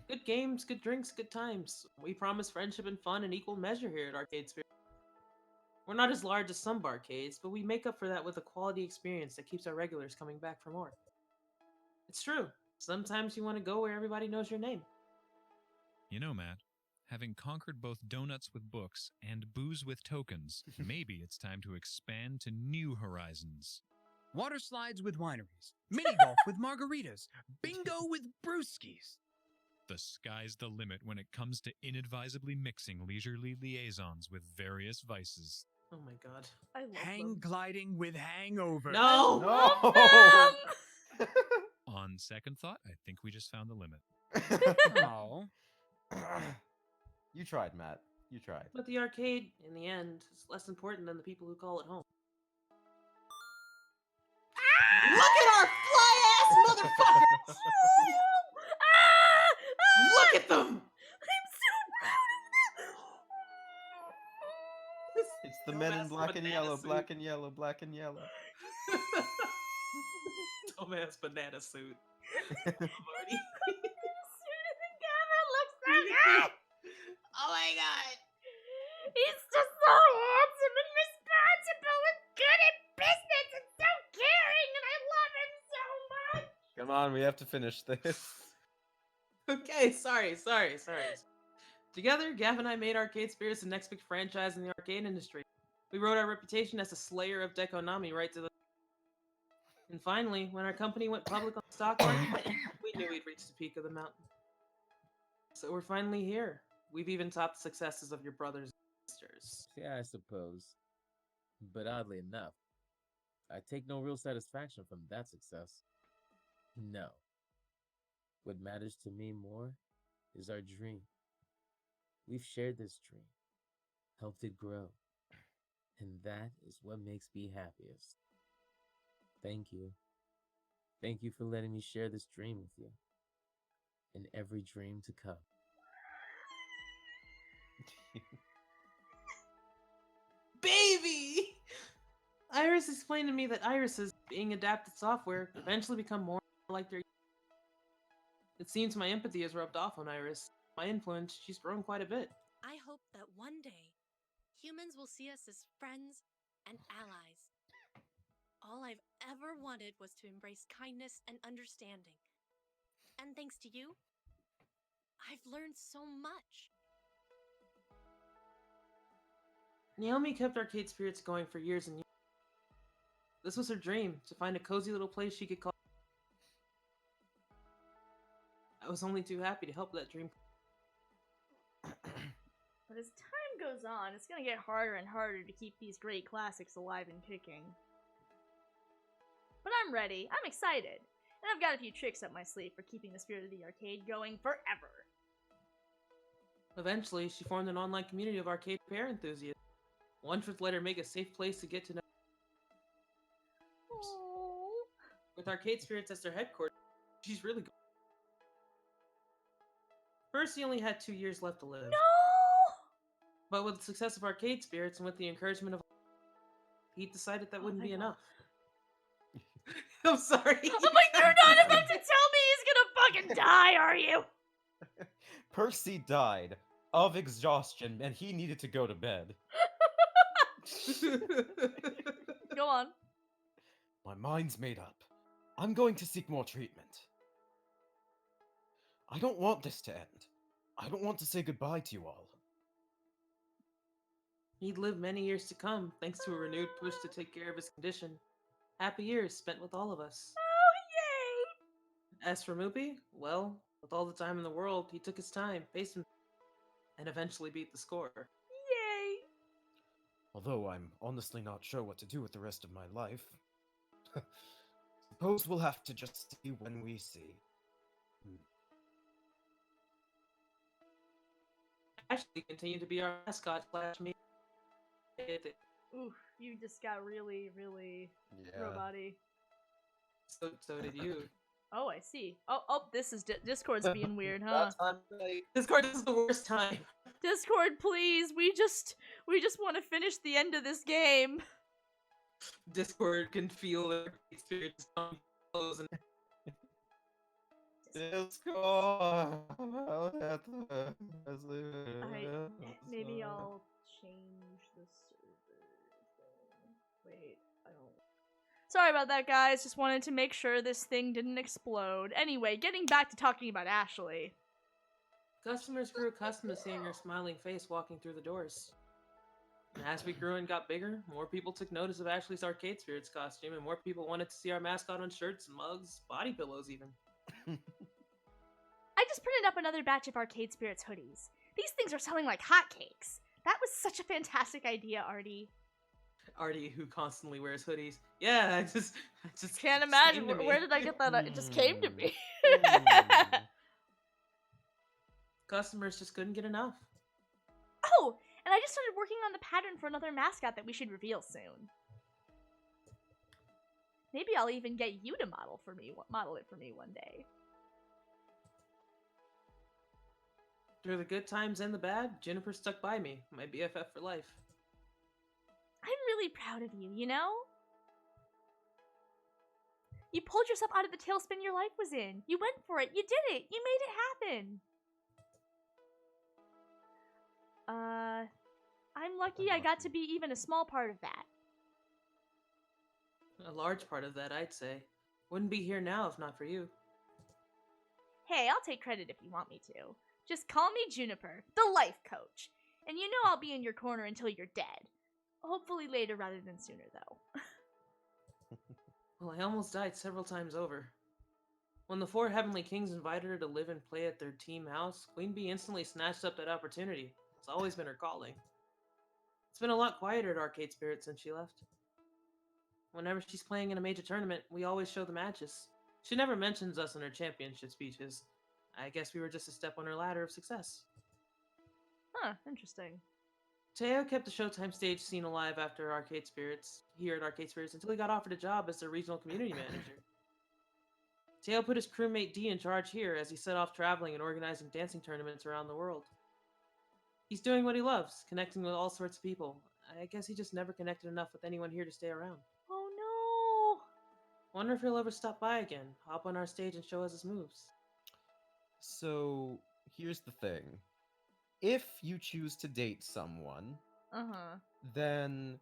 good games, good drinks, good times. We promise friendship and fun in equal measure here at Arcade Spirit. We're not as large as some barcades, but we make up for that with a quality experience that keeps our regulars coming back for more. It's true. Sometimes you want to go where everybody knows your name. You know, Matt, having conquered both donuts with books and booze with tokens, maybe it's time to expand to new horizons. Water slides with wineries, mini golf with margaritas, bingo with brewskis. The sky's the limit when it comes to inadvisably mixing leisurely liaisons with various vices. Oh my god. I love Hang them. gliding with hangovers. No! Love them! On second thought, I think we just found the limit. Oh. You tried, Matt. You tried. But the arcade, in the end, is less important than the people who call it home. Look at our fly-ass motherfuckers! Look at them! I'm so proud of them! It's the men in Dumbass black and banana yellow, suit. black and yellow, black and yellow. Dumbass banana suit. Marty. Gavin looks so good! Oh my god. He's just so handsome and responsible and good at business and so caring, and I love him so much! Come on, we have to finish this. Okay, sorry. Together, Gav and I made Arcade Spirits the next big franchise in the arcade industry. We rode our reputation as the slayer of Dekonami right to the... And finally, when our company went public on the stock market, we knew we'd reached the peak of the mountain. So we're finally here. We've even topped the successes of your brothers and sisters. Yeah, I suppose. But oddly enough, I take no real satisfaction from that success. No. What matters to me more is our dream. We've shared this dream, helped it grow, and that is what makes me happiest. Thank you. Thank you for letting me share this dream with you, and every dream to come. Baby! Iris explained to me that irises, being adapted software, eventually become more like their... It seems my empathy has rubbed off on Iris. My influence, she's grown quite a bit. I hope that one day, humans will see us as friends and allies. All I've ever wanted was to embrace kindness and understanding. And thanks to you, I've learned so much. Naomi kept Arcade Spirits going for years and years. This was her dream, to find a cozy little place she could call... I was only too happy to help that dream. But as time goes on, it's gonna get harder and harder to keep these great classics alive and kicking. But I'm ready. I'm excited. And I've got a few tricks up my sleeve for keeping the spirit of the arcade going forever. Eventually, she formed an online community of arcade repair enthusiasts. One should let her make a safe place to get to know. With Arcade Spirits as their headquarters, she's really good. First, he only had 2 years left to live. No! But with the success of Arcade Spirits and with the encouragement of... he decided that wouldn't be enough. I'm sorry. I'm like, you're not about to tell me he's gonna fucking die, are you? Percy died of exhaustion and he needed to go to bed. Go on. My mind's made up. I'm going to seek more treatment. I don't want this to end. I don't want to say goodbye to you all. He'd live many years to come, thanks to a renewed push to take care of his condition. Happy years spent with all of us. Oh, yay! As for Moopy, well, with all the time in the world, he took his time, paced him, and eventually beat the score. Yay! Although I'm honestly not sure what to do with the rest of my life. Suppose we'll have to just see when we see. Ashley continued to be our mascot / me. Oof, you just got really, really Yeah. robot-y. So did you. Oh, I see. Oh, this is Discord's being weird, huh? Discord is the worst time. Discord, please. We just want to finish the end of this game. Discord can feel their experience close and Discord. Maybe I'll change the server thing. Wait, I don't. Sorry about that, guys. Just wanted to make sure this thing didn't explode. Anyway, getting back to talking about Ashley. Customers grew accustomed to seeing her smiling face walking through the doors. And as we grew and got bigger, more people took notice of Ashley's Arcade Spirits costume, and more people wanted to see our mascot on shirts, mugs, body pillows, even. I just printed up another batch of Arcade Spirits hoodies. These things are selling like hotcakes. That was such a fantastic idea, Artie. Artie, who constantly wears hoodies. Yeah, I just Can't it imagine. came to Where me. did I get that? It just came to me. Customers just couldn't get enough. Oh, and I just started working on the pattern for another mascot that we should reveal soon. Maybe I'll even get you to model it for me one day. Through the good times and the bad, Juniper stuck by me, my BFF for life. I'm really proud of you, you know? You pulled yourself out of the tailspin your life was in. You went for it. You did it. You made it happen. I'm lucky I got to be even a small part of that. A large part of that, I'd say. Wouldn't be here now if not for you. Hey, I'll take credit if you want me to. Just call me Juniper, the life coach. And you know I'll be in your corner until you're dead. Hopefully later rather than sooner, though. Well, I almost died several times over. When the 4 Heavenly Kings invited her to live and play at their team house, Queen Bee instantly snatched up that opportunity. It's always been her calling. It's been a lot quieter at Arcade Spirit since she left. Whenever she's playing in a major tournament, we always show the matches. She never mentions us in her championship speeches. I guess we were just a step on her ladder of success. Huh, interesting. Teo kept the Showtime stage scene alive after Arcade Spirits, here at Arcade Spirits, until he got offered a job as their regional community manager. Teo put his crewmate D in charge here as he set off traveling and organizing dancing tournaments around the world. He's doing what he loves, connecting with all sorts of people. I guess he just never connected enough with anyone here to stay around. Oh no! Wonder if he'll ever stop by again, hop on our stage and show us his moves. So, here's the thing. If you choose to date someone, Uh-huh. then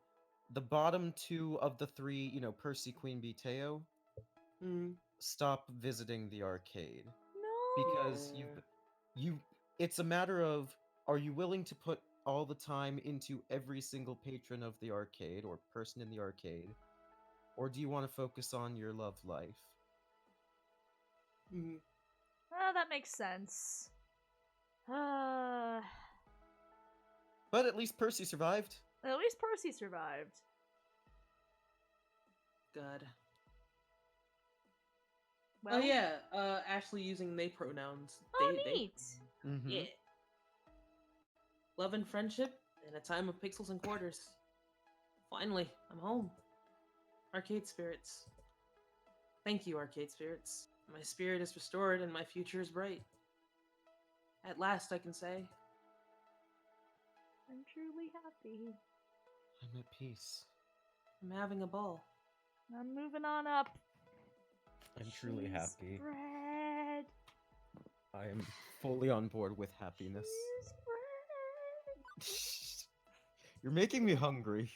the bottom 2 of the 3, Percy, Queen Bee, Teo, stop visiting the arcade. No! Because it's a matter of, are you willing to put all the time into every single patron of the arcade, or person in the arcade, or do you want to focus on your love life? Oh, that makes sense. But at least Percy survived. At least Percy survived. God. Well, oh yeah, Ashley using they pronouns. Oh, neat. Yeah. Love and friendship in a time of pixels and quarters. Finally, I'm home. Arcade Spirits. Thank you, Arcade Spirits. My spirit is restored and my future is bright. At last, I can say. I'm truly happy. I'm at peace. I'm having a ball. I'm moving on up. I'm truly Cheese happy. bread. I am fully on board with happiness. Cheese bread. You're making me hungry.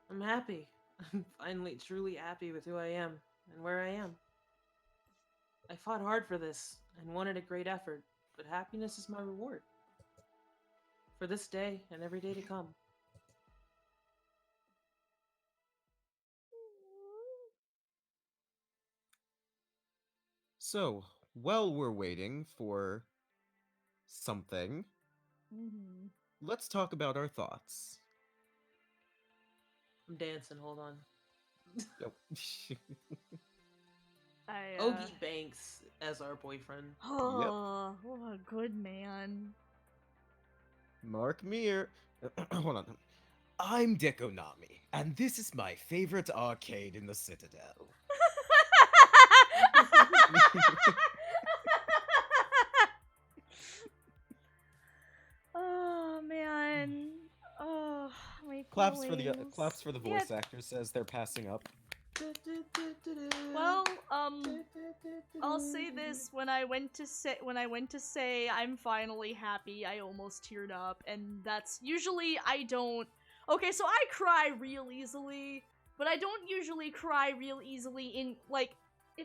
I'm happy. I'm finally truly happy with who I am and where I am. I fought hard for this and wanted a great effort, but happiness is my reward. For this day and every day to come. So, while we're waiting for something, let's talk about our thoughts. I'm dancing, hold on. Yep. Ogie Banks as our boyfriend. Oh, what a good man. Mark Mir. Hold on. I'm Dekonami, and this is my favorite arcade in the Citadel. Oh man. Oh, my Claps feelings. for the voice actors as they're passing up. Well, I'll say this: when I went to say I'm finally happy, I almost teared up, and that's usually I don't. Okay, so I cry real easily, but I don't usually cry real easily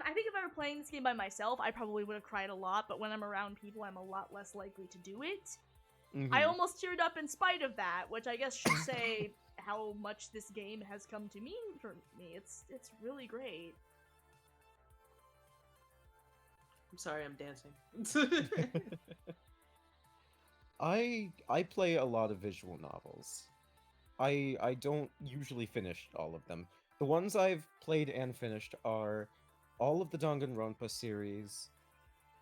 if I were playing this game by myself, I probably would have cried a lot. But when I'm around people, I'm a lot less likely to do it. I Mhm. almost teared up in spite of that, which I guess should say how much this game has come to mean for me. It's really great. I'm sorry, I'm dancing. I play a lot of visual novels. I don't usually finish all of them. The ones I've played and finished are all of the Danganronpa series,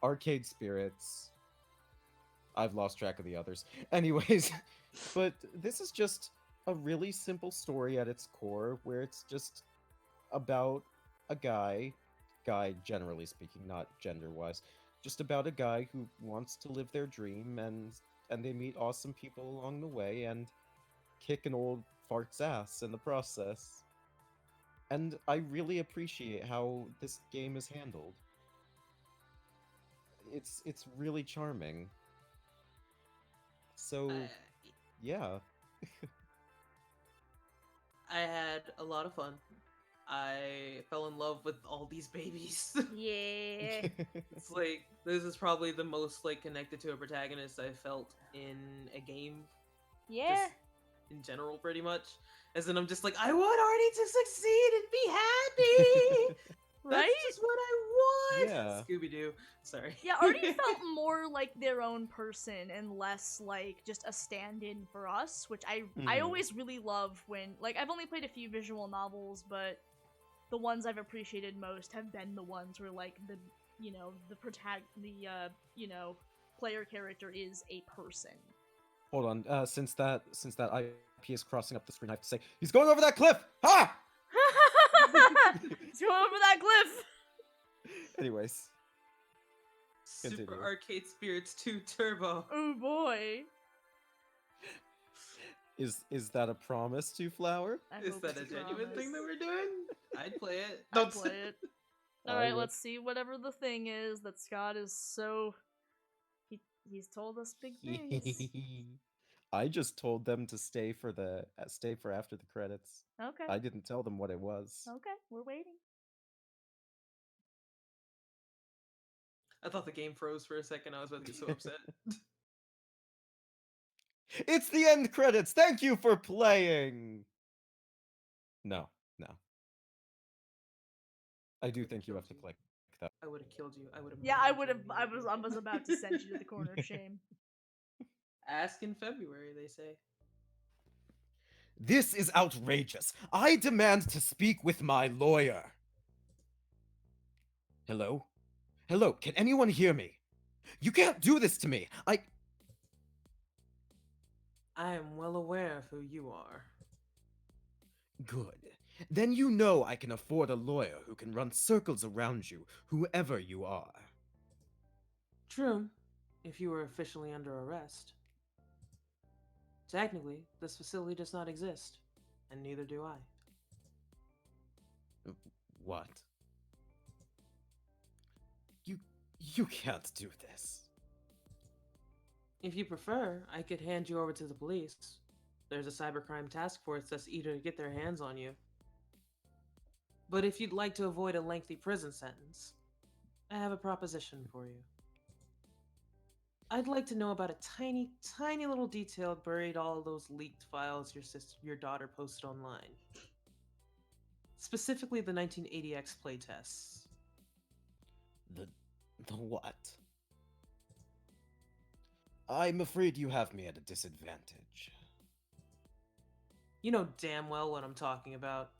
Arcade Spirits. I've lost track of the others. Anyways, but this is just a really simple story at its core where it's just about a guy generally speaking, not gender-wise, just about a guy who wants to live their dream and they meet awesome people along the way and kick an old fart's ass in the process. And I really appreciate how this game is handled. It's really charming. So, yeah. I had a lot of fun. I fell in love with all these babies. Yeah. It's like this is probably the most like connected to a protagonist I felt in a game. Yeah. Just in general, pretty much. As in, I'm just like, I want Artie to succeed and be happy. Right? That's just what I want. Yeah. Scooby Doo. Sorry. Yeah, Artie felt more like their own person and less like just a stand-in for us, which I Mhm. always really love when like I've only played a few visual novels, but the ones I've appreciated most have been the ones where like the player character is a person. Hold on. Since that IP is crossing up the screen, I have to say he's going over that cliff. Ha! Let's go over that cliff. Anyways, Super continue. Arcade Spirits 2 Turbo. Oh boy. Is that a promise to Flower? Is that a genuine thing that we're doing? I'd play it. I'd play it. I Alright, would. let's see whatever the thing is that Scott is so he's told us big things. I just told them to stay for after the credits. Okay. I didn't tell them what it was. Okay, we're waiting. I thought the game froze for a second. I was about to get so upset. It's the end credits. Thank you for playing. No. I do think you have to click that. I would have killed you. I would have. Yeah, I would have. I was about to send you to the corner of shame. Ask in February, they say. This is outrageous. I demand to speak with my lawyer. Hello? Hello, can anyone hear me? You can't do this to me. I am well aware of who you are. Good. Then you know I can afford a lawyer who can run circles around you, whoever you are. True, if you were officially under arrest. Technically, this facility does not exist, and neither do I. What? You can't do this. If you prefer, I could hand you over to the police. There's a cybercrime task force that's eager to get their hands on you. But if you'd like to avoid a lengthy prison sentence, I have a proposition for you. I'd like to know about a tiny, tiny little detail buried all those leaked files your daughter posted online. Specifically the 1980X playtests. The what? I'm afraid you have me at a disadvantage. You know damn well what I'm talking about.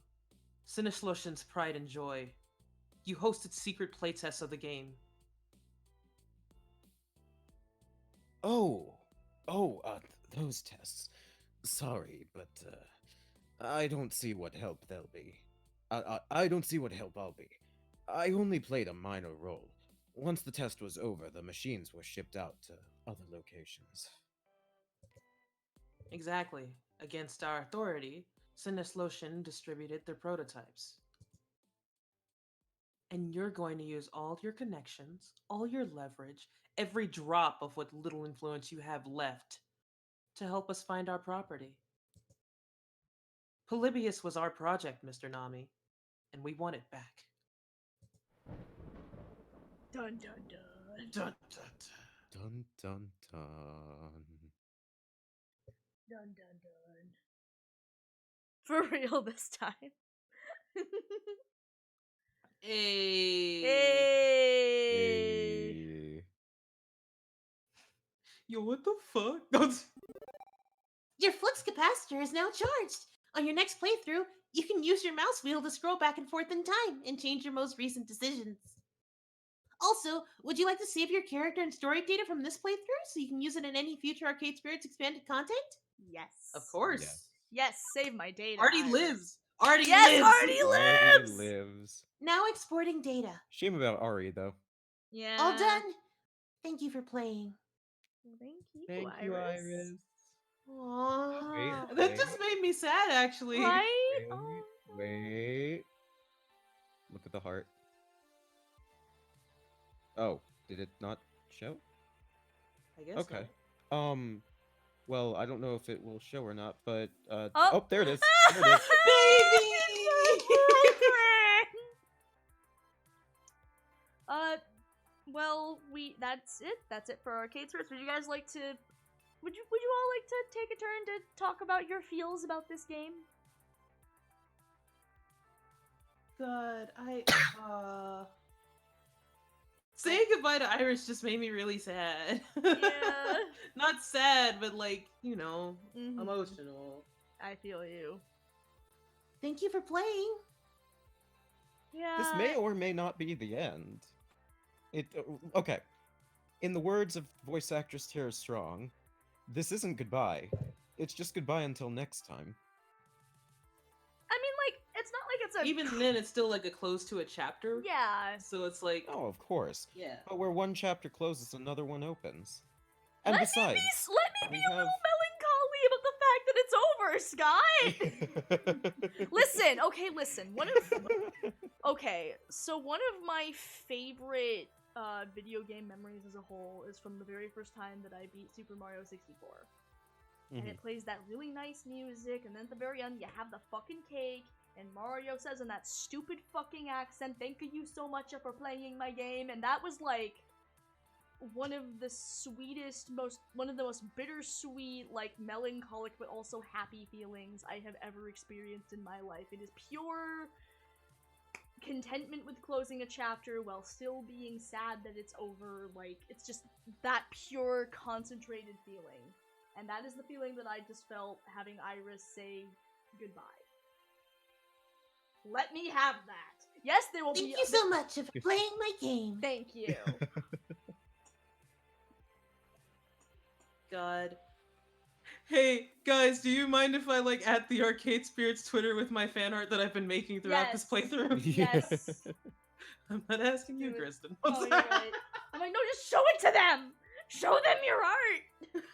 Sinishlushin's Pride and Joy. You hosted secret playtests of the game. Those tests. Sorry, but I don't see what help they'll be. I don't see what help I'll be. I only played a minor role. Once the test was over, the machines were shipped out to other locations. Exactly. Against our authority, Sinishlushin distributed their prototypes. And you're going to use all your connections, all your leverage, every drop of what little influence you have left to help us find our property. Polybius was our project, Mr. Nami, and we want it back. Dun dun dun. Dun, dun, Dun dun dun. Dun dun dun. For real this time. Hey. Hey. Yo, what the fuck? Your flux capacitor is now charged. On your next playthrough, you can use your mouse wheel to scroll back and forth in time and change your most recent decisions. Also, would you like to save your character and story data from this playthrough so you can use it in any future Arcade Spirits expanded content? Yes. Of course. Yes, save my data. Already Iris. lives. Already Yes, lives. already Already lives. lives. Now exporting data. Shame about Ari though. Yeah. All done. Thank you for playing. Thank you, Thank you, Iris. Aww. Wait, That just made me sad, actually. Right? Wait, wait. Look at the heart. Oh, did it not show? I guess Okay. not. Well, I don't know if it will show or not, but Oh. oh, there it is. There it is. Well, that's it. That's it for Arcade Spirits. Would you guys like to would you all like to take a turn to talk about your feels about this game? God, saying goodbye to Iris just made me really sad. Yeah. Not sad, but like, you know, Mhm. emotional. I feel you. Thank you for playing. Yeah. This may or may not be the end. Okay. In the words of voice actress Tara Strong, this isn't goodbye. It's just goodbye until next time. I mean, like, it's not like it's a Even then, it's still like a close to a chapter. Yeah. So it's like, Oh, of course. yeah. But where one chapter closes, another one opens. And Let besides, me be we a little melancholy about the fact that it's over, Sky. Listen, okay, listen. So one of my favorite video game memories as a whole is from the very first time that I beat Super Mario 64. And it plays that really nice music, and then at the very end, you have the fucking cake, and Mario says in that stupid fucking accent, "Thank you so much for playing my game," and that was like one of the most bittersweet, like melancholic but also happy feelings I have ever experienced in my life. It is pure contentment with closing a chapter while still being sad that it's over. Like, it's just that pure concentrated feeling. And that is the feeling that I just felt having Iris say goodbye. Let me have that. Yes, there will be. Thank you so much for playing my game. Thank you. God. Hey, guys, do you mind if I, like, at the Arcade Spirits Twitter with my fan art that I've been making throughout this playthrough? Yes. I'm not asking you, Do it. Kristen. Oh, you're right. I'm like, no, just show it to them! Show them your art!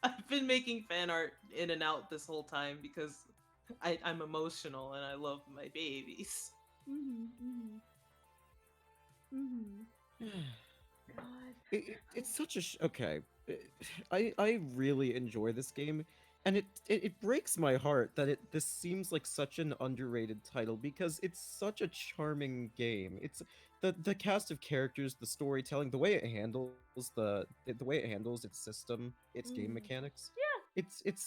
I've been making fan art in and out this whole time because I'm emotional and I love my babies. God. It's such a okay. I really enjoy this game, and it breaks my heart that this seems like such an underrated title because it's such a charming game. It's the cast of characters, the storytelling, the way it handles its system, its game mechanics. Yeah. It's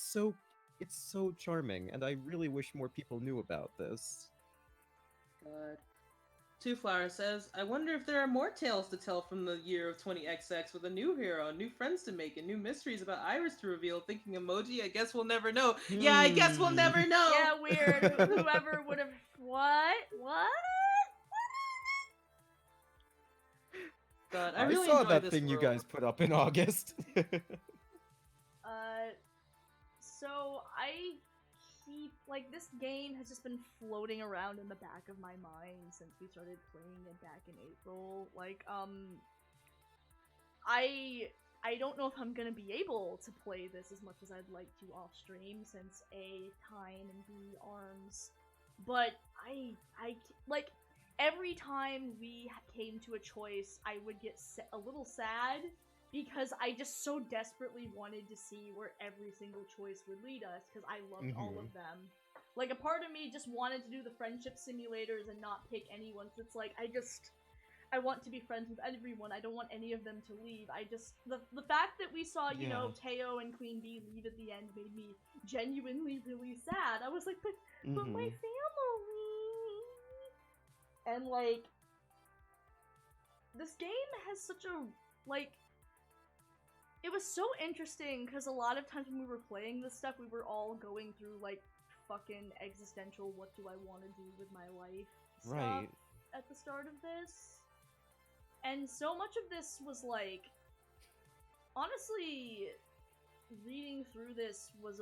so charming, and I really wish more people knew about this. God. Two Flower says, I wonder if there are more tales to tell from the year of 20XX with a new hero, new friends to make, and new mysteries about Iris to reveal. Thinking emoji, I guess we'll never know. Yeah, I guess we'll never know. Yeah, weird. Whoever would have. What? God, I I really saw enjoy that this thing you world. guys put up in August. So I keep, like, this game has just been floating around in the back of my mind since we started playing it back in April. Like, I don't know if I'm gonna be able to play this as much as I'd like to off stream since A, time, and B, arms. But I like, every time we came to a choice, I would get a little sad because I just so desperately wanted to see where every single choice would lead us because I loved all of them. Like, a part of me just wanted to do the friendship simulators and not pick anyone, so it's like, I want to be friends with everyone. I don't want any of them to leave. I just the fact that we saw, you know, Teo and Queen Bee leave at the end made me genuinely really sad. I was like, but my family. And like this game has such a like it was so interesting because a lot of times when we were playing this stuff, we were all going through like fucking existential what do I want to do with my life stuff Right. at the start of this. And so much of this was like honestly reading through this was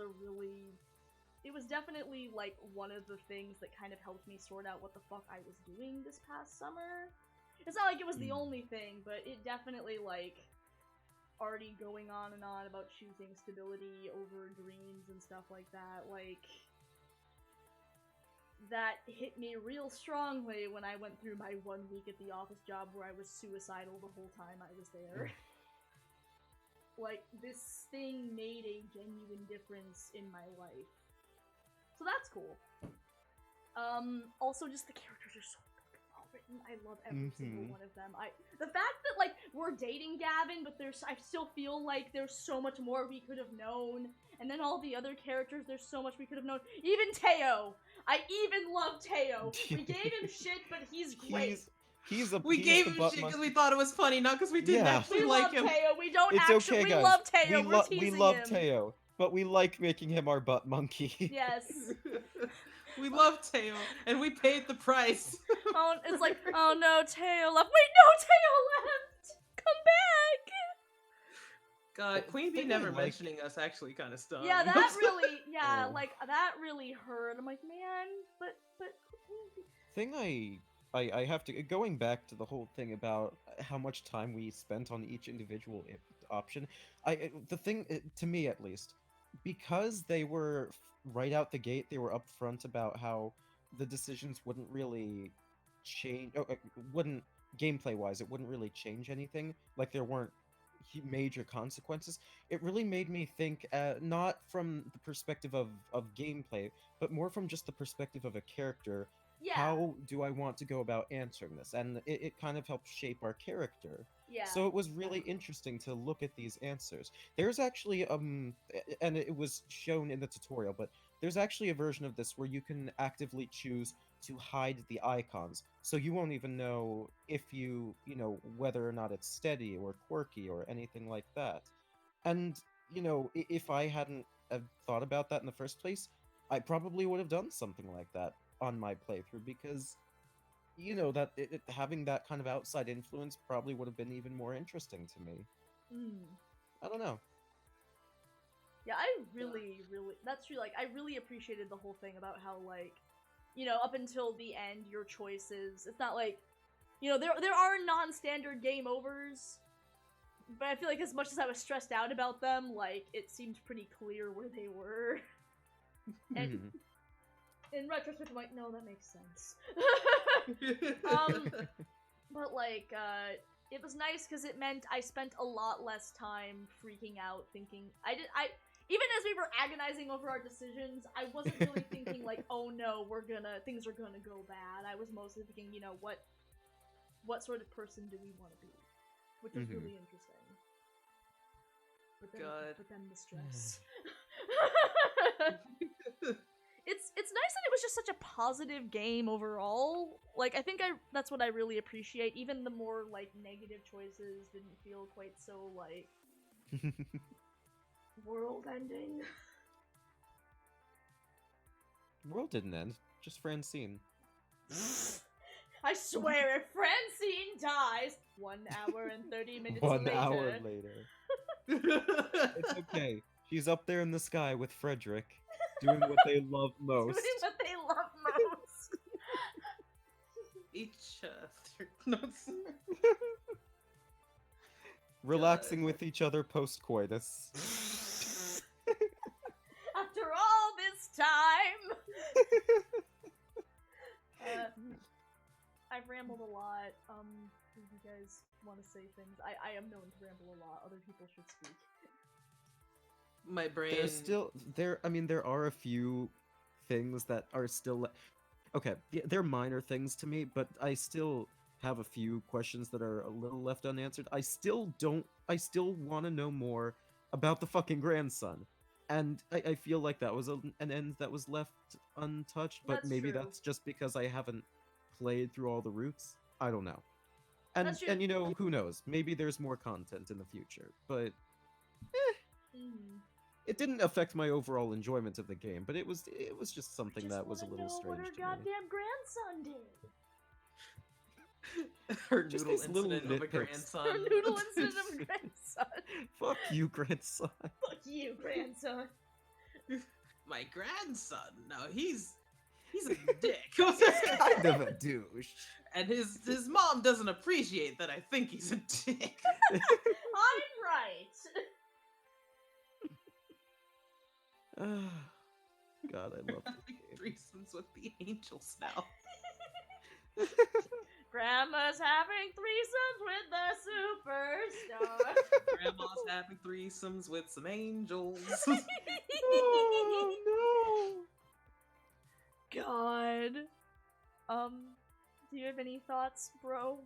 it was definitely like one of the things that kind of helped me sort out what the fuck I was doing this past summer. It's not like it was the only thing, but it definitely like already going on and on about choosing stability over dreams and stuff like that, like that hit me real strongly when I went through my 1 week at the office job where I was suicidal the whole time I was there. Like, this thing made a genuine difference in my life. So that's cool. Also just the characters are so well written. I love every single one of them. The fact that like we're dating Gavin, but I still feel like there's so much more we could have known. And then all the other characters, there's so much we could have known. Even Teo! I even love Teo! We gave him shit, but he's great. We gave him shit because we thought it was funny, not because we didn't actually We like love him. Teo. We don't It's actually. okay, We guys. love Teo. We're we teasing love him. Teo, but we like making him our butt monkey. Yes. We love Teo, and we paid the price. Oh, it's like, oh no, Teo left. Wait, no, Teo left. Come back. God, Queen Bee thing I never like- mentioning us actually kind of stung. Yeah, that really, Oh. like that really hurt. I'm like, man, but Thing I have to going back to the whole thing about how much time we spent on each individual option. The thing to me at least, because they were right out the gate, they were upfront about how the decisions wouldn't really change. Wouldn't gameplay wise, it wouldn't really change anything. Like there weren't major consequences. It really made me think, not from the perspective of gameplay, but more from just the perspective of a character. Yeah. How do I want to go about answering this? And it kind of helped shape our character. Yeah. So it was really interesting to look at these answers. There's actually and it was shown in the tutorial, but there's actually a version of this where you can actively choose to hide the icons, so you won't even know if you know whether or not it's steady or quirky or anything like that. And if I hadn't have thought about that in the first place, I probably would have done something like that on my playthrough, because that having that kind of outside influence probably would have been even more interesting to me. I don't know. Yeah, I really, that's true. Like, I really appreciated the whole thing about how, like, up until the end, your choices. It's not like, there are non-standard game overs, but I feel like as much as I was stressed out about them, like, it seemed pretty clear where they were. And in retrospect, I'm like, no, that makes sense. But like, it was nice because it meant I spent a lot less time freaking out, thinking even as we were agonizing over our decisions, I wasn't really thinking like, oh no, things are gonna go bad. I was mostly thinking, what sort of person do we want to be? Which was really interesting. But then the stress. It's nice that it was just such a positive game overall. Like, I think that's what I really appreciate. Even the more, like, negative choices didn't feel quite so, like, world-ending. World didn't end, just Francine. I swear, if Francine dies, 1 hour and 30 minutes 1 later... hour later. It's okay. She's up there in the sky with Frederick, doing what they love most. Doing what they love most. Each other. No, Relaxing with each other post-coitus. After all this time! I've rambled a lot. If you guys want to say things, I am known to ramble a lot. Other people should speak. My brain. There's still there are a few things that are still okay, they're minor things to me, but I still have a few questions that are a little left unanswered. I still want to know more about the fucking grandson. And I feel like that was an end that was left untouched, but That's maybe true. that's just because I haven't played through all the routes. I don't know. And That's true. and you know, who knows? Maybe there's more content in the future. But Mhm. it didn't affect my overall enjoyment of the game, but it was just something Just that was a wanna little know what strange her to me. goddamn grandson did. Her Just noodle these little incident of a nitpicks. grandson. Her noodle incident of grandson. Fuck you, grandson. Fuck you, grandson. My grandson. No, he's a dick. Kind of a douche. And his mom doesn't appreciate that I think he's a dick. I'm right. God, I love this game. Threesomes with the angels now. Grandma's having threesomes with the superstar. Grandma's having threesomes with some angels. Oh God. Do you have any thoughts, bro?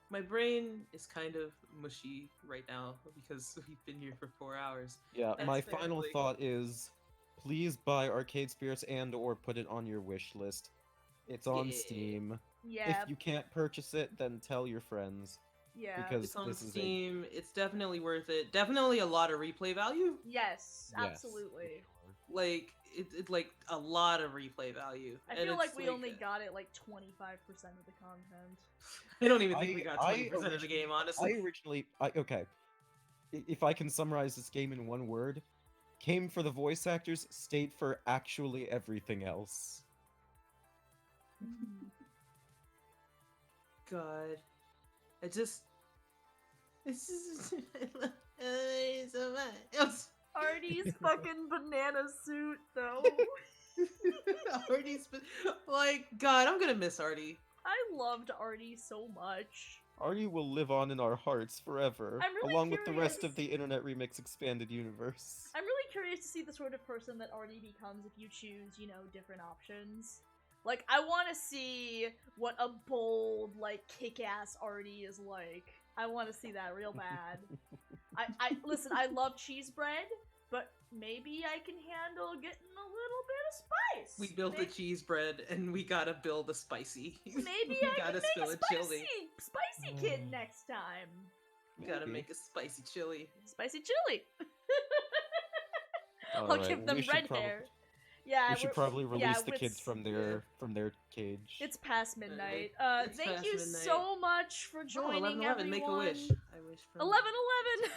My brain is kind of mushy right now because we've been here for 4 hours. Yeah, That's my fair, final like- thought is please buy Arcade Spirits and or put it on your wish list. It's on Yeah. Steam. Yeah. If you can't purchase it, then tell your friends. Yeah. Because It's on this is a Steam. It's definitely worth it. Definitely a lot of replay value. Yes, Yes. absolutely. Like it's like a lot of replay value. I And feel it's like we only got it like 25% of the content. I don't even think we I- got I 20% of the origi- game, honestly. I originally, okay. If I can summarize this game in one word, came for the voice actors, stayed for actually everything else. God, I just. It's just. It's so much. Artie's fucking banana suit, though. Artie's. Like, God, I'm gonna miss Artie. I loved Artie so much. Artie will live on in our hearts forever, I'm really along with the rest curious. of the Internet Remix Expanded Universe. I'm really curious to see the sort of person that Artie becomes if you choose, different options. Like, I want to see what a bold, like, kick-ass Artie is like. I want to see that real bad. Listen, I love cheese bread, but maybe I can handle getting a little bit of spice. We built a cheese bread and we gotta build a spicy. Maybe we I gotta can spill make a a chili. spicy kid next time. We gotta Maybe. make a spicy chili. Spicy chili. I'll Alright, give them we should red prob- hair. Yeah, We should we're- probably yeah, release the it's- kids from their cage. It's past midnight. It's Thank past you midnight. so much for joining 11/11, everyone. make a wish. I wish for 11/11.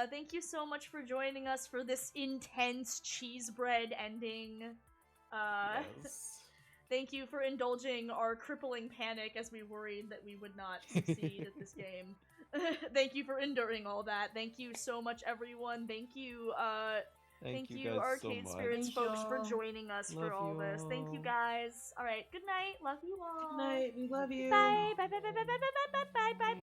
Thank you so much for joining us for this intense cheese bread ending. Yes. Thank you for indulging our crippling panic as we worried that we would not succeed at this game. Thank you for enduring all that. Thank you so much, everyone. Thank you, Thank you you, guys Arcade so Spirits much. folks, for y'all. joining us for Love all this. Thank you y'all. guys. All right, good night. Love you all. Good night. We love you. Bye. Bye. Bye. Bye. Bye. Bye. Bye. Bye. Bye. Bye.